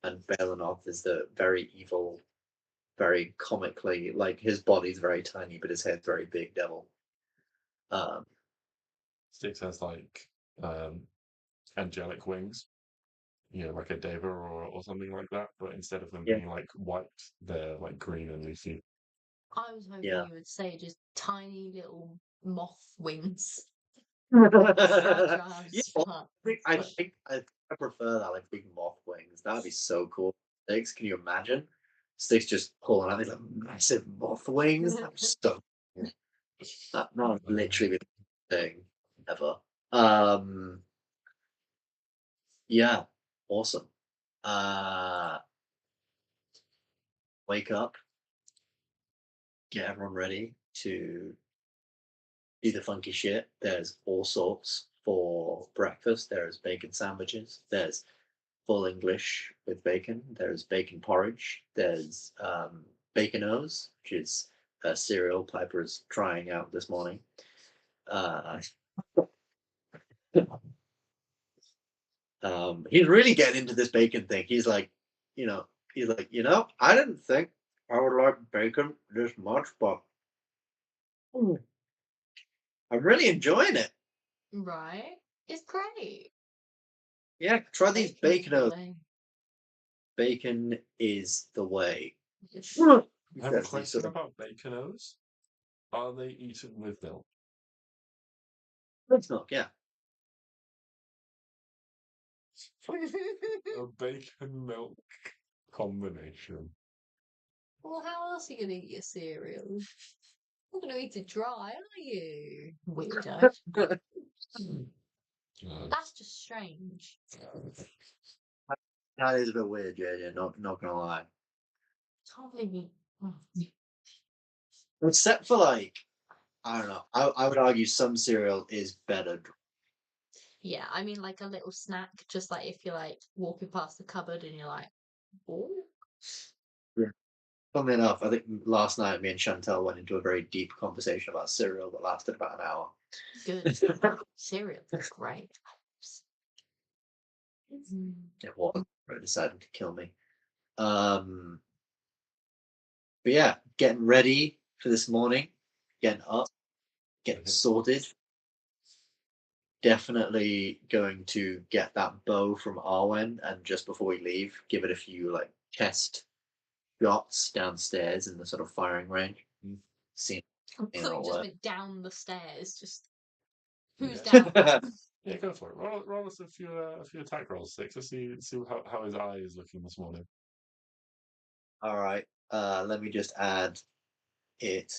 and Belanoff is the very evil, very comically, like his body's very tiny, but his head's very big devil. Stix has angelic wings, like a deva or something like that, but instead of them Yeah. being white, they're green and leafy. I was hoping Yeah. you would say just tiny little moth wings. Yeah, Fragile, I think I prefer that, like big moth wings. That'd be so cool. Sticks, can you imagine? Sticks just pulling out these like massive moth wings. That's so cool. That would literally be the thing ever. Yeah, awesome. wake up, get everyone ready to do the funky shit. There's all sorts for breakfast. There's bacon sandwiches. There's full English with bacon. There's bacon porridge. There's baconos, which is a cereal Piper is trying out this morning. He's really getting into this bacon thing. He's like, I didn't think I would like bacon this much, but I'm really enjoying it. Right? It's great. Yeah, try these Bacon's the baconos. way. Bacon is the way. It's- I have a That's the question sort of- about baconos. Are they eaten with milk? It's milk, yeah. A bacon milk combination. Well, how else are you gonna eat your cereal? You're gonna eat it dry, aren't you? Weirdo. That's just strange. That is a bit weird, JJ, not gonna lie. Can't believe you. Oh. Except for like, I don't know. I would argue some cereal is better. Yeah, I mean, like a little snack, just like if you're like walking past the cupboard and you're like, oh, Funnily enough, I think last night me and Chantel went into a very deep conversation about cereal that lasted about an hour. good. Cereal is great. Mm. It was decided to kill me. But yeah, getting ready for this morning, getting up, getting sorted. Definitely going to get that bow from Arwen, and just before we leave, give it a few like test shots downstairs in the sort of firing range. See, I thought you it'll just work. went down the stairs. Just who's Yeah. down? Yeah, go for it. Roll us a few attack rolls, Stix. Let's see how his eye is looking this morning. All right. Let me just add it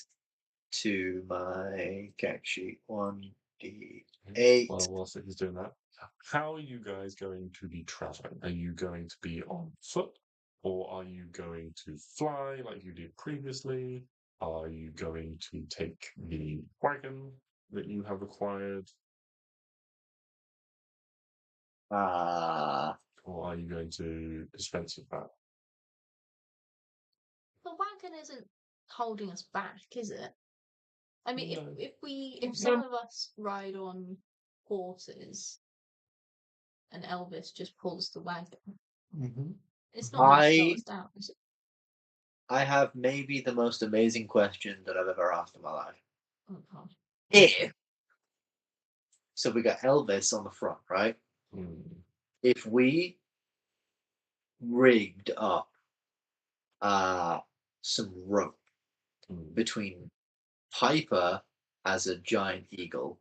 to my character sheet. 1d8. While Stix is doing that, how are you guys going to be traveling? Are you going to be on foot, or are you going to fly like you did previously? Are you going to take the wagon that you have acquired, Uh, or are you going to dispense with that? The wagon isn't holding us back, is it? I mean, No. if some of us ride on horses and Elvis just pulls the wagon, it's not going to slow us down, is it? I have maybe the most amazing question that I've ever asked in my life. Oh, God. If so, we got Elvis on the front, right? If we rigged up some rope between Piper as a giant eagle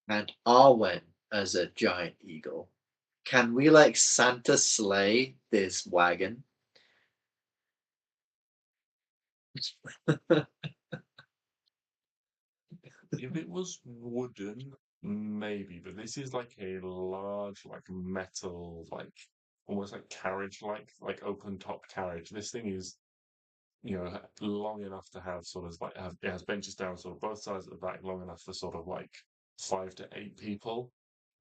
and Arwen as a giant eagle, can we like Santa sleigh this wagon? If it was wooden, maybe, but this is like a large, like metal, like almost like carriage, like open top carriage. This thing is, long enough to have sort of like it has benches down sort of both sides of the back, long enough for sort of like 5 to 8 people,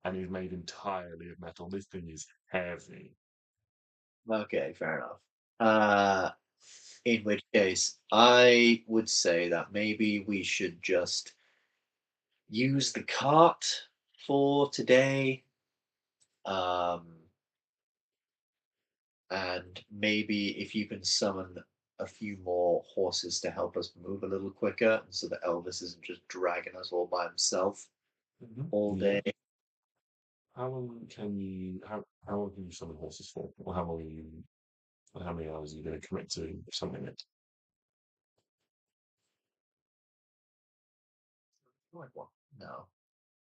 and is made entirely of metal. This thing is heavy. Okay, fair enough. In which case, I would say that maybe we should just use the cart for today. And maybe if you can summon a few more horses to help us move a little quicker, so that Elvis isn't just dragging us all by himself all Yeah. day. How long can you summon horses for? Or how many hours are you going to commit to summoning it? Like what? No.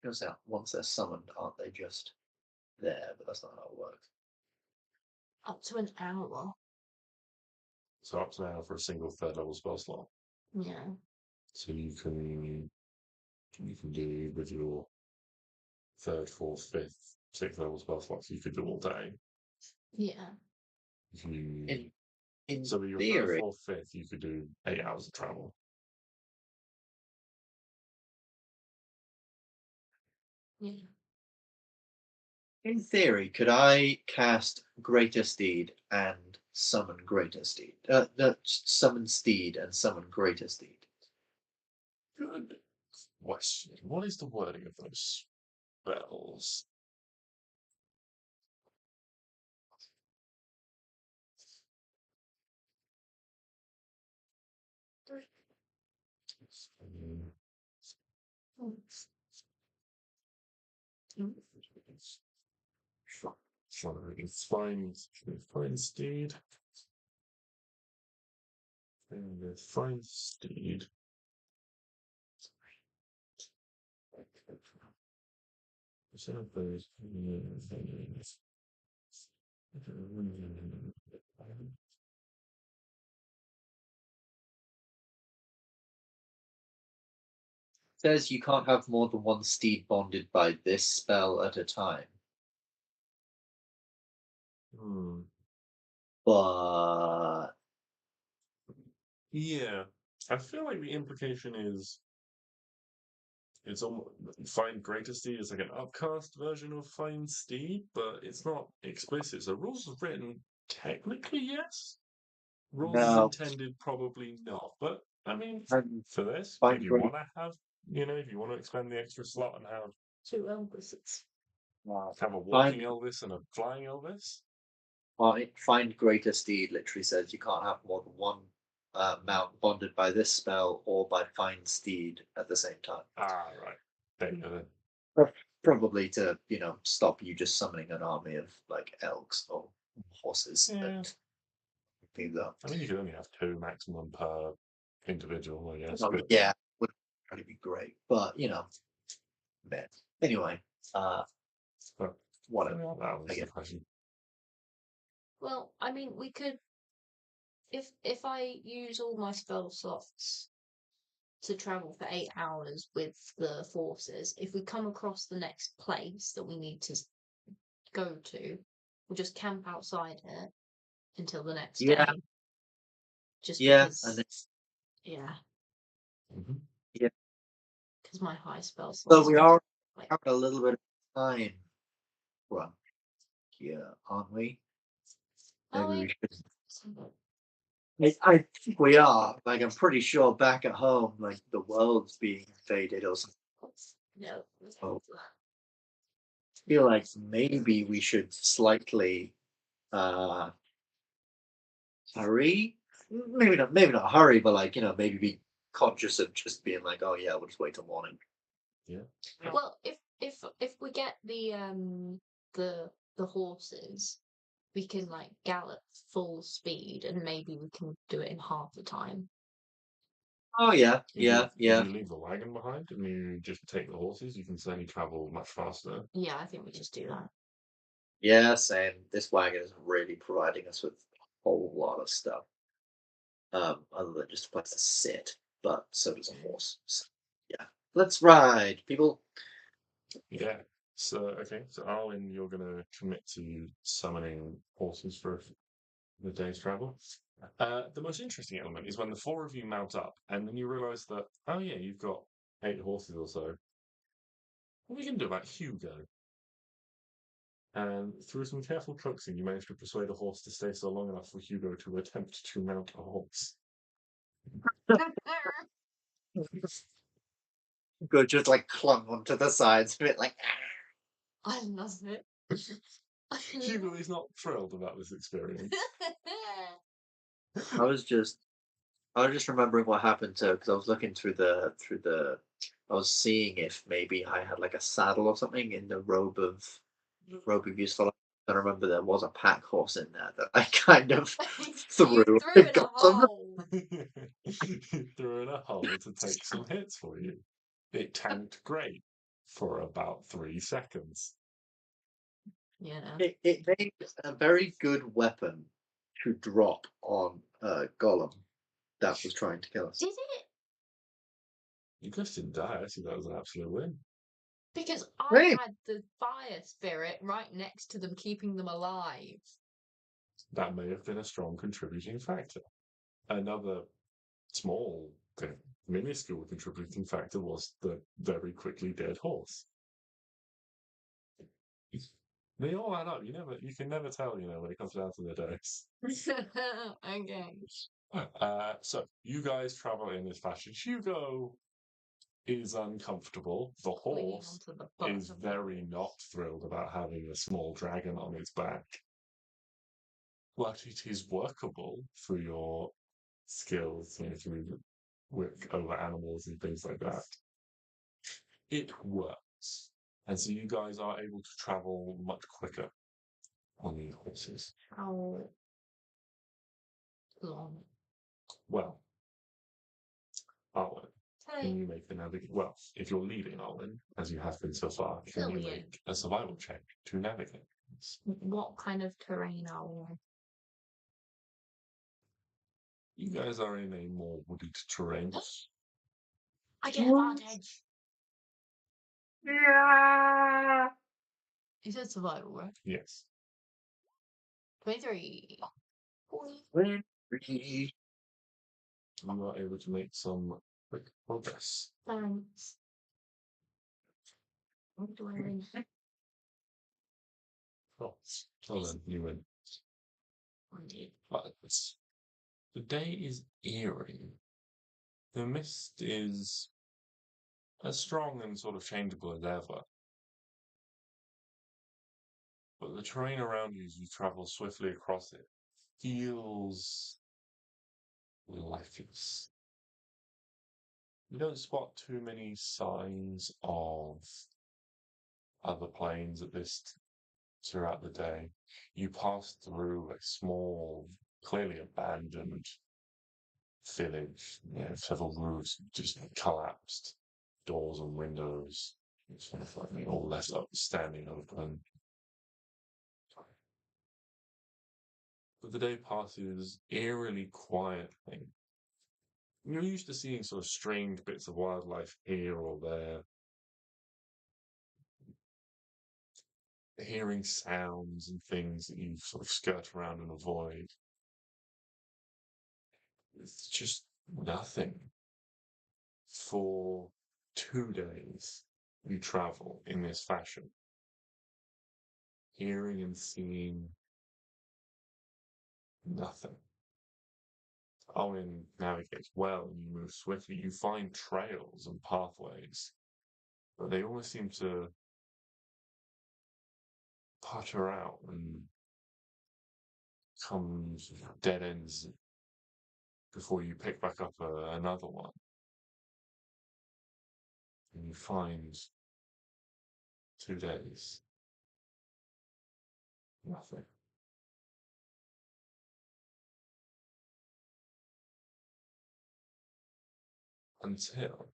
Because once they're summoned, aren't they just there? But that's not how it works. Up to an hour. So up to now for a single third level spell slot. Yeah. So you can do with your third, fourth, fifth, sixth level spell slots. You could do all day. Yeah. If you In So with your theory, 3rd, 4th, 5th, you could do 8 hours of travel. Yeah. in theory, could I cast Greater Steed and summon Greater Steed? No, summon Steed and summon Greater Steed. Good question. What is the wording of those spells? Find Steed. And find Steed. Some of those. Says you can't have more than one steed bonded by this spell at a time. But Yeah, I feel like the implication is it's almost Find Greater Steed is like an upcast version of Find Steed, but it's not explicit. So rules is written technically yes. Rules is no, intended probably not. But I mean, and for this, Find if you Great- want to have, if you want to expend the extra slot and have 2 Elvises. a walking Elvis and a flying Elvis. Find Greater Steed literally says you can't have more than one mount bonded by this spell or by Find Steed at the same time. Ah, right. There you go then. Probably to, stop you just summoning an army of like elks or horses Yeah. and things up. I mean, you could only have 2 maximum per individual, I guess. Oh, but yeah, would probably be great. But man. Anyway, but whatever. that was I the guess. question. Well, I mean, we could, if I use all my spell slots to travel for 8 hours with the forces, if we come across the next place that we need to go to, we'll just camp outside it until the next Yeah. day. Just Yeah, because, and yeah, Mhm. because my high spell so slots. we are like, having a little bit of time. Well, yeah, aren't we? oh, Maybe we wait. should. I think we are. Like, I'm pretty sure back at home, like the world's being invaded or something. No. Oh. I feel like maybe we should slightly hurry. Maybe not hurry, but like, maybe be conscious of just being like, oh yeah, we'll just wait till morning. Yeah. Well, if we get the horses, we can like gallop full speed, and maybe we can do it in half the time. Oh yeah, If yeah. you leave the wagon behind and you just take the horses, you can certainly travel much faster. Yeah, I think we just do that. Yeah, same. This wagon is really providing us with a whole lot of stuff. Other than just a place to sit, but so does a horse. So, yeah, let's ride, people. Yeah. So Arwen, you're gonna commit to summoning horses for the day's travel. The most interesting element is when the 4 of you mount up, and then you realise that you've got 8 horses or so. What are we gonna do about Hugo? And through some careful coaxing, you manage to persuade a horse to stay so long enough for Hugo to attempt to mount a horse. Good, just like clung onto the sides of it, like. I love it. Hugo is not thrilled about this experience. I was just remembering what happened to because I was looking through the. I was seeing if maybe I had like a saddle or something in the robe of useful. I remember there was a pack horse in there that I kind of threw. You threw and in a got some- hole. Threw in a hole to take some hits for you. It tanked great for about 3 seconds. Yeah. It made a very good weapon to drop on a golem that was trying to kill us. Did it? You guys didn't die. I see that was an absolute win. Because I Right. had the fire spirit right next to them, keeping them alive. that may have been a strong contributing factor. Another small, minuscule contributing factor was the very quickly dead horse. They all add up. You can never tell, when it comes down to the dice. Okay. So you guys travel in this fashion. Hugo is uncomfortable. The Clinging horse onto the butt is of the very horse. not thrilled about having a small dragon on its back. But it is workable through your skills and through work over animals and things like that. It works. And so you guys are able to travel much quicker on the horses. How long? Well, Arwen, can Hey, you make the navigate? Well, if you're leading Arwen, as you have been so far, can you Brilliant. make a survival check to navigate? what kind of terrain are we on? You guys are in a more wooded terrain. I get advantage. Yeah. You said survival, right? Yes. 23. You are able to make some quick progress. Thanks. What do I win? Oh, so then you win. But the day is eerie. The mist is as strong and sort of changeable as ever. But the terrain around you as you travel swiftly across it feels lifeless. You don't spot too many signs of other planes at this throughout the day. You pass through a small, clearly abandoned village. Several roofs just collapsed, doors and windows, sort of like all left up standing open. But the day passes eerily quietly. You're used to seeing sort of strange bits of wildlife here or there, hearing sounds and things that you sort of skirt around and avoid. It's just nothing. For 2 days, you travel in this fashion, hearing and seeing nothing. Owen navigates well and you move swiftly. You find trails and pathways, but they always seem to putter out and come dead ends before you pick back up another one. And you find 2 days, nothing. Until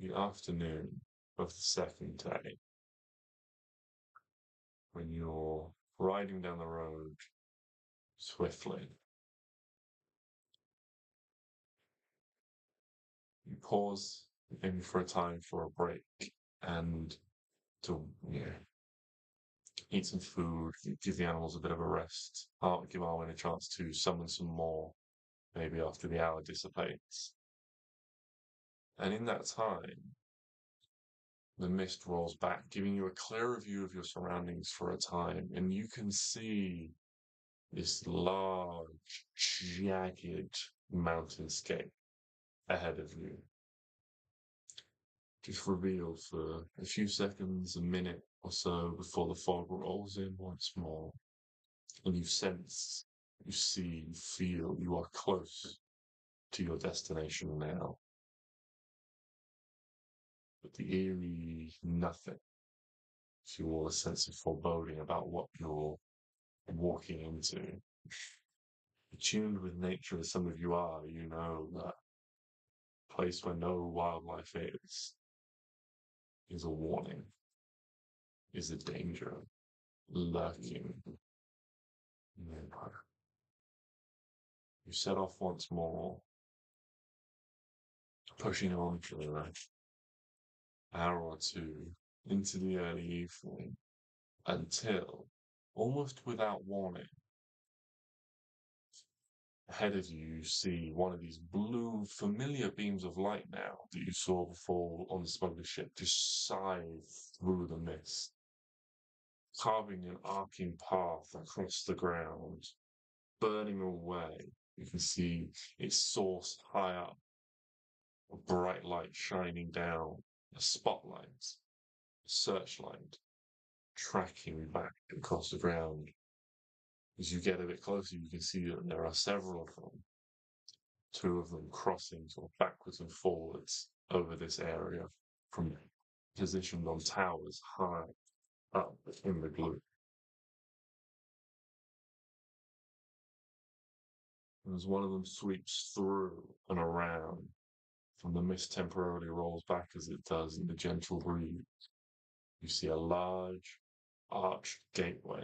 the afternoon of the second day, when you're riding down the road swiftly. You pause maybe for a time for a break and to eat some food, give the animals a bit of a rest, give Arwen a chance to summon some more, maybe after the hour dissipates. And in that time, the mist rolls back, giving you a clearer view of your surroundings for a time, and you can see this large, jagged mountainscape ahead of you. Just revealed for a few seconds, a minute or so before the fog rolls in once more. And you sense, you see, you feel you are close to your destination now. But the eerie nothing fuels a sense of foreboding about what you're walking into. Attuned with nature as some of you are, you know that a place where no wildlife is a warning, is a danger lurking nearby. You set off once more, pushing on for an hour or two into the early evening until, almost without warning, Ahead of you, you see one of these blue, familiar beams of light now that you saw before on the smuggler ship just scythe through the mist, carving an arcing path across the ground, burning away. You can see its source high up, a bright light shining down, a spotlight, a searchlight, tracking back across the ground. As you get a bit closer, you can see that there are several of them, two of them crossing sort of backwards and forwards over this area from positioned on towers high up in the blue. And as one of them sweeps through and around, and the mist temporarily rolls back as it does in the gentle breeze, you see a large arched gateway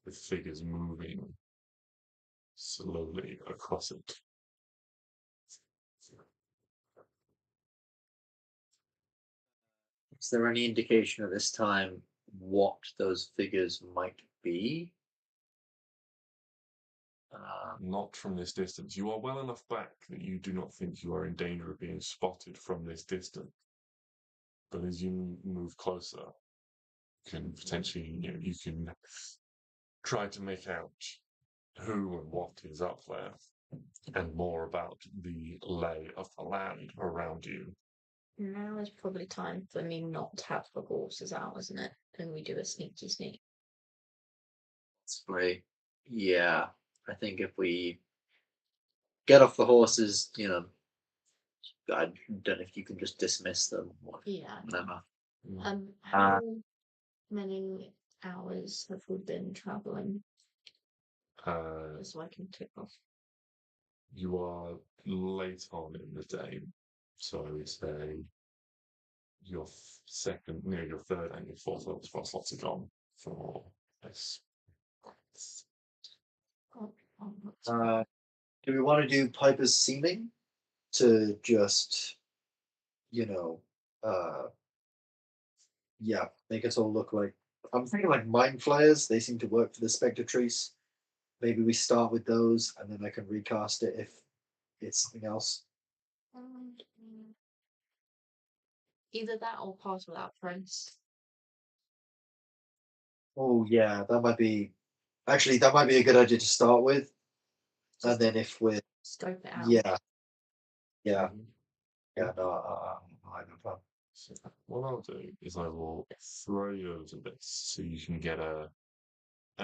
with figures moving slowly across it. Is there any indication at this time what those figures might be? Not from this distance. You are well enough back that you do not think you are in danger of being spotted from this distance. But as you move closer, you can potentially, you can try to make out who and what is up there, and more about the lay of the land around you. Now is probably time for me not to have the horses out, isn't it? And we do a sneaky sneak. Possibly. Yeah. I think if we get off the horses, I don't know if you can just dismiss them or Yeah. whatever. How many hours have we been traveling? So I can tick off. You are late on in the day, so I would say your your third and your fourth level spot slots are gone for this. Do we want to do Piper's Seeming to just, make us all look like. I'm thinking like mind flayers. They seem to work for the Spectatrice. Maybe we start with those, and then I can recast it if it's something else. Either that or pass without trace. Oh yeah, that might be. Actually, that might be a good idea to start with, and then if we're Scope it out. yeah, Mhm. no, I have a plan. So what I'll do is I will throw you over to this so you can get an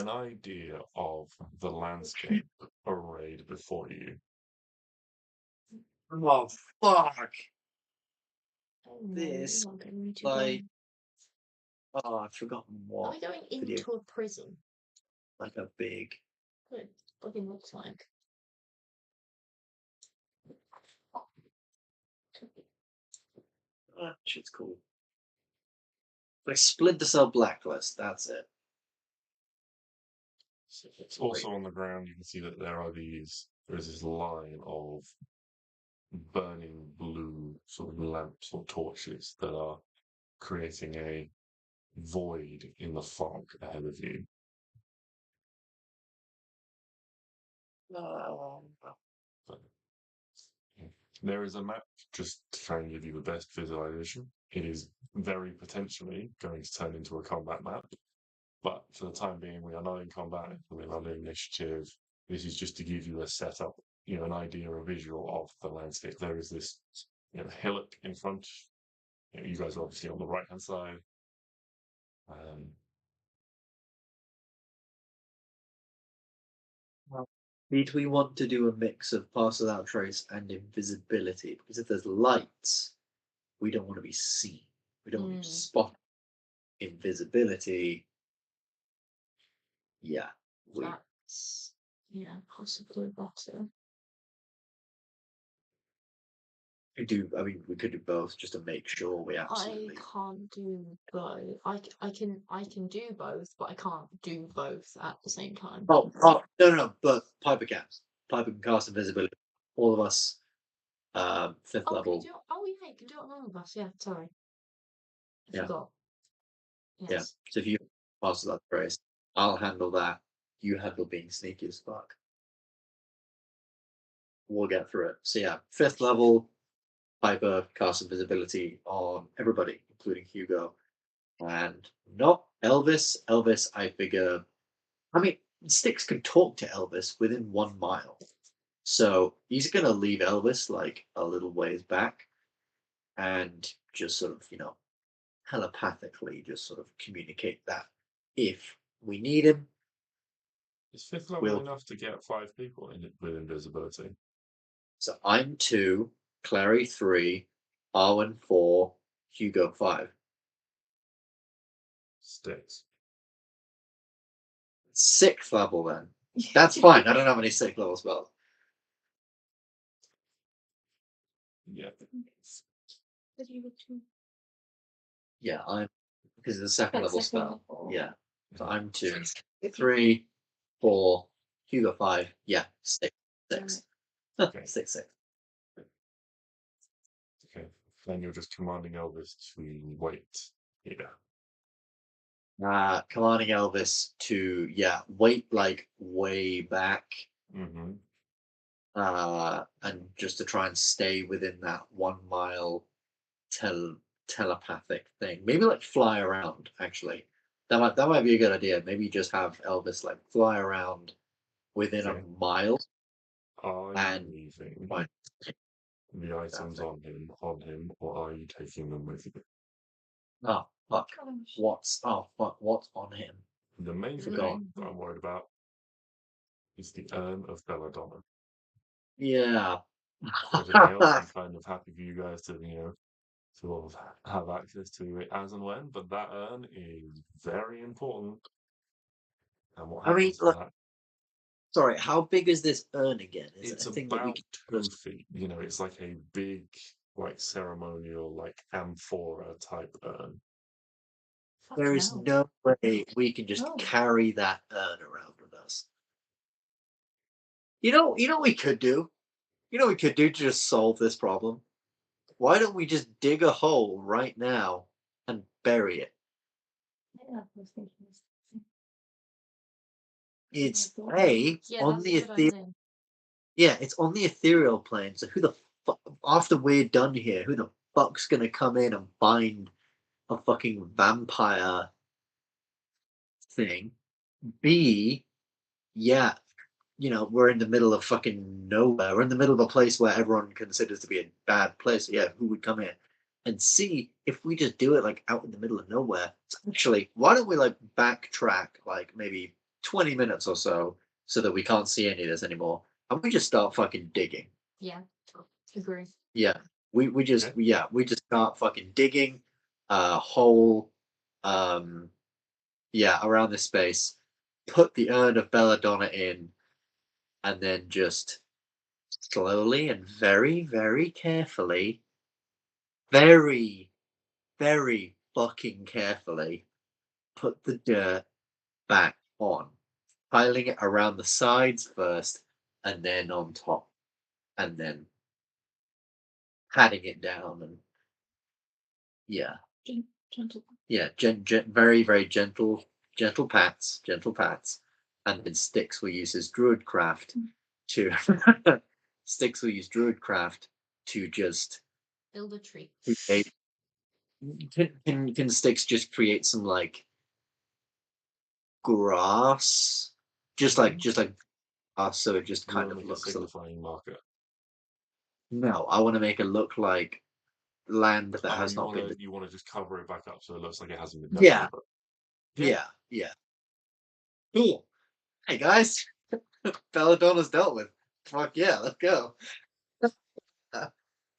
idea of the landscape arrayed before you. Oh fuck! Oh, no, This, you're not getting me to like, go. Oh, I've forgotten Am what I going video. into a prison? Like a big. Good. What it looks like. Shit's cool. Like Splinter Cell Blacklist. That's it. It's also on the ground. You can see that there's this line of burning blue sort of lamps or torches that are creating a void in the fog ahead of you. But there is a map just to try and give you the best visualization. It is very potentially going to turn into a combat map, but for the time being, we are not in combat. We're not in initiative. This is just to give you a setup, an idea, a visual of the landscape. There is this, hillock in front. You guys are obviously on the right hand side. Need we want to do a mix of pass without trace and invisibility? Because if there's lights, we don't want to be seen. We don't want to be spotted. Invisibility. Yeah. That's possibly better. We could do both just to make sure we absolutely. I can't do both. I can do both, but I can't do both at the same time. No. But Piper can. Piper can cast invisibility. All of us, fifth level. Yeah, you can do it on all of us. Yeah, sorry. I Yeah. forgot. Yes. Yeah. So if you pass without trace, I'll handle that. You handle being sneaky as fuck. we'll get through it. So yeah, 5th level, Piper casts invisibility on everybody, including Hugo. And not Elvis. Elvis, I figure. I mean, Stix can talk to Elvis within 1 mile. So he's going to leave Elvis like a little ways back and just sort of, telepathically just sort of communicate that if we need him. Is 5th level We'll- enough to get 5 people in it with invisibility? So I'm 2, Klari 3, Arwen 4, Hugo 5. Stix. 6th level then. That's fine. I don't have any 6th level spells. Yeah. But you were 2. Yeah, I'm because it's a 2nd level Second spell. level. Yeah. So I'm 2, 3, 4, Hugo 5. Yeah, 6. Okay. 6. Okay. Then you're just commanding Elvis to wait here. Commanding Elvis to wait like way back, Mm-hmm. and just to try and stay within that 1 mile telepathic thing. Maybe like fly around. Actually, that might be a good idea. Maybe just have Elvis like fly around within Okay. a mile. Are And- you leaving Fine. the items on him, or are you taking them with you? Oh fuck! Gosh. What's on him? The main Forgot. thing that I'm worried about is the urn of Belladonna. Yeah. Everything else, I'm kind of happy for you guys to, sort of have access to it as and when, but that urn is very important. And what I mean, happens to look, that? Sorry, how big is this urn again? Is It's it a thing that we about can 2 feet. It's like a big, like ceremonial, like amphora type urn. There is Fucking no way we can just No. carry that urn around with us. You know what we could do? You know what we could do to just solve this problem? Why don't we just dig a hole right now and bury it? Yeah, I was thinking the same thing. It's Yeah, on that's the a good idea. it's on the ethereal plane. So who the fuck, after we're done here, who the fuck's gonna come in and find a fucking vampire thing? B, yeah, we're in the middle of fucking nowhere. We're in the middle of a place where everyone considers to be a bad place. Yeah, who would come here? And C, if we just do it like out in the middle of nowhere, so actually, why don't we like backtrack like maybe 20 minutes or so that we can't see any of this anymore? And we just start fucking digging. Yeah, agree. Yeah. We just Okay. we just start fucking digging a hole around this space, put the urn of Belladonna in, and then just slowly and very, very carefully, very, very fucking carefully, put the dirt back on, piling it around the sides first, and then on top, and then patting it down, and Gentle. very, very gentle pats, and then Stix will use his druidcraft to Stix will use druidcraft to just Build a tree. create. Can Stix just create some like grass, just like grass, so it just You kind want to of make a looks. signifying marker. No, I want to make it look like land that has not been. You want to just cover it back up so it looks like it hasn't been done. Yeah. But Yeah. Cool. Hey guys, Belladonna's dealt with. Fuck yeah, let's go.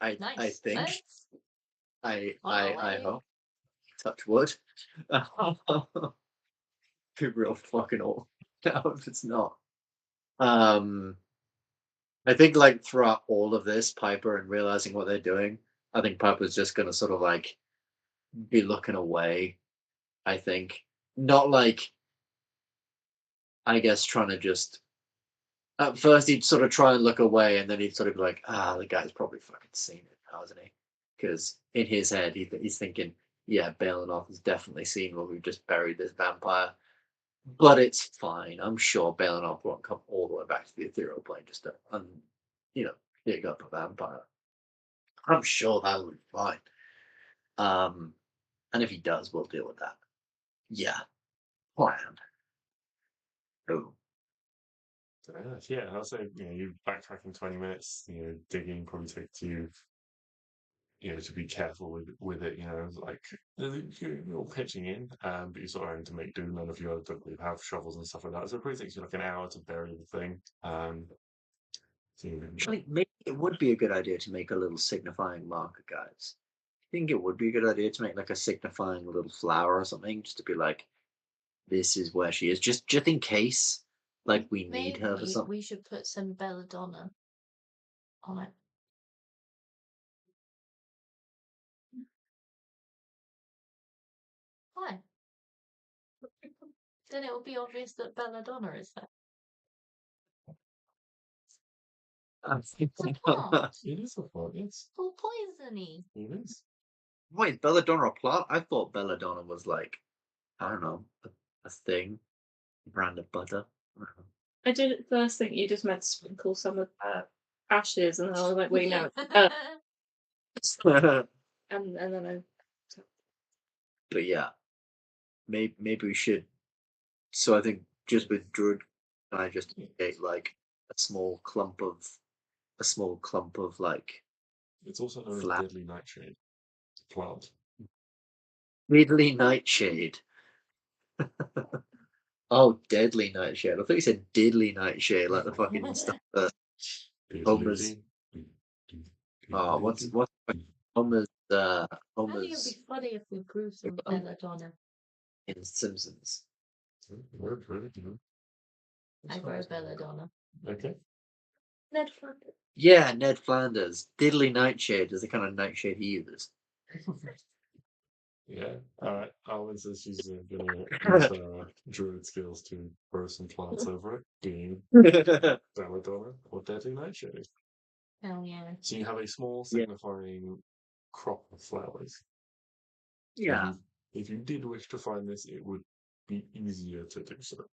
I Nice. think Let's I on our way. hope. Touch wood. Be real fucking awful. No, if it's not. I think like throughout all of this, Piper and realizing what they're doing, I think Piper's just gonna sort of like be looking away. I think not like, I guess, trying to just. At first, he'd sort of try and look away, and then he'd sort of be like, the guy's probably fucking seen it, hasn't he? Because in his head, he's thinking, yeah, Balinoff has definitely seen where we've just buried this vampire. But it's fine. I'm sure Balinoff won't come all the way back to the ethereal plane just to dig up a vampire. I'm sure that'll be fine. And if he does, we'll deal with that. Yeah. Plan. Oh. Yeah, I'll say you backtracking 20 minutes. Digging probably takes you. To be careful with it. Like you're pitching in, but you're sort of having to make do. None of you don't really have shovels and stuff like that, so it probably takes you like an hour to bury the thing. Actually, maybe it would be a good idea to make a little signifying marker, guys. I think it would be a good idea to make like a signifying little flower or something, just to be like, this is where she is, just in case, like we need her for something. We should put some belladonna on it. Why? Then it will be obvious that belladonna is there. It's a plant. It is a plant, yes. All poisony. It is. Wait, belladonna a plot? I thought belladonna was like, I don't know, a thing, a brand of butter. I did at first think you just meant to sprinkle some of ashes, and I was like, wait, no. But And then I. yeah, maybe we should. So I think just with Druid, I just get like a small clump of like It's also known as Flap. deadly nightshade plant. deadly nightshade. Oh, deadly nightshade! I thought you said diddly nightshade, like the fucking stuff that Homer's. Oh, what's Homer's? I think it would Homer's be funny if we grew some belladonna. in Simpsons. I grow belladonna. Okay. Ned Flanders. Yeah, Ned Flanders. Diddly nightshade is the kind of nightshade he uses. Yeah. All right. Arwen says she's gonna use her druid skills to grow some plants over it, being belladonna or deadly nightshade. Hell yeah. So you have a small Yeah. signifying crop of flowers. Yeah. If you did wish to find this, it would be easier to do so.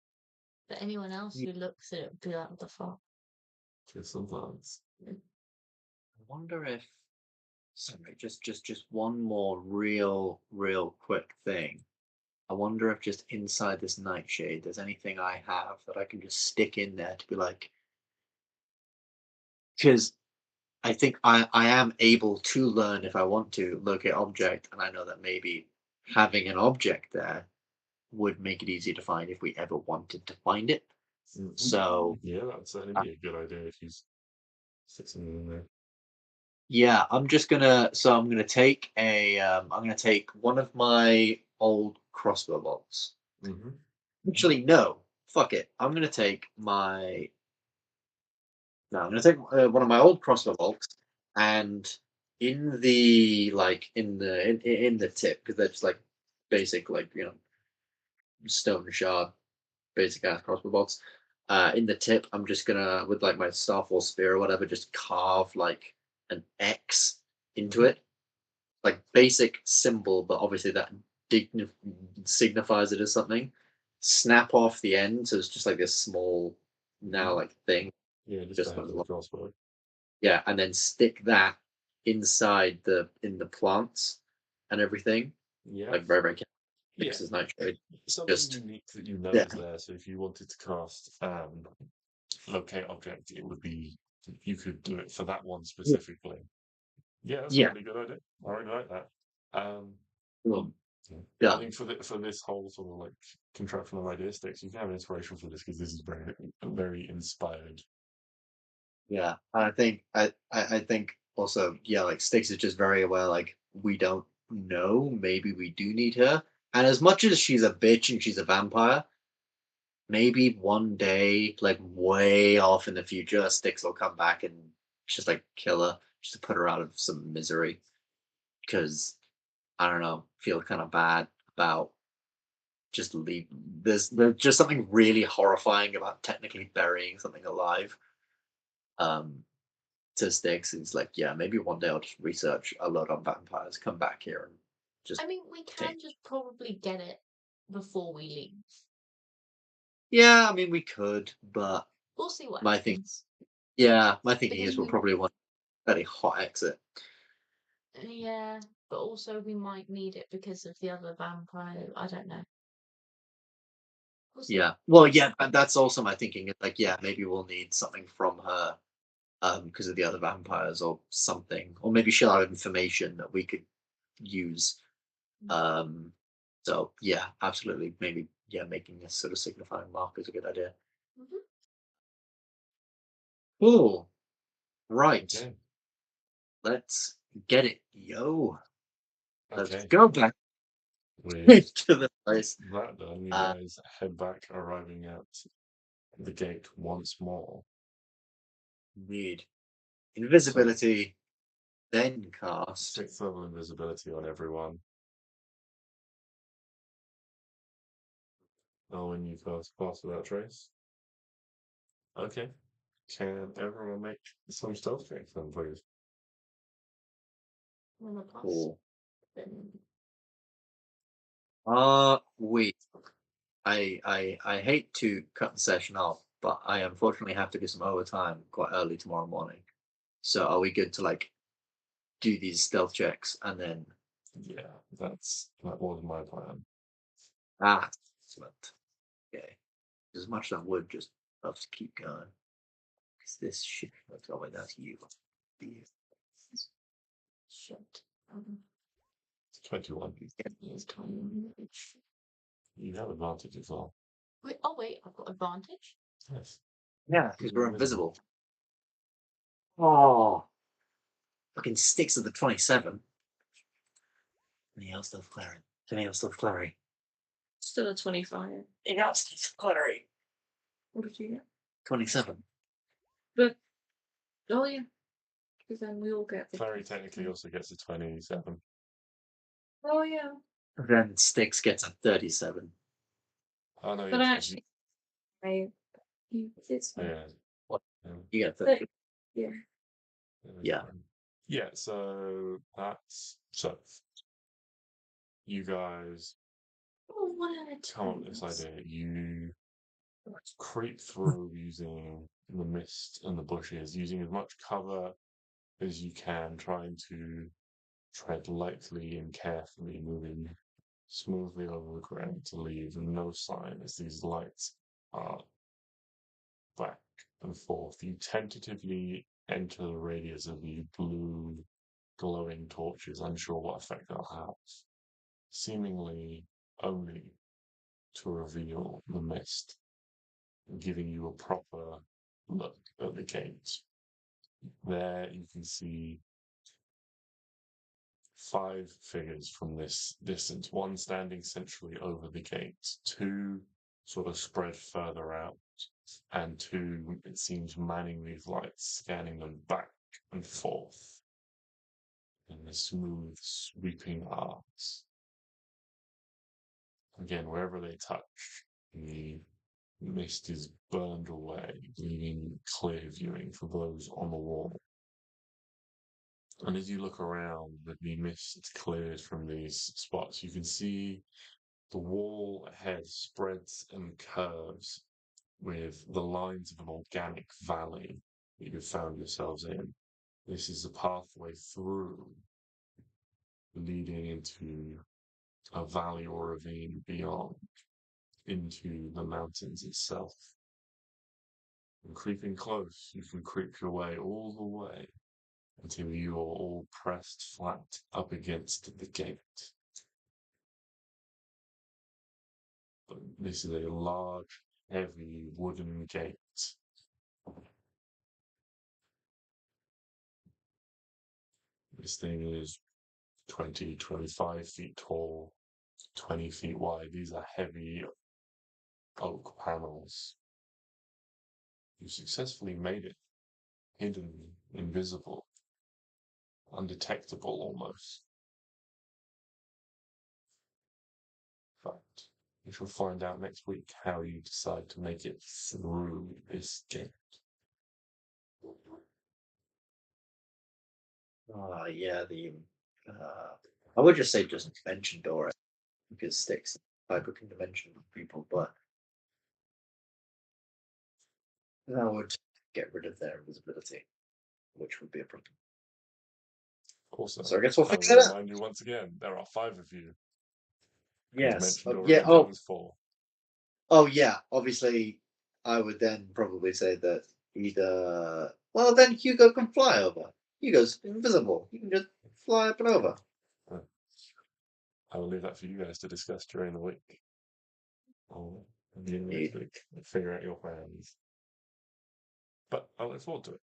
But anyone else who looks at it would be like, what the fuck? Just some plants. I wonder if. Sorry, just one more real quick thing. I wonder if just inside this nightshade, there's anything I have that I can just stick in there to be like, because I think I am able to learn if I want to locate object, and I know that maybe having an object there would make it easy to find if we ever wanted to find it. So yeah, that would certainly be a good idea if you stick something in there. yeah, I'm gonna take one of my old crossbow bolts. Mm-hmm. Actually, no, fuck it. I'm gonna take one of my old crossbow bolts, and in the in the tip, because they're just like basic stone shard basic ass crossbow bolts. In the tip, I'm just gonna with like my staff or spear or whatever, just carve like an X into it, like basic symbol, but obviously that signifies it as something. Snap off the end, so it's just like this small now like thing. Yeah, just the hand of the crossbow. Yeah, and then stick that inside in the plants and everything. Yeah, Like very yeah. mixes nitro. Something Just unique that you know is there. So if you wanted to cast locate object, it would be you could do it for that one specifically. Yeah, that's a really good idea. I really like that. Yeah. I think for this whole sort of like contraption of idea Stix, you can have an inspiration for this because this is very inspired. Yeah, I think also like Stix is just very aware. Like we don't know, maybe we do need her. And as much as she's a bitch and she's a vampire, maybe one day, like way off in the future, Stix will come back and just like kill her, just to put her out of some misery. Because I don't know, feel kind of bad about just leave. There's just something really horrifying about technically burying something alive. To Stix, it's like, yeah, maybe one day I'll just research a lot on vampires, come back here and just. I mean, we can just probably get it before we leave. Yeah, I mean we could, but We'll see what my thing, happens. Yeah, my thinking then is we'll we- probably want a fairly hot exit. Yeah, but also we might need it because of the other vampire. I don't know. We'll see. Yeah. Well, yeah, that's also my thinking. Like, yeah, maybe we'll need something from her because of the other vampires or something. Or maybe she'll have information that we could use. So yeah, absolutely. Maybe making this sort of signifying mark is a good idea. Mhm. Cool. Right. Okay. Let's get it, yo. Let's Okay. go back With to the place. that done, you Uh, guys head back, arriving at the gate once more. Need invisibility, then cast. 6th level invisibility on everyone. Oh, when you first pass without trace. Okay. Can everyone make some stealth checks then, please? On the plus, Cool. then Wait. I hate to cut the session off, but I unfortunately have to do some overtime quite early tomorrow morning. So are we good to like do these stealth checks and then Yeah, that was my plan. excellent. Okay. As much as I would just love to keep going. Because this shit looks all the way down to you. shit. 21. Is time. You have advantage as well. Wait, I've got advantage. Yes. Yeah, because You're we're invisible. Oh, fucking Stix of the 27. Anything else still Klari? Anything else still Klari? Still a 25. Anything else still Klari? What did you get? 27. But oh yeah, because then we all get the. Clary technically also gets a 27. Oh yeah, Then Stix gets a 37. Oh, no, but yes. actually, it's fine. Yeah. What? Yeah. You get a 30. Yeah. Yeah. Yeah, so that's so you guys Oh, what an come up with this idea. You creep through using the mist and the bushes, using as much cover as you can, trying to tread lightly and carefully, moving smoothly over the ground to leave no sign as these lights are back and forth. You tentatively enter the radius of the blue glowing torches, unsure what effect they'll have, seemingly only to reveal the mist, giving you a proper look at the gate. There you can see 5 figures from this distance, one standing centrally over the gate, 2 sort of spread further out, and 2, it seems, manning these lights, scanning them back and forth in the smooth, sweeping arcs. Again, wherever they touch, the mist is burned away, leaving clear viewing for those on the wall. And as you look around, the mist clears from these spots. You can see the wall ahead spreads and curves with the lines of an organic valley that you've found yourselves in. This is a pathway through, leading into a valley or ravine beyond, into the mountains itself. And creeping close, you can creep your way all the way until you are all pressed flat up against the gate. But this is a large, heavy wooden gate. This thing is 20, 25 feet tall, 20 feet wide. These are heavy oak panels. You successfully made it hidden, invisible, undetectable almost. But we shall find out next week how you decide to make it through this gate. Yeah, I would just say just mention Dora because Stix type of convention people, but that would get rid of their invisibility, which would be a problem. Also, So I guess we'll I figure will it out. remind you once again, there are 5 of you. As Yes. mentioned already, Yeah. there was 4. Oh, yeah. Obviously, I would then probably say that either. Well, then Hugo can fly over. Hugo's invisible. He can just fly up and over. I will leave that for you guys to discuss during the week. Or at the end of next week. Figure out your plans. But I look forward to it.